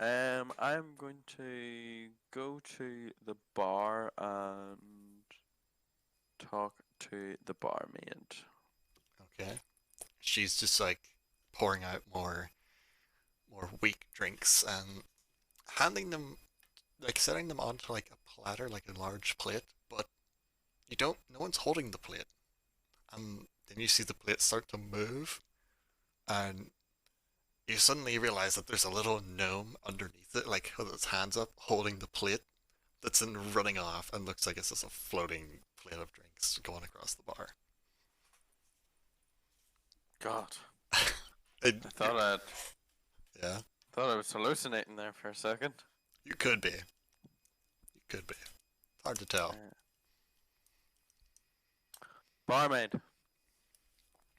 I'm going to go to the bar and talk to the barmaid. Okay. She's just like pouring out more weak drinks and handing them, like setting them onto like a platter, like a large plate, but no one's holding the plate. And then you see the plate start to move, and you suddenly realize that there's a little gnome underneath it, like with its hands up, holding the plate that's then running off and looks like it's just a floating plate of drinks going across the bar. God, And I thought yeah, I was hallucinating there for a second. you could be. You could be. Hard to tell. Barmaid.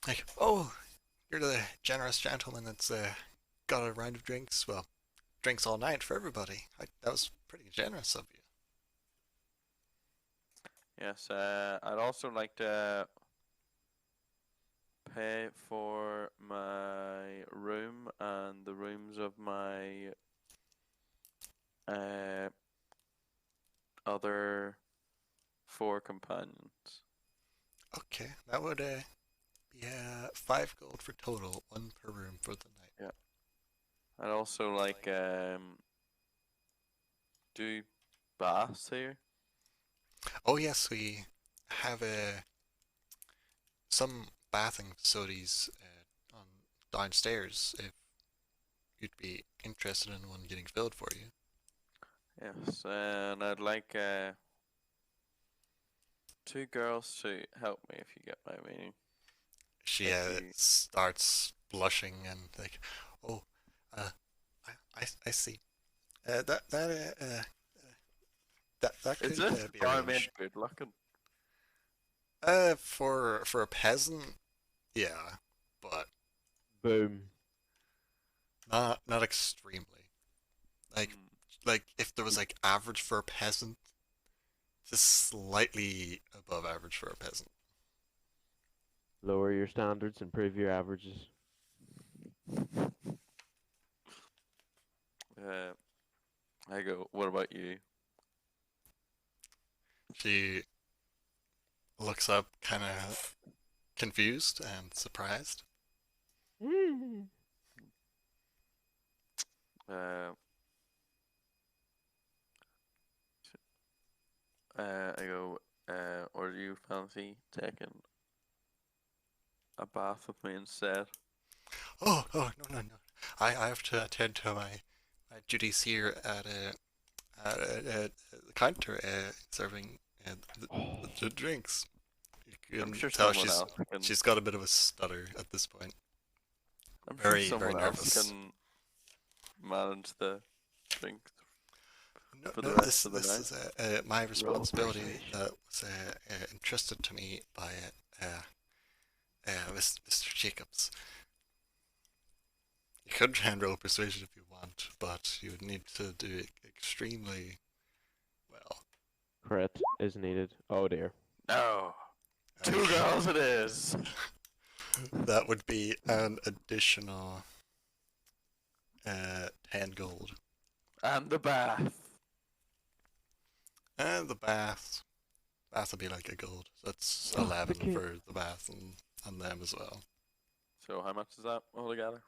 Like, oh, you're the generous gentleman that's got a round of drinks. Well, drinks all night for everybody. That was pretty generous of you. Yes, I'd also like to pay for my room and the rooms of my other 4 companions. Okay, that would be 5 gold for total, 1 per room for the night. I'd also like do baths here. Oh yes, we have some bathing facilities on downstairs. If you'd be interested in one getting filled for you. Yes, and I'd like 2 girls to help me, if you get my meaning. She Thank you. starts blushing and like, oh, I see. That could Is this be barmaid arranged. good looking? For a peasant, yeah, but Boom. not extremely. Like Mm, like if there was like average for a peasant, just slightly above average for a peasant. Lower your standards, improve your averages. I go, what about you? She looks up, kind of confused and surprised. Uh, I go, or do you fancy taking a bath with me instead? Oh, no, no, no. I have to attend to my duties here at the counter, serving the drinks. You I'm can sure tell someone else can. she's got a bit of a stutter at this point. I'm very, sure very someone else nervous. can manage the drink. No, For the no, rest of the this night? is my responsibility persuasion. that was entrusted to me by Mr. Jacobs. You could try and roll persuasion if you want, but you would need to do it extremely well. crit is needed. Oh dear. No. Two Okay. girls it is. That would be an additional 10 gold. And the bath. And the bath. Bath would be like a gold. That's Oh, the 11 kid. for the bath and them as well. So how much is that altogether?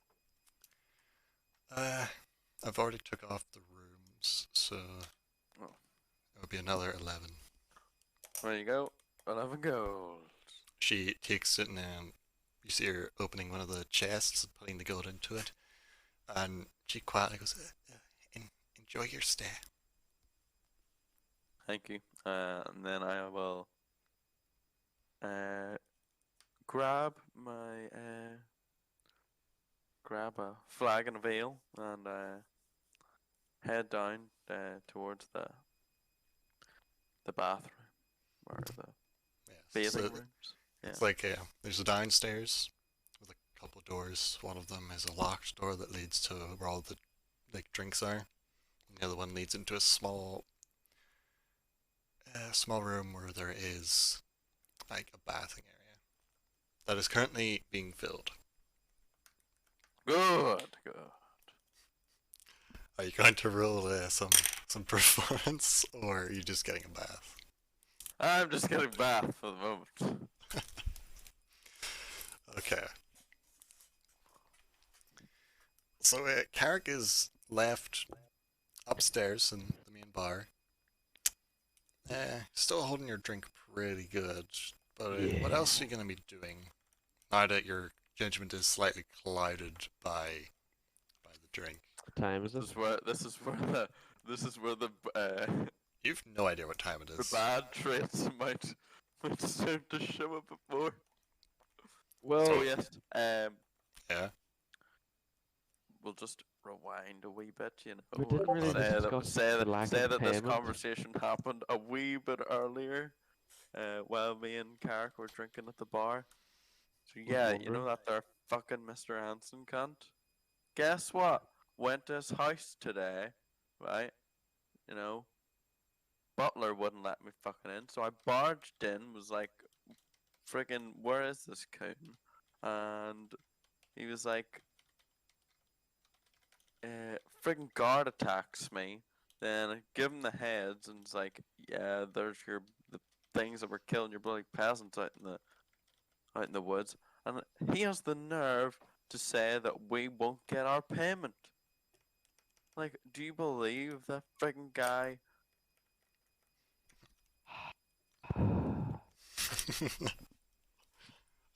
I've already took off the rooms, so Oh. it would be another 11. There you go. 11 gold. She takes it and you see her opening one of the chests and putting the gold into it. And she quietly goes, enjoy your stay. Thank you. And then I will grab my grab a flag and a veil and head down towards the bathroom or the Yes. bathing So rooms. it's like there's a downstairs with a couple doors. One of them is a locked door that leads to where all the drinks are. And the other one leads into a small room where there is like a bathing area that is currently being filled. Good. Are you going to roll some performance, or are you just getting a bath? I'm just getting bath for the moment. Okay. So Carrick is left upstairs in the main bar. Still holding your drink pretty good, but what else are you going to be doing now that your judgment is slightly clouded by the drink? What time is it? This is where the You've no idea what time it the is. bad traits might start to show a bit more. Well, So yes, Yeah. we'll just rewind a wee bit, you know. We didn't really discuss the lack say of that this payment. conversation happened a wee bit earlier, while me and Carrick were drinking at the bar. So yeah, you know wondering. that there fucking Mr. Hanson cunt? Guess what? Went to his house today, right? You know, butler wouldn't let me fucking in, so I barged in, was like, friggin', where is this coon? And he was like, friggin' guard attacks me. Then I give him the heads, and it's like, yeah, there's the things that were killing your bloody peasants out in the woods. And he has the nerve to say that we won't get our payment. Like, do you believe that friggin' guy?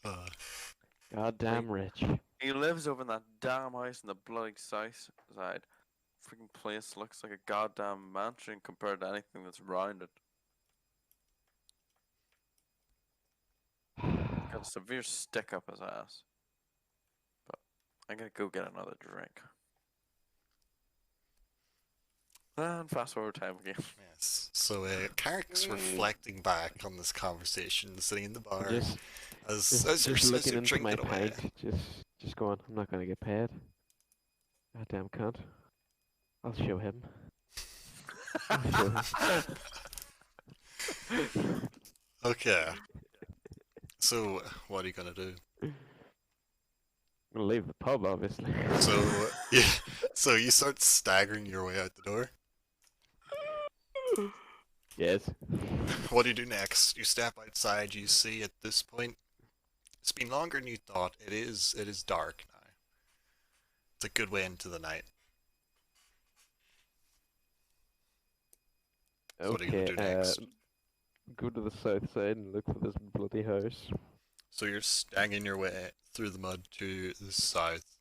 uh, Goddamn rich. He lives over in that damn house in the bloody south side. Freaking place looks like a goddamn mansion compared to anything that's around it. Got a severe stick up his ass. But I gotta go get another drink. And fast forward time again. yes. So Carrick's reflecting back on this conversation, sitting in the bar Just, as you're looking into drinking my it away. pint, just going, I'm not gonna get paid. Goddamn cunt. I'll show him. I'll show him. Okay. So what are you gonna do? I'm gonna leave the pub, obviously. So yeah. So you start staggering your way out the door. Yes. What do you do next? You step outside. You see at this point, it's been longer than you thought. It is dark now. It's a good way into the night. So what are you gonna do next? Go to the south side and look for this bloody house. So you're staggering your way through the mud to the south.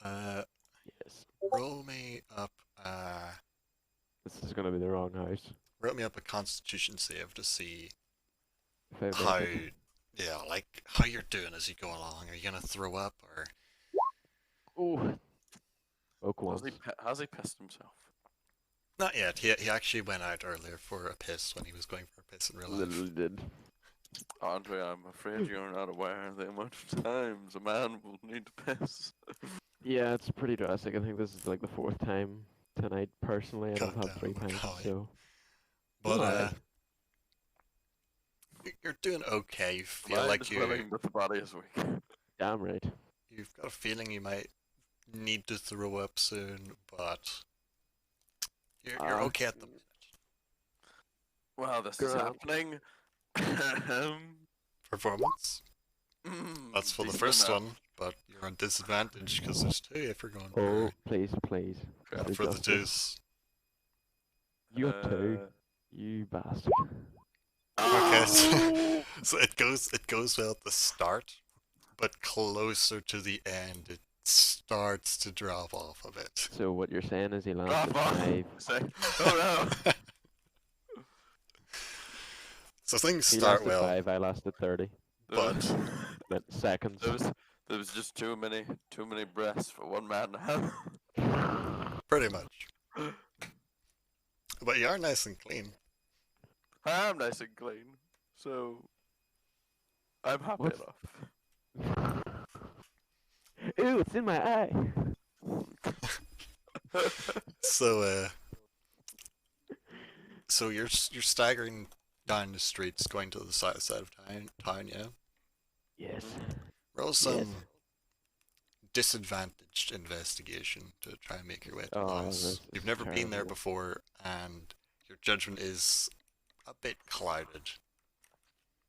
Yes. Roll me up. This is gonna be the wrong house. Roll me up a Constitution save to see If I make how, it. yeah, like how you're doing as you go along. Are you gonna throw up or? Ooh. Oak once. Has he pissed himself? Not yet. He actually went out earlier for a piss when he was going for a piss in real life. Literally did. Andre, I'm afraid you're not aware of the amount of times a man will need to piss. Yeah, it's pretty drastic. I think this is like the 4th time tonight personally, and I've had Goddamn, 3 pints, Macaulay. so But Alright. you're doing okay. You feel Mind like is willing, but the body is weak. Damn right. you've got a feeling you might need to throw up soon, but you're Ah. okay at the minute. Well, this is Grand. happening. Performance. That's for the Decent first enough. one, but you're on disadvantage because there's two if you're going Oh, for, please, please. for the Justice. twos. You have two. Uh, You bastard. Okay, so it goes well at the start, but closer to the end it starts to drop off a bit. So what you're saying is he Drop lasted off. 5. Say, oh no. So things He start lasted well, 5, I lasted 30. but But seconds. There was just too many breaths for one man to have. pretty much. But you are nice and clean. I am nice and clean, so I'm happy What's- enough. Ew, it's in my eye. So so you're staggering down the streets, going to the side of town, yeah. Yes. Roll some Yes. disadvantaged investigation to try and make your way to the Oh, house. this You've is never been there terrible. before, and your judgment is a bit clouded.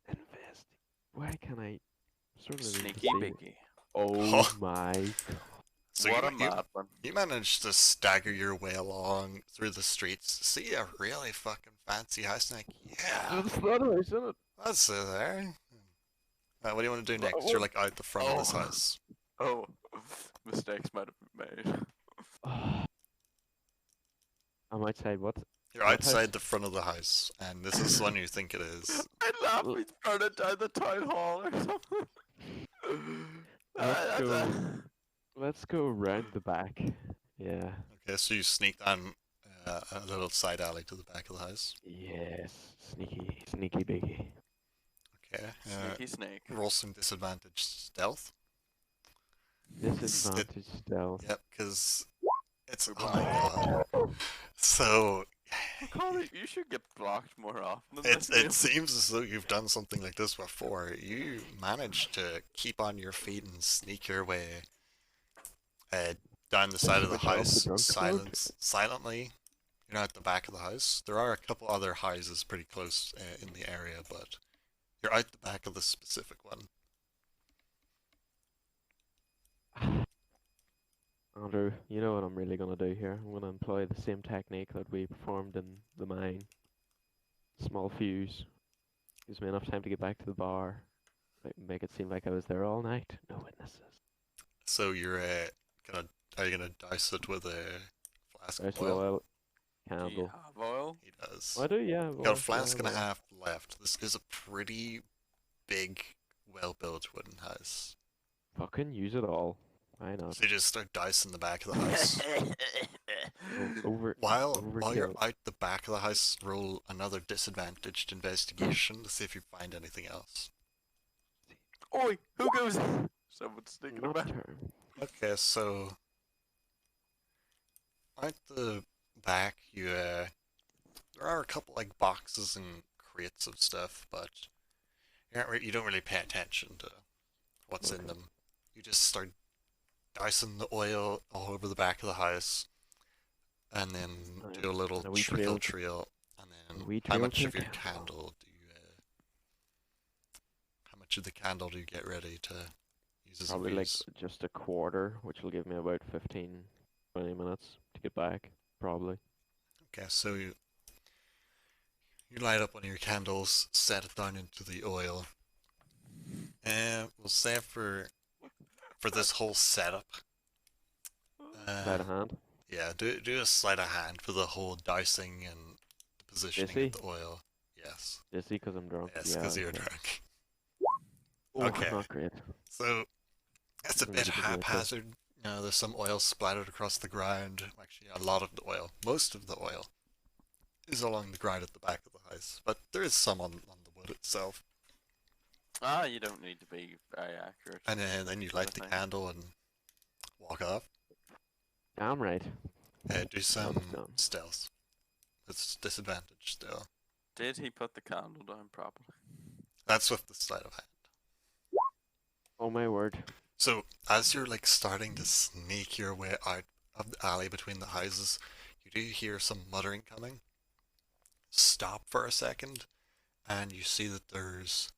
Invest. Why can I sort of Sneaky Biggie. Oh my god. So What a you madman. managed to stagger your way along through the streets, see a really fucking fancy house, and like, yeah, It's not a house, isn't it? that's it there. What do you want to do next? You're like out the front of this Oh. house. Oh, mistakes might have been made. I'm outside what? You're What house? outside the front of the house, and this is the one you think it is. I laugh he's burning down the town hall or something. Let's go. Let's go round the back. Yeah. Okay, so you sneak down a little side alley to the back of the house. Yes. Sneaky biggie. Okay. Sneaky snake. Roll some disadvantage stealth. Disadvantage stealth. Yep, because it's oh my god. So Colin, you should get blocked more often than it this game. it seems as though you've done something like this before. You managed to keep on your feet and sneak your way down the side of the Switch off the house drunk mode. silently. You're not at the back of the house. There are a couple other houses pretty close in the area, but you're out the back of the specific one. Andrew, you know what I'm really gonna do here? I'm gonna employ the same technique that we performed in the mine. Small fuse. Gives me enough time to get back to the bar. Make it seem like I was there all night. No witnesses. So you're are you gonna douse it with a flask There's of oil? oil. Do you Candle. have oil? He does. I do, yeah. Got a flask and a half left. This is a pretty big, well-built wooden house. Fucking use it all. Why not? So you just start dousing the back of the house. Over. While you're overkill. out the back of the house, roll another disadvantaged investigation to see if you find anything else. Oi, who goes? Someone's sneaking Not about. turn. Okay, so out the back, there are a couple like boxes and crates of stuff, but you don't really pay attention to what's in Okay. them. You just start dousing the oil all over the back of the house, and then Right. do a little And a wee trickle trail. trail, and then wee how trail much to of your candle. candle do you how much of the candle do you get ready to use as a Probably like fuse? just a quarter, which will give me about 15, 20 minutes to get back. Probably. Okay, so you light up one of your candles, set it down into the oil, and we'll say for this whole setup, Sleight of hand. yeah, do a sleight of hand for the whole dousing and the positioning Jesse? of the oil. Yes, Just because I'm drunk. yes, Yeah, because you're okay. drunk. Oh, Okay. Not great. So it's a Mm, bit it's a bit weird, so- haphazard. You know, there's some oil splattered across the ground. Actually, a lot of the oil, most of the oil, is along the ground at the back of the house, but there is some on the wood itself. Ah, you don't need to be very accurate. And then you light the thing. candle and walk off. Damn right. Do some done. stealth. It's disadvantage still. Did he put the candle down properly? That's with the sleight of hand. Oh my word. So as you're like starting to sneak your way out of the alley between the houses, you do hear some muttering coming. Stop for a second, and you see that there's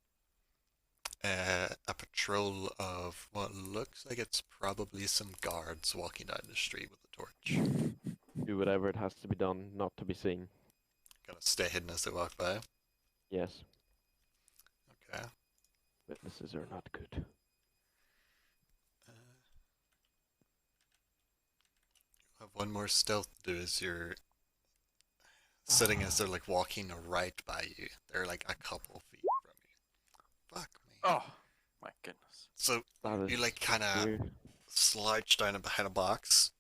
a patrol of what looks like it's probably some guards walking down the street with a torch. Do whatever it has to be done not to be seen. Gonna stay hidden as they walk by. Yes. Okay. Witnesses are not good. You have one more stealth to do as you're sitting as they're like walking right by you. They're like a couple feet from you. Fuck me. Oh, my goodness. So That is you like kind of weird. slouch down behind a box,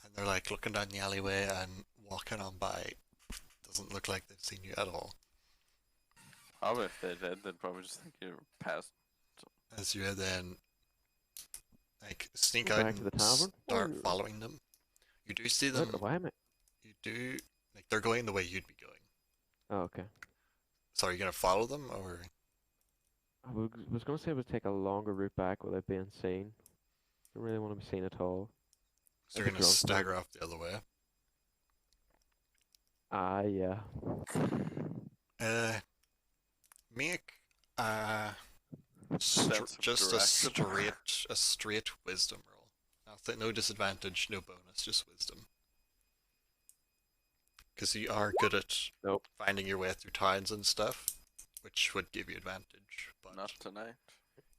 and they're like looking down the alleyway and walking on by. Doesn't look like they've seen you at all. Probably if they did, they'd probably just think you're past. As you then like sneak Go out back to and the tavern? start Or- following them. You do see them. Why am I? You do like they're going the way you'd be going. Oh, okay. So are you gonna follow them or? Was going to say I would take a longer route back without being seen. Don't really want to be seen at all. So As you're a gonna drunk man. stagger off the other way. Ah, yeah. Make Sense of just direction. a straight wisdom roll. Nothing, no disadvantage, no bonus, just wisdom. Because you are good at Nope. finding your way through towns and stuff, which would give you advantage. But Not tonight.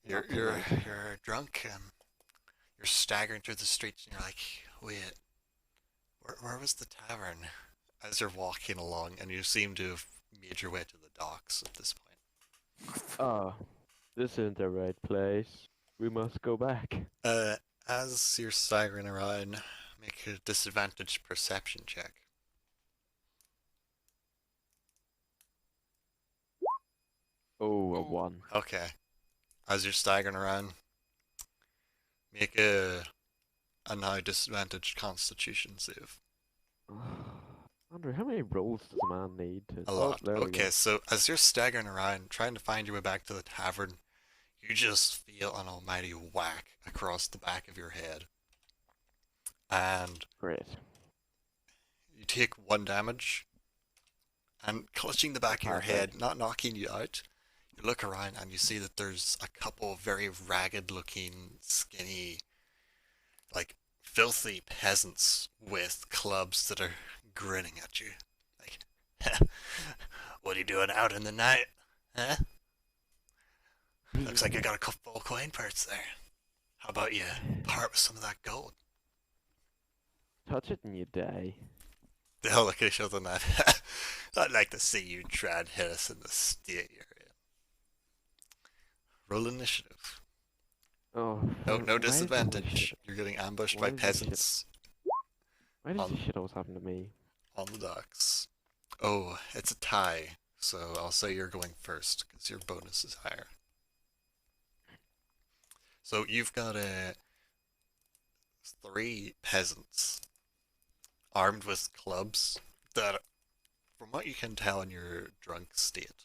you're not you're tonight. you're drunk and you're staggering through the streets and you're like, wait, where was the tavern? As you're walking along, and you seem to have made your way to the docks at this point. Oh, this isn't the right place. We must go back. As you're staggering around, make a disadvantage perception check. Oh, a Oh. 1. Okay. As you're staggering around, make a now disadvantaged Constitution save. Andrew, how many rolls does a man need to... A lot. there we go. Okay, so as you're staggering around, trying to find your way back to the tavern, you just feel an almighty whack across the back of your head. And Great. you take 1 damage, and clutching the back of your head, Perfect. not knocking you out, you look around and you see that there's a couple of very ragged looking, skinny, like filthy peasants with clubs that are grinning at you. Like, what are you doing out in the night? Huh? Looks like you got a couple of coin parts there. How about you part with some of that gold? Touch it and you die. They all look at each other and that. I'd like to see you try and hit us in the state you're in. Roll initiative. Oh, No, why no is this disadvantage. shit- You're getting ambushed why by is this shit- peasants Why does on- this shit always happen to me? on the docks. Oh, it's a tie, so I'll say you're going first because your bonus is higher. So you've got 3 peasants armed with clubs that, from what you can tell in your drunk state,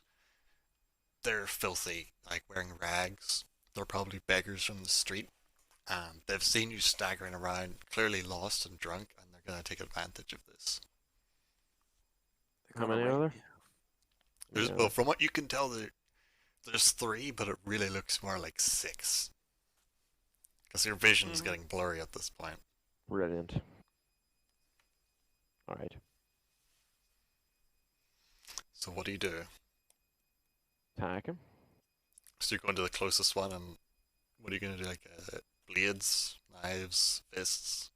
they're filthy, like wearing rags. They're probably beggars from the street, and they've seen you staggering around, clearly lost and drunk, and they're gonna take advantage of this. They're How gonna many are rape there? There's, Yeah. well, from what you can tell, there's 3, but it really looks more like 6. Because your vision's Mhm. getting blurry at this point. Brilliant. Alright. So what do you do? Attack him. So you're going to the closest one, and what are you gonna do? Like blades, knives, fists?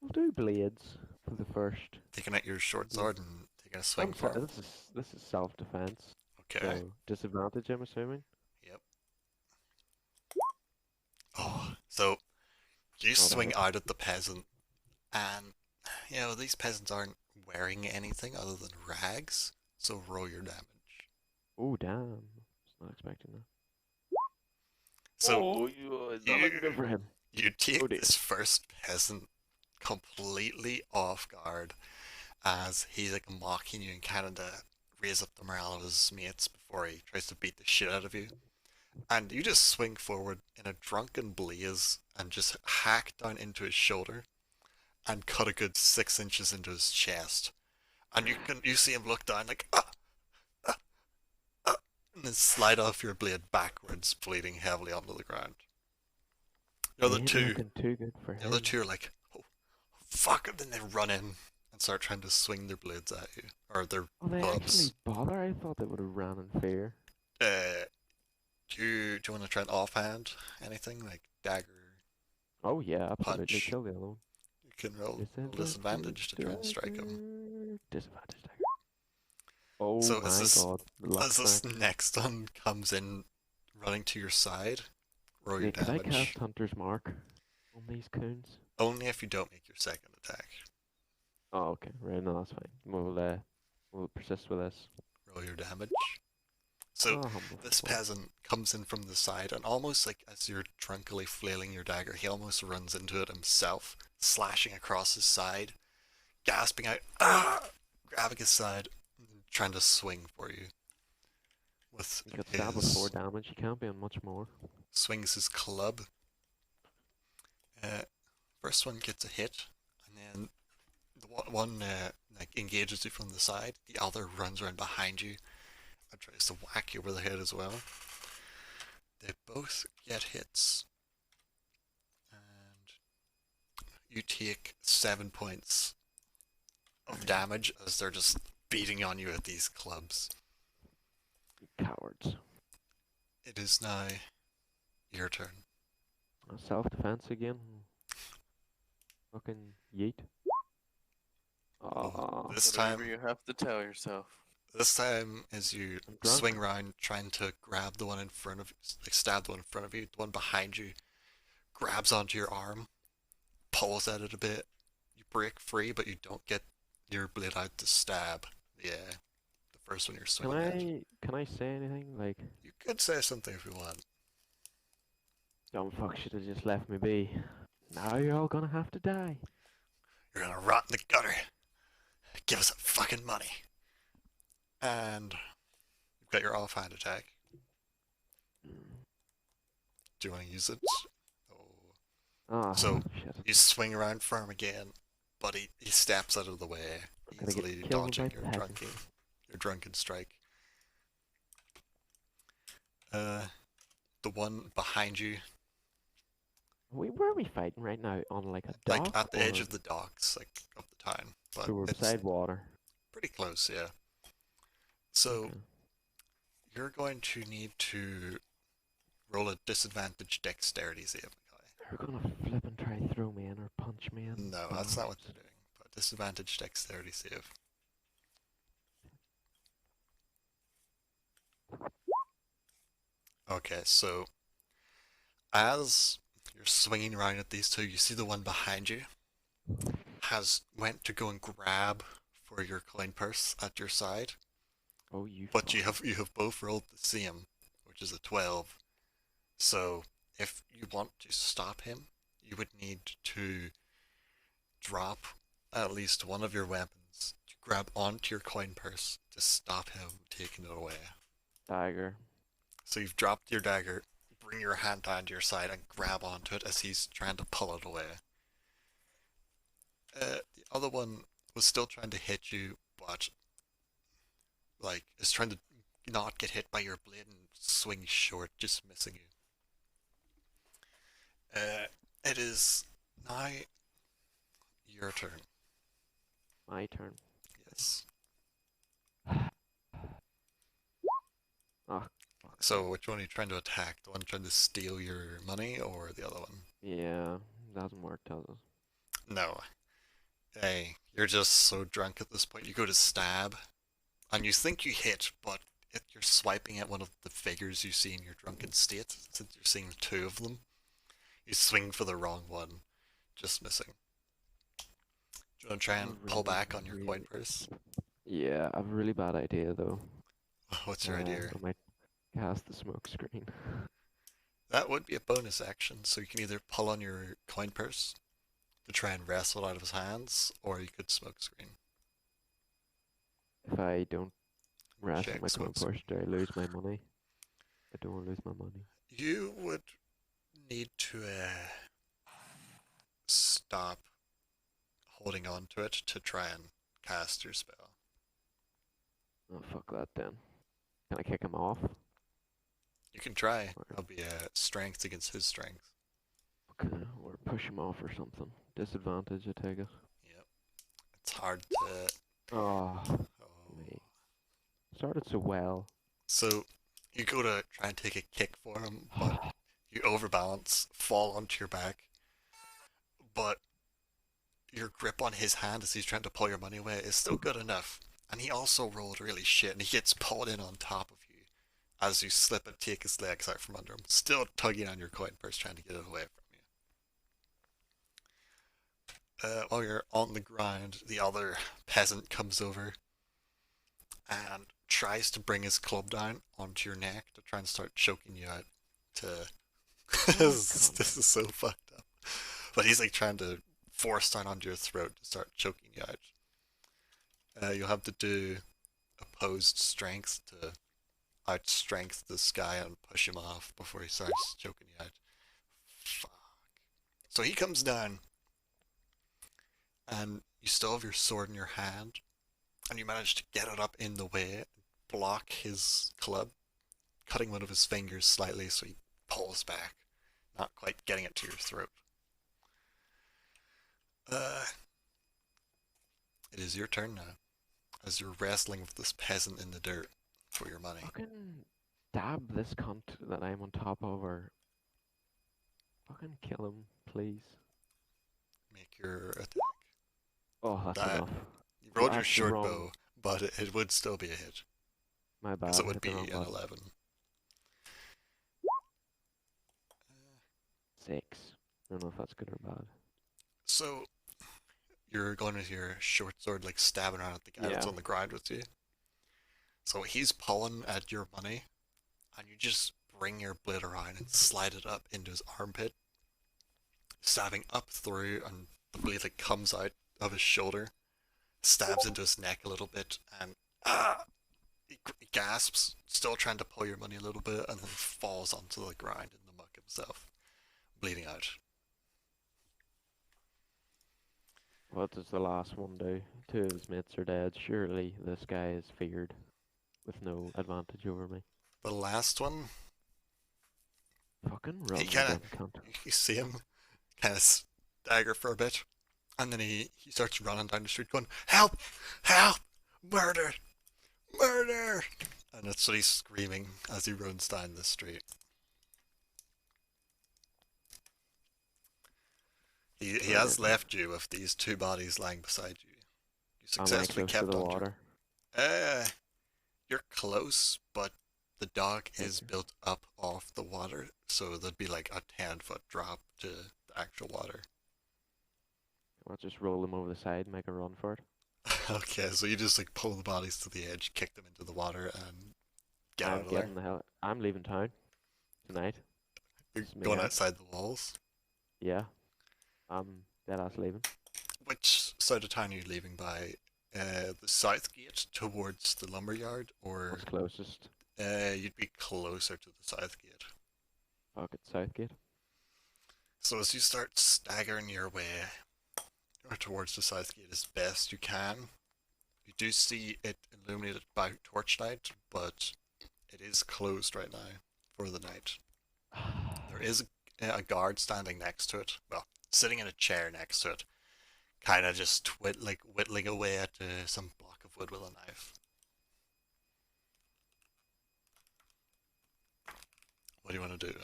We'll do blades for the first. Taking out your short sword and taking a swing for him. This is self-defense. Okay. So disadvantage, I'm assuming. Yep. Oh, so you that swing hit. out at the peasant, and you know these peasants aren't wearing anything other than rags. So roll your damage. Oh damn! Was not expecting that. So it's not looking good for him. you take Oh, dear. this first peasant completely off guard, as he's like mocking you and kind of to raise up the morale of his mates before he tries to beat the shit out of you. And you just swing forward in a drunken blaze and just hack down into his shoulder and cut a good 6 inches into his chest. And you see him look down like and then slide off your blade backwards, bleeding heavily onto the ground. The other Ain't two, looking too good for the other him. two are like, oh, fuck, and then they run in and start trying to swing their blades at you, or their Oh, they clubs. actually bother? I thought they would have ran in fear. Do you want to try an offhand? Anything like dagger? Oh yeah, absolutely. Punch. Kill the other one. You can roll disadvantage to try and strike him. Disadvantage dagger. Oh So my as this- god. Luck As this back. next one comes in, running to your side, roll your Wait, could I damage. cast Hunter's Mark on these coons? Only if you don't make your second attack. Oh, okay. Right, no, that's fine. We'll persist with this. Roll your damage. So Oh, humble this fort. peasant comes in from the side, and almost like as you're drunkenly flailing your dagger, he almost runs into it himself, slashing across his side, gasping out, grabbing his side, and trying to swing for you. With You got stabbed with his 4 damage. You can't be on much more. swings his club. First one gets a hit, and then the one like engages you from the side. The other runs around behind you and tries to whack you over the head as well. They both get hits, and you take 7 points of damage as they're just beating on you with these clubs. You cowards. It is now your turn. Self-defense again. Fucking yeet. Oh, This Whatever time, you have to tell yourself. This time, as you I'm drunk. swing around trying to grab the one in front of, like stab the one in front of you, the one behind you grabs onto your arm, pulls at it a bit. You break free, but you don't get your blade out to stab. Yeah, the first one you're can swinging at. I say anything? Like, You could say something if you want. dumb fuck should have just left me be. Now you're all gonna have to die. You're gonna rot in the gutter. Give us some fucking money. And you've got your offhand attack. Mm. Do you want to use it? Oh. Ah, So, shit. You swing around for him again, but he steps out of the way, Gonna get easily killed dodging by your peasants. drunken strike. The one behind you, Where are we fighting right now? On like a dock? like at the edge or- of the docks, like of the town, but So we're it's beside water. pretty close, yeah. So Okay. you're going to need to roll a disadvantage dexterity save, Mackay. They're gonna flip and try to throw me in or punch me in. No, that's not what bastards. they're doing. But disadvantage dexterity save. Okay, so as you're swinging around at these two, you see the one behind you has went to go and grab for your coin purse at your side, Oh, you. but you fuck. have both rolled the same, which is a 12. So if you want to stop him, you would need to drop at least one of your weapons to grab onto your coin purse to stop him taking it away. Dagger. So you've dropped your dagger, bring your hand down to your side and grab onto it as he's trying to pull it away. The other one was still trying to hit you, but like is trying to not get hit by your blade and swing short, just missing you. It is now your turn. My turn. Yes. Ah, So which one are you trying to attack? The one trying to steal your money or the other one? yeah. Doesn't work, does it? No. Hey, you're just so drunk at this point. You go to stab, and you think you hit, but if you're swiping at one of the figures you see in your drunken state, since you're seeing two of them, you swing for the wrong one, just missing. Do you want to try and pull back on your coin purse? Yeah, I have a really bad idea though. What's your idea? I might cast the smoke screen. That would be a bonus action, so you can either pull on your coin purse to try and wrestle it out of his hands, or you could smoke screen. If I don't ration my Checks coin once portion, do I more. lose my money? I don't want to lose my money. You would need to stop holding on to it to try and cast your spell. Oh, fuck that then. Can I kick him off? You can try. Or, That'll be a strength against his strength. okay, or push him off or something. Disadvantage, I take it. Yep. It's hard to. Oh, Oh. me. Started so well. So you go to try and take a kick for him, but you overbalance, fall onto your back, but your grip on his hand as he's trying to pull your money away is still good enough. And he also rolled really shit, and he gets pulled in on top of you as you slip and take his legs out from under him, still tugging on your coin purse, trying to get it away from you. While you're on the ground, the other peasant comes over and tries to bring his club down onto your neck to try and start choking you out. This is so fucked up. But he's like trying to force down onto your throat to start choking you out. You'll have to do opposed strength to outstrength this guy and push him off before he starts choking you out. Fuck. So he comes down, and you still have your sword in your hand, and you manage to get it up in the way, block his club, cutting one of his fingers slightly so he pulls back, not quite getting it to your throat. It is your turn now, as you're wrestling with this peasant in the dirt for your money. Fucking dab this cunt that I'm on top of, or fucking kill him, please. Make your attack. Oh, that's That- enough. You rolled Well, your actually short wrong. bow, but it would still be a hit, My bad. because it I would hit be the wrong an button. 11. 6. I don't know if that's good or bad. So, you're going with your short sword, like stabbing around at the guy that's Yeah. on the ground with you. So he's pulling at your money, and you just bring your blade around and slide it up into his armpit, stabbing up through, and the blade like comes out of his shoulder, stabs into his neck a little bit, and he gasps, still trying to pull your money a little bit, and then falls onto the ground in the muck himself, bleeding out. What does the last one do? 2 of his mates are dead. Surely this guy is feared with no advantage over me. The last one, Fucking run, He you kinda- dumb cunt. you see him kind of stagger for a bit, and then he starts running down the street going, "Help! Help! Murder! Murder!" And that's what he's screaming as he runs down the street. He has Brilliant. left you with these 2 bodies lying beside you. You Am I successfully close to kept the on your... water? You're close, but the dock is Okay. built up off the water, so there'd be like a 10-foot drop to the actual water. I'll just roll them over the side and make a run for it. Okay, so you just like pull the bodies to the edge, kick them into the water, and get out I'm of there. getting the hell. I'm leaving town tonight. You're it's me going out. outside the walls. Yeah. I'm dead ass leaving. Which side of town are you leaving by? The south gate towards the lumberyard, or What's closest? you'd be closer to the south gate. Fuck it, Southgate. So as you start staggering your way towards the south gate as best you can, you do see it illuminated by torchlight, but it is closed right now for the night. There is a guard standing next to it, well, sitting in a chair next to it, kind of just whittling away at some block of wood with a knife. What do you want to do?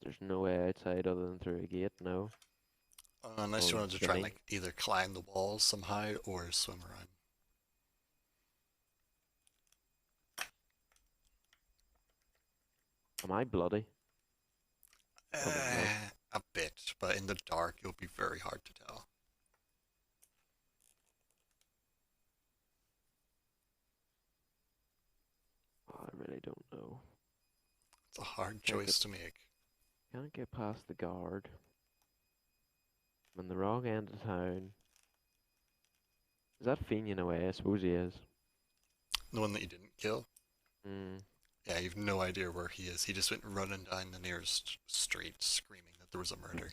There's no way outside other than through a gate, no. Unless you Oh, wanted to try and shimmy. like either climb the walls somehow or swim around. Am I bloody? Probably not. A bit, but in the dark it'll be very hard to tell. Oh, I really don't know. It's a hard Check choice it. to make. Can't get past the guard. I'm in the wrong end of town. Is that Fenian away? I suppose he is. The one that you didn't kill? Hmm. Yeah, you've no idea where he is. He just went running down the nearest street screaming that there was a murder.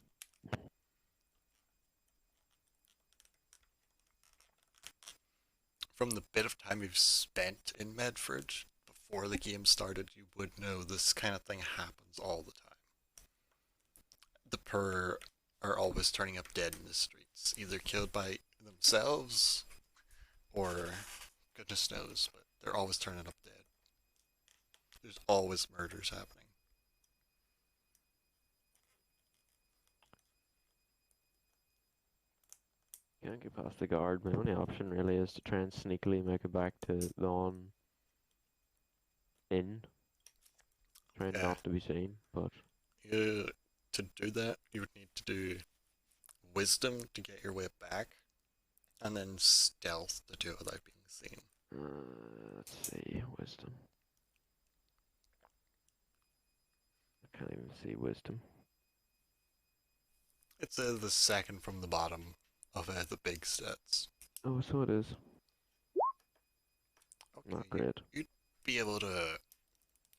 From the bit of time you've spent in Medford, before the game started, you would know this kind of thing happens all the time. The poor are always turning up dead in the streets, either killed by themselves or goodness knows, but they're always turning up dead. There's always murders happening. Can't get past the guard. My only option really is to try and sneakily make it back to Lawn Inn. Trying Yeah. not to be seen, but To do that, you would need to do wisdom to get your way back, and then stealth to do it without being seen. let's see, wisdom. I can't even see wisdom. It's the second from the bottom of the big stats. Oh, so it is. Okay, Not great. You'd be able to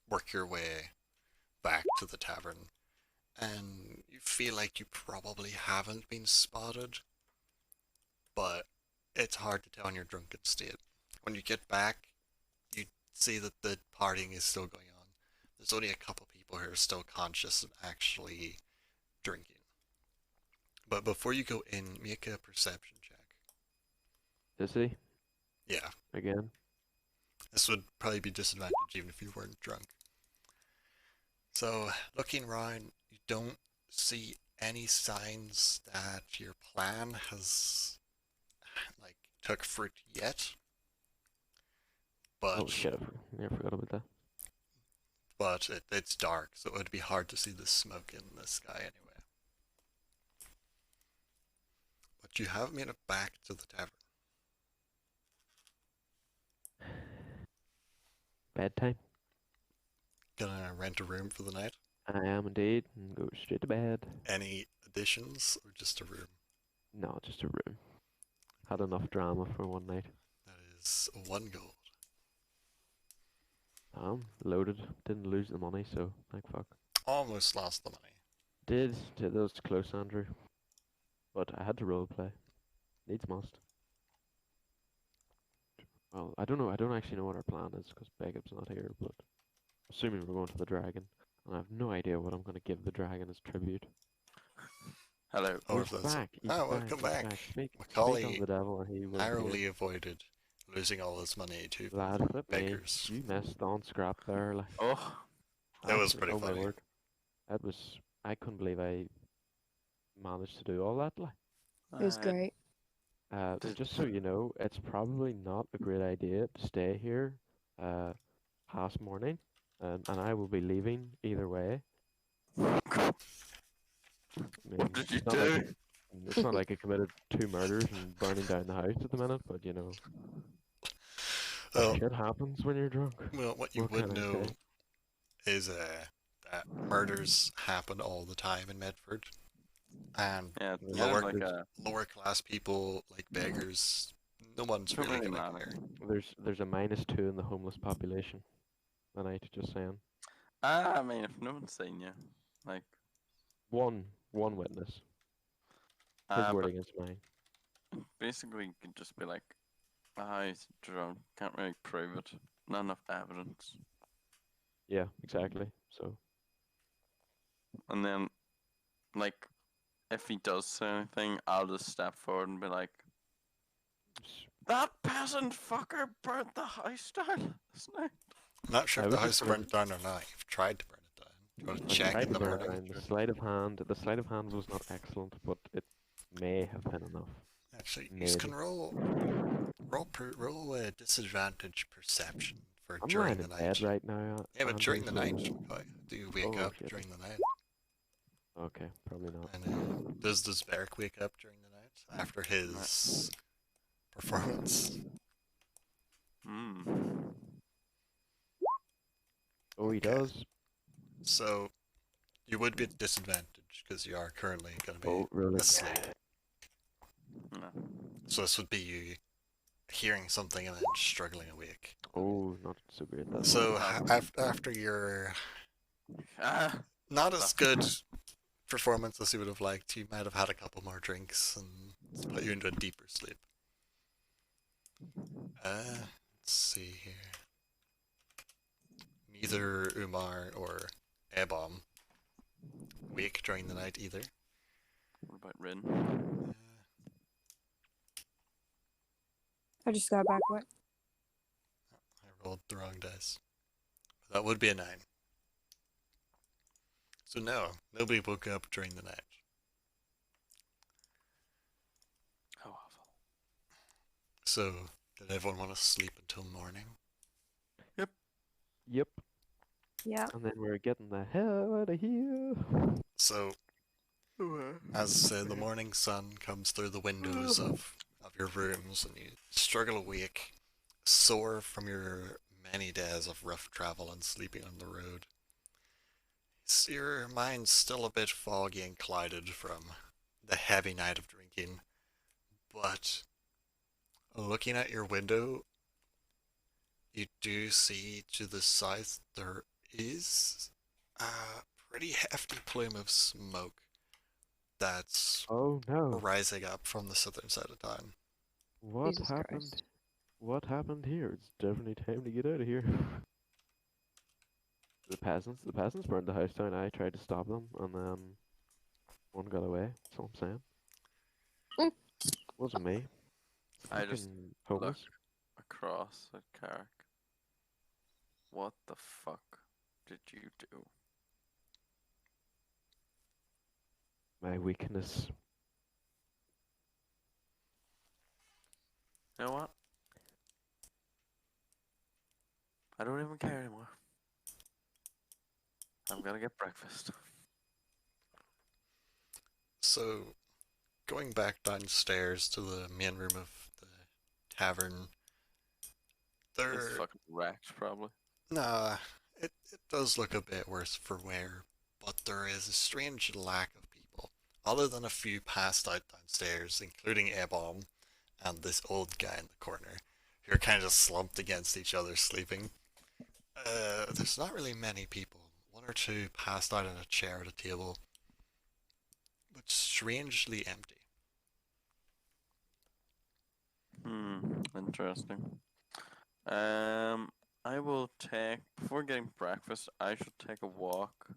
work your way back to the tavern, and you feel like you probably haven't been spotted, but it's hard to tell in your drunken state. When you get back, you see that the partying is still going on. There's only a couple people who are still conscious and actually drinking. But before you go in, make a perception check. Is he? Yeah, Again? this would probably be disadvantage even if you weren't drunk. So, looking around, you don't see any signs that your plan has, like, took fruit yet. But Oh shit, I forgot about that. but it's dark, so it would be hard to see the smoke in the sky anyway. But you have made it back to the tavern. Bedtime? Gonna rent a room for the night? I am indeed, and go straight to bed. Any additions, or just a room? No, just a room. Had enough drama for one night. That is 1 gold. Loaded. Didn't lose the money, so thank fuck. Almost lost the money. Did those close, Andrew? But I had to roleplay. Needs must. Well, I don't know. I don't actually know what our plan is because Begub's not here. But assuming we're going to the dragon, and I have no idea what I'm going to give the dragon as tribute. Hello. Or He's if that's- back. He's Oh, back. welcome He's back. Speak on Macaulay the devil, and he will. narrowly avoided losing all his money to Lad, flip me. beggars. You missed on scrap there. Like, Oh, That was pretty oh my funny. word. That was. I couldn't believe I managed to do all that. Like. It was great. Just so you know, it's probably not a great idea to stay here past morning, and I will be leaving either way. I mean, What did you it's not like do? it's not like I committed 2 murders and burning down the house at the minute, but you know, Oh, shit happens when you're drunk. well, what you What would can I know say? is that murders happen all the time in Medford, and Yeah, Yeah, yeah, lower- like a lower class people like beggars, no one's don't really really gonna matter. care. There's a -2 in the homeless population. Tonight, just saying. I mean, if no one's seen you, like, One witness. His but word against mine. basically, you could just be like, he's drunk, can't really prove it, not enough evidence. Yeah, exactly. So And then, like, if he does say anything, I'll just step forward and be like, that peasant fucker burnt the house down last night. I'm not sure I if the was just house gonna- burnt down or not. You've tried to burn it down. Do you want to I check tried in to the burn it morning? down. The sleight of hand was not excellent, but it may have been enough. Actually, you Maybe. can roll a disadvantage perception for I'm during lying the in night. bed right now. Yeah, but during the Andrew, night, so- do you wake Oh, up shit. during the night? Okay, probably not. And does Beric wake up during the night after his performance? Hmm. Oh, he okay. does. So you would be at disadvantage because you are currently going to be Oh, really? asleep. No. So this would be you hearing something and then struggling awake. Oh, not so great. That. So after your Ah! not as good performance as you would have liked, you might have had a couple more drinks and it's put you into a deeper sleep. Let's see here. Neither Umar or Ebom wake during the night either. What about Rin? I just got back. What? I rolled the wrong dice. That would be a 9. So no, nobody woke up during the night. How awful. So, did everyone want to sleep until morning? Yep. Yeah. And then we're getting the hell out of here. So, as the morning sun comes through the windows of your rooms and you struggle awake, sore from your many days of rough travel and sleeping on the road, your mind's still a bit foggy and clouded from the heavy night of drinking, but looking at your window, you do see to the south there is a pretty hefty plume of smoke that's Oh no. rising up from the southern side of town. What Jesus happened? Christ. What happened here? It's definitely time to get out of here. The peasants burned the house down. I tried to stop them, and then one got away. That's all I'm saying. Mm. Wasn't me. I just Fucking homeless. Across at Carrick. What the fuck did you do? My weakness. You know what? I don't even care anymore. I'm gonna get breakfast. So, going back downstairs to the main room of the tavern, It's there... fucking wrecked, probably. Nah, it does look a bit worse for wear, but there is a strange lack of people, other than a few passed out downstairs, including Ebom and this old guy in the corner, who are kind of slumped against each other sleeping. There's not really many people. One or two passed out on a chair at a table, but strangely empty. Interesting. I will take before getting breakfast. I should take a walk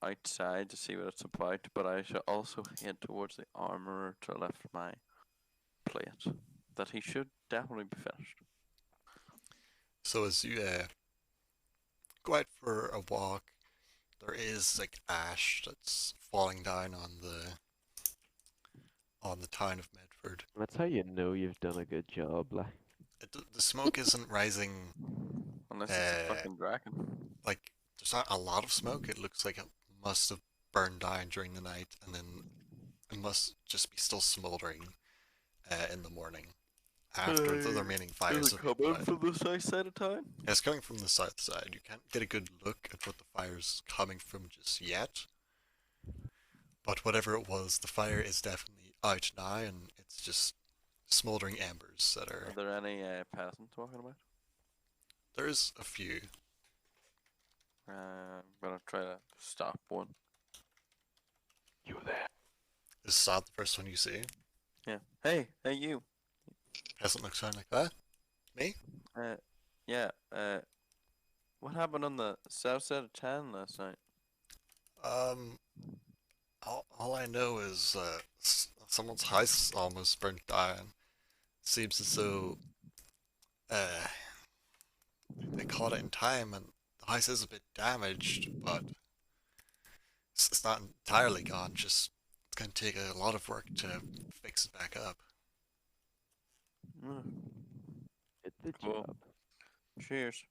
outside to see what it's about. But I shall also head towards the armorer to lift my plate. That he should definitely be finished. So as you go out for a walk, there is like ash that's falling down on the town of Medford. That's how you know you've done a good job, like. The smoke isn't rising Unless it's a fucking dragon. like there's not a lot of smoke. It looks like it must have burned down during the night and then it must just be still smoldering in the morning after the remaining fires Is have it been coming put out. from the south side of town? It's coming from the south side. You can't get a good look at what the fire's coming from just yet. But whatever it was, the fire is definitely out now, and it's just smoldering embers that Are are... there any peasants walking about? There's a few. I'm gonna try to stop one. You there? Is Saad the first one you see? Yeah. Hey, you. Peasant looks around like that. Me? Yeah. What happened on the south side of town last night? All I know is someone's house almost burnt down. Seems as though they caught it in time, and the house is a bit damaged, but it's not entirely gone. Just it's gonna take a lot of work to fix it back up. Mm, Did the Cool. job. cheers.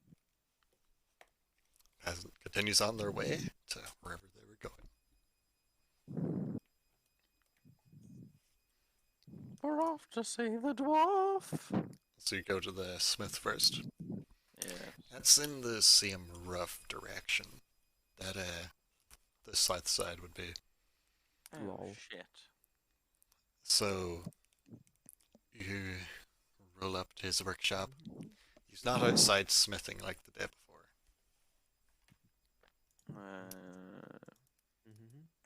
Peasant continues on their way to wherever they were going. We're off to see the dwarf. So you go to the smith first. Yeah. That's in the same rough direction that the south side would be. Oh Lol. shit. So you pull up to his workshop. He's not outside smithing like the day before.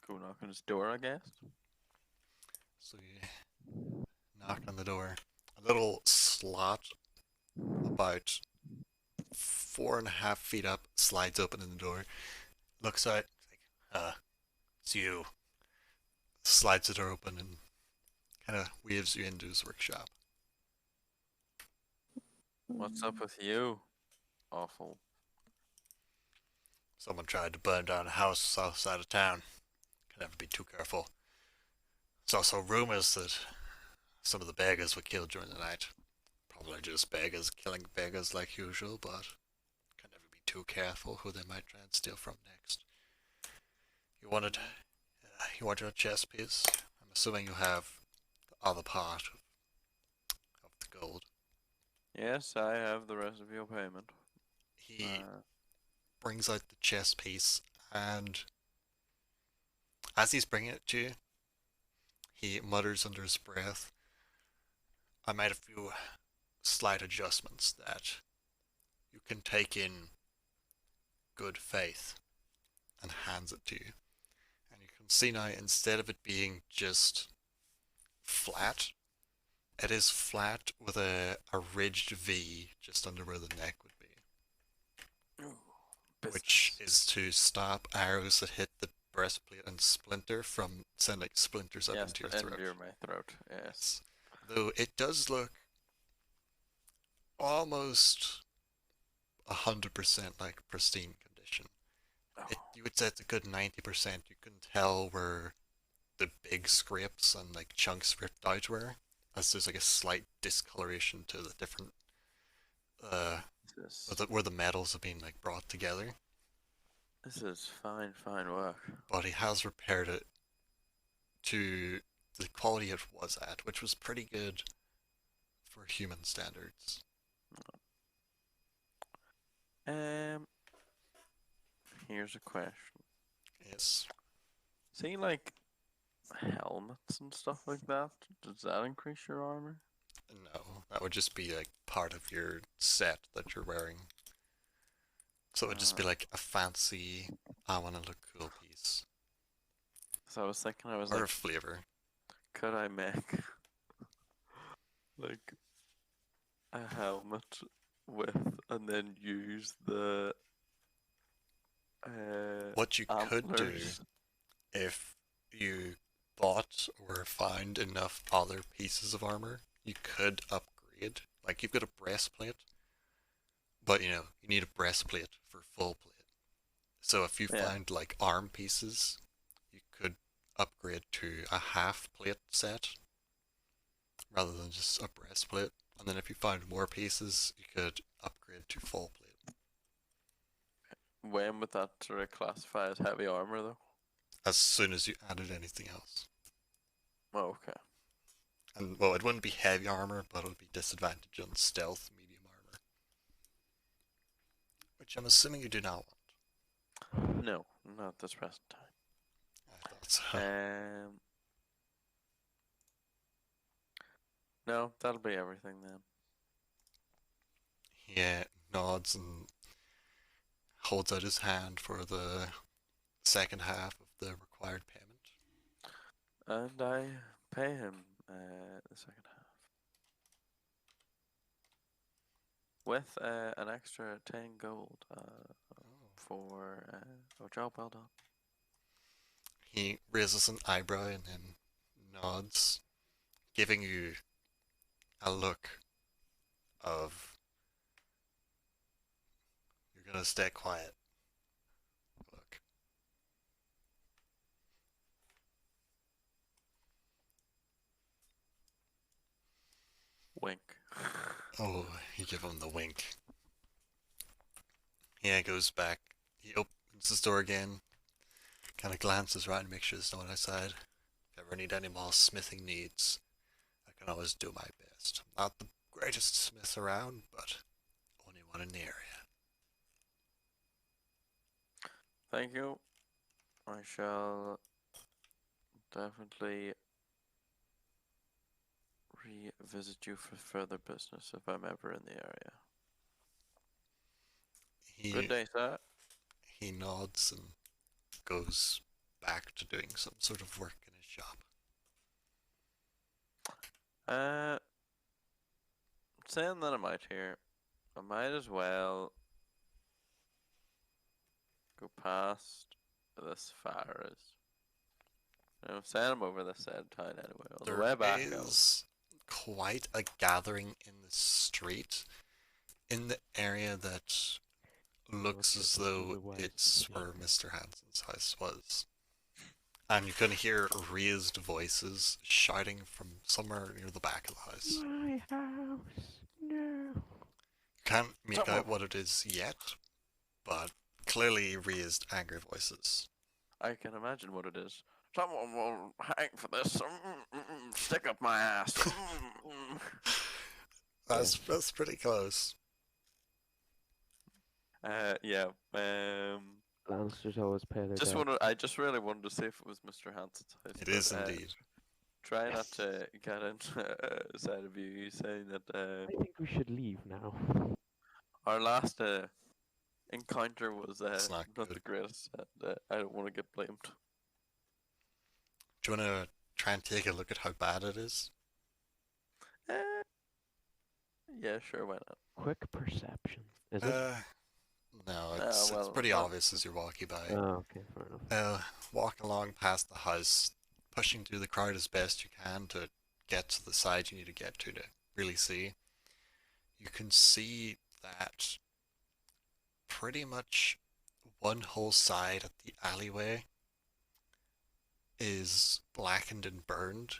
Go knock on his door, I guess. So you knock on the door. A little slot about 4.5 feet up slides open in the door. Looks out. It's you. Slides the door open and kind of waves you into his workshop. What's up with you? Awful. Someone tried to burn down a house south side of town. Can never be too careful. There's also rumors that some of the beggars were killed during the night. Probably just beggars killing beggars like usual, but can never be too careful who they might try and steal from next. You wanted a chess piece? I'm assuming you have the other part of the gold. Yes, I have the rest of your payment. He brings out the chess piece, and as he's bringing it to you, he mutters under his breath, I made a few slight adjustments that you can take in good faith, and hands it to you. And you can see now, instead of it being just flat, it is flat with a ridged V just under where the neck would be. Ooh, Which business. is to stop arrows that hit the breastplate and splinter from sending splinters up Yes, into your the throat. end of my throat. Yes. Though it does look almost 100% like pristine condition. Oh, You would say it's a good 90%. You can tell where the big scrapes and like chunks ripped out were, as there's like a slight discoloration to the different this where the metals have been like brought together. this is fine work. But he has repaired it to the quality it was at, which was pretty good for human standards. Here's a question. Yes. See, like helmets and stuff like that. Does that increase your armor? No, that would just be like part of your set that you're wearing. So it would just be like a fancy, I want to look cool piece. So I was thinking, I was Or a like, flavor. could I make like a helmet with, and then use the What you could do antlers? if you bought or found enough other pieces of armor, you could upgrade. Like you've got a breastplate, but you need a breastplate for full plate. So if you Yeah. find like arm pieces, you could upgrade to a half plate set rather than just a breastplate. And then if you find more pieces, you could upgrade to full plate. When would that sort of classify as heavy armor, though? As soon as you added anything else. Oh, okay. And well, it wouldn't be heavy armor, but it would be disadvantage on stealth, medium armor. Which I'm assuming you do not want. No, not at this present time. I thought so. No, that'll be everything then. He nods and holds out his hand for the second half of the required payment. And I pay him the second half with an extra 10 gold for a job well done. He raises an eyebrow and then nods, giving you a look of you're gonna stay quiet. Look. Wink. Oh, you give him the wink. He goes back. He opens his door again. Kind of glances around to make sure there's no one outside. If you ever need any more smithing needs, I can always do my best. I'm not the greatest smith around, but only one in the area. Thank you. I shall definitely revisit you for further business if I'm ever in the area. Good He day, sir. he nods and goes back to doing some sort of work in his shop. Saying that I'm out here, I might as well go past this fire is. I'm saying I'm over this side of town anyway. On the way back, I'll is quite a gathering in the street, in the area that looks Okay, as this is though the way it's to where be. Mr. Hansen's house was. And you can hear raised voices shouting from somewhere near the back of the house. My house, no. Can't make Someone- out what it is yet, but clearly raised angry voices. I can imagine what it is. Someone will hang for this. Stick up my ass. That's pretty close. Yeah. Lancers always pay their Just debt. I just really wanted to see if it was Mr. Hansen's house. It is but, indeed. Try not to get inside of you saying that I think we should leave now. our last encounter was It's not not the good. greatest, and I don't want to get blamed. Do you want to try and take a look at how bad it is? Yeah, sure, why not? Quick perception. Is it? No, it's well, pretty well- obvious as you're walking by. Oh, okay, fair enough. Walking along past the house, pushing through the crowd as best you can to get to the side you need to get to really see. You can see that pretty much one whole side of the alleyway is blackened and burned,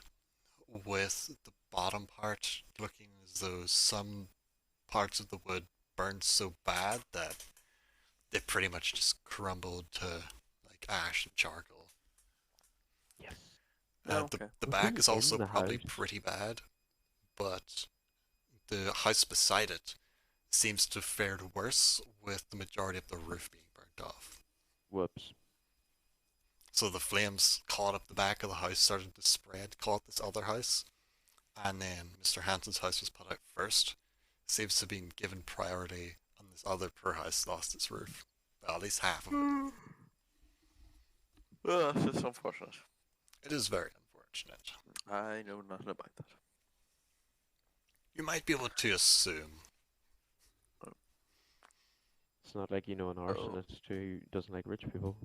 with the bottom part looking as though some parts of the wood burned so bad that they pretty much just crumbled to like ash and charcoal. Yes. Okay. The Who's back is in also the probably house? pretty bad, but the house beside it seems to have fared worse, with the majority of the roof being burnt off. Whoops. So the flames caught up the back of the house, started to spread, caught this other house, and then Mr. Hansen's house was put out first. Seems to have been given priority, and this other poor house lost its roof. Well, at least half of it. Well, that's just unfortunate. It is very unfortunate. I know nothing about that. You might be able to assume. It's not like you know an arsonist who doesn't like rich people.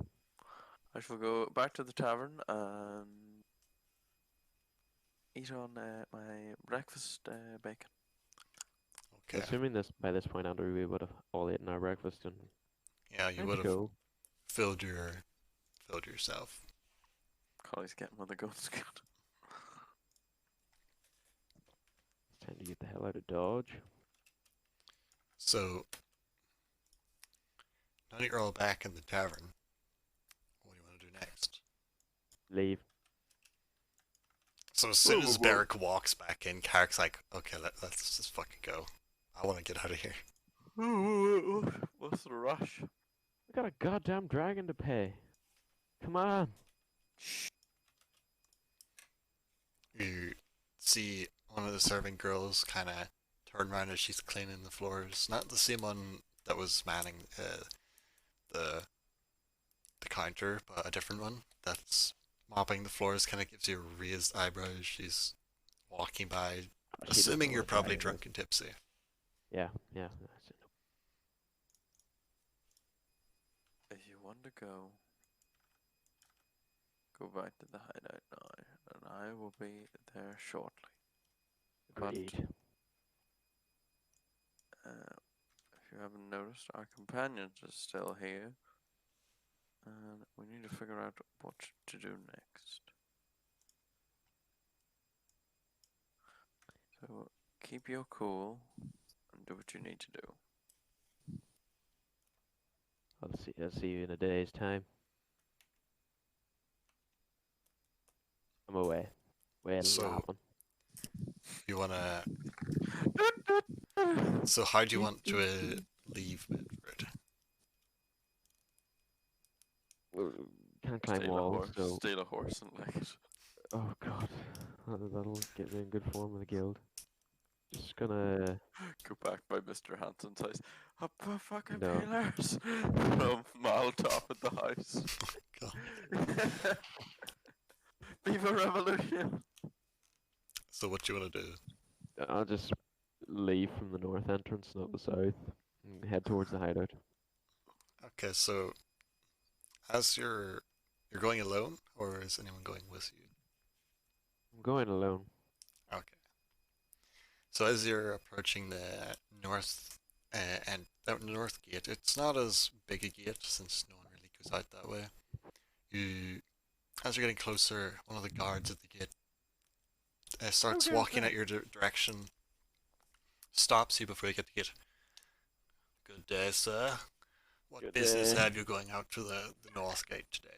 I shall go back to the tavern and eat on my breakfast bacon. Okay. Assuming this by this point, Andrew, we would have all eaten our breakfast and Yeah, you time would to have go. filled yourself. Collie's getting with the guns good. It's time to get the hell out of Dodge. So now that you're all back in the tavern, what do you want to do next? Leave. So as soon Whoa, as whoa, whoa. Beric walks back in, Carrick's like, okay, let's just fucking go. I want to get out of here. What's the rush? We got a goddamn dragon to pay. Come on. You see one of the serving girls kind of turn around as she's cleaning the floors. Not the same one that was manning the counter, but a different one that's mopping the floors. Kind of gives you a raised eyebrow as she's walking by, She doesn't assuming know you're what probably dragon is. drunk and tipsy. Yeah, yeah. That's it. If you want to go back to the hideout now, and I will be there shortly. But Agreed. if you haven't noticed, our companions is still here, and we need to figure out what to do next. So keep your cool and do what you need to do. I'll see you in a day's time. I'm away. Well, So- happen. You wanna? So how do you want to leave Bedford? Can't climb walls, so Steal a horse and like it. oh god. That'll get me in good form with the guild. Just gonna Go back by Mr. Hanson's house. Up the fucking No. pillars from Molotov at the house. God. Viva Revolution! So what do you want to do? I'll just leave from the north entrance, not the south, and head towards the hideout. Okay, so as you're going alone, or is anyone going with you? I'm going alone. Okay. So as you're approaching the north and the north gate, it's not as big a gate since no one really goes out that way. As you're getting closer, one of the guards at the gate starts Okay, walking okay. at your direction, stops you before you get to the gate. Good day, sir. What Good business day. have you going out to the north gate today?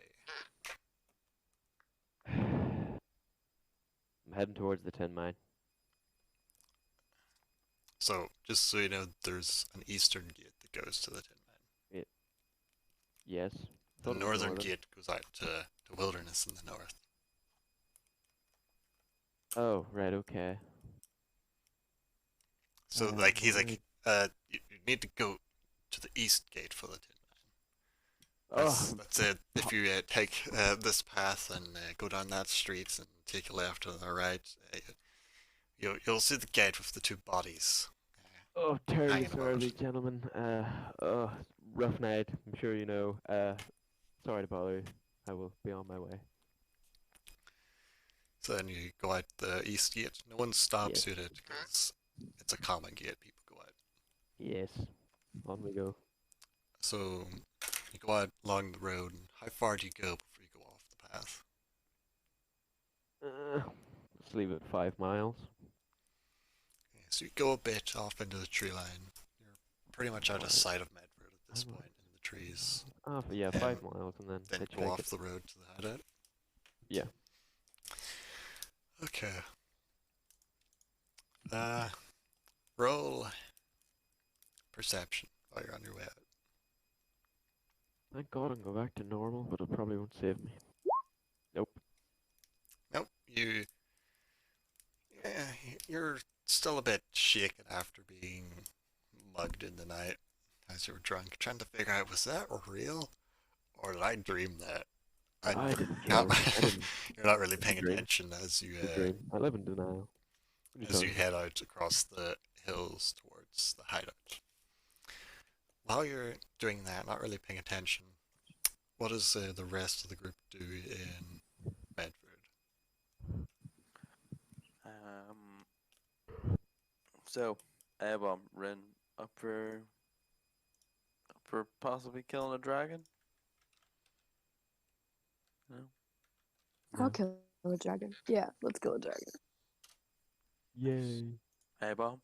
I'm heading towards the tin mine. So, just so you know, there's an eastern gate that goes to the tin mine. Yes. The Thought it was northern northern. gate goes out to wilderness in the north. Oh, right, okay. So, like, he's right. like, you need to go to the east gate for the tin mine. Oh, That's it. If you take this path and go down that street and take a left or the right, you'll see the gate with the two bodies. oh, terribly Hanging about. sorry, gentlemen. Oh, rough night. I'm sure you know. Sorry to bother you. I will be on my way. So then you go out the east gate. No one stops Yes. you at it because it's a common gate. People go out. Yes. On we go. So you go out along the road, and how far do you go before you go off the path? Let's leave it 5 miles. Okay, so you go a bit off into the tree line. You're pretty much out of Alright. sight of Medford at this Alright. point in the trees. Oh, but yeah, 5 miles and then Then go hitchhike off it. the road to the hideout. Yeah. Okay. Roll perception while you're on your way out. Thank God I can go back to normal, but it probably won't save me. Nope. Nope, you're still a bit shaken after being mugged in the night as you were drunk, trying to figure out, was that real? Or did I dream that? I didn't not- dream. I didn't You're not really paying dream. attention as you dream. I live in denial. What are you as you talking head out across the hills towards the hideout. While you're doing that, not really paying attention, what does the rest of the group do in Medford? So, Rin, up for possibly killing a dragon? No? I'll kill a dragon. Yeah, let's kill a dragon. Yay. A-bomb?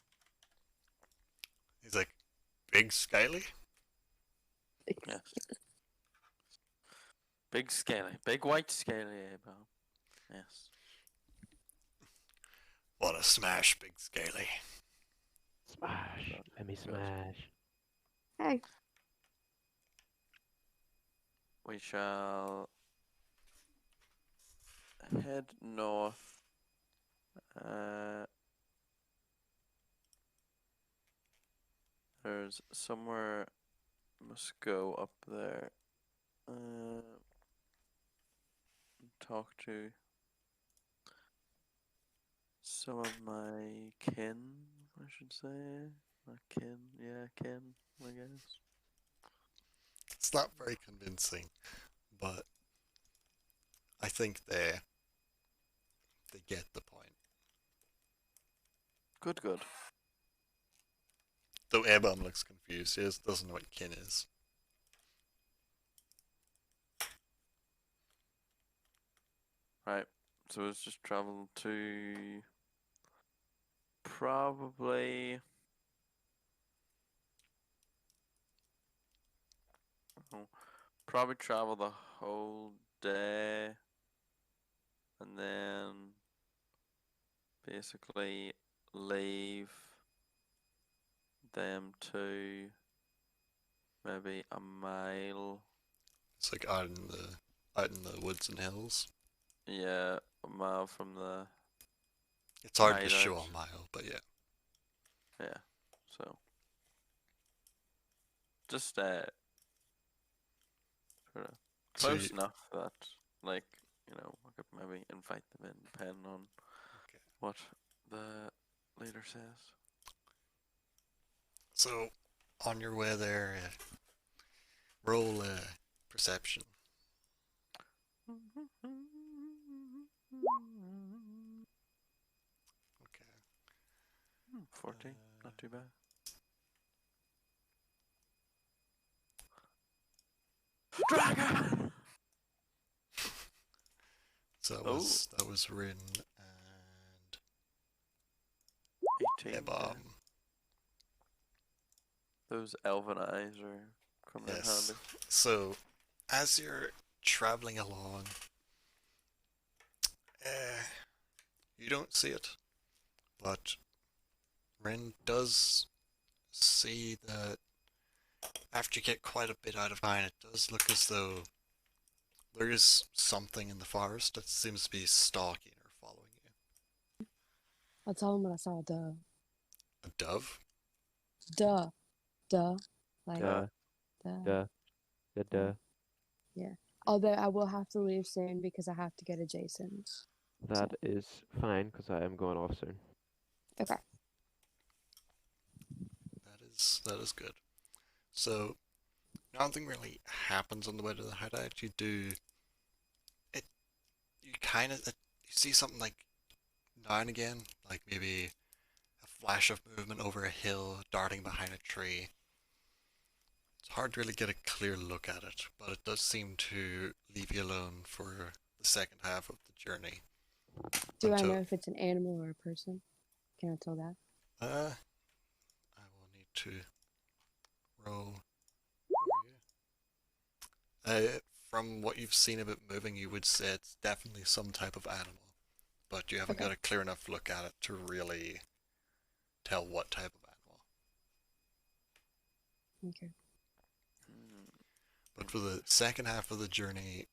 He's like, big scaly? Yes. Big scaly. Big white scaly A-bomb. Yes. Wanna smash big scaly? Smash. Let me smash. Hey, We shall head north. There's somewhere must go up there. Talk to some of my kin, I should say. Not kin, yeah, kin, I guess. It's not very convincing, but I think they get the point. Good, good. Though Airborne looks confused, he doesn't know what kin is. Right, so let's just travel to probably probably travel the whole day and then basically leave them to maybe a mile. It's like out in the woods and hills. Yeah, a mile from the It's hard to Night show out. a mile, but yeah. Yeah. So just sort of So close you- enough that like I could maybe invite them in depending on okay. what the leader says. So on your way there, roll perception. Okay. 14, not too bad. Dragon! So that Oh. was Rin and 18. Ebom. Those elven eyes are coming in Yes. handy. So as you're traveling along, you don't see it, but Rin does see that after you get quite a bit out of mine, it does look as though there is something in the forest that seems to be stalking or following you. I'll tell him what I saw. Duh. A dove? Duh. Duh. Like, Duh, duh. duh, duh. Although I will have to leave soon because I have to go to Jason's. That is fine because I am going off soon. Okay. That is good. So nothing really happens on the way to the hideout. You kind of you see something like now and again, like maybe a flash of movement over a hill, darting behind a tree. It's hard to really get a clear look at it, but it does seem to leave you alone for the second half of the journey. Do I Until- know if it's an animal or a person? Can I tell that? I will need to roll for you. From what you've seen of it moving, you would say it's definitely some type of animal, but you haven't Okay. got a clear enough look at it to really tell what type of animal. Okay. But for the second half of the journey,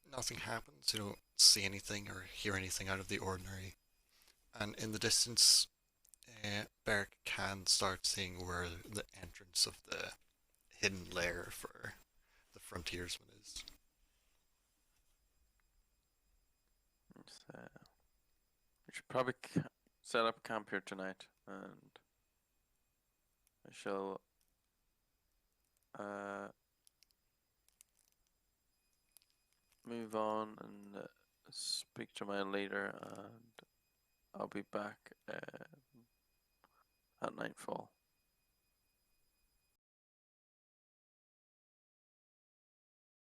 nothing happens. You don't see anything or hear anything out of the ordinary. And in the distance, Beric can start seeing where the entrance of the hidden lair for the frontiersman is. We should probably set up camp here tonight, and I shall move on and speak to my leader, and I'll be back at nightfall.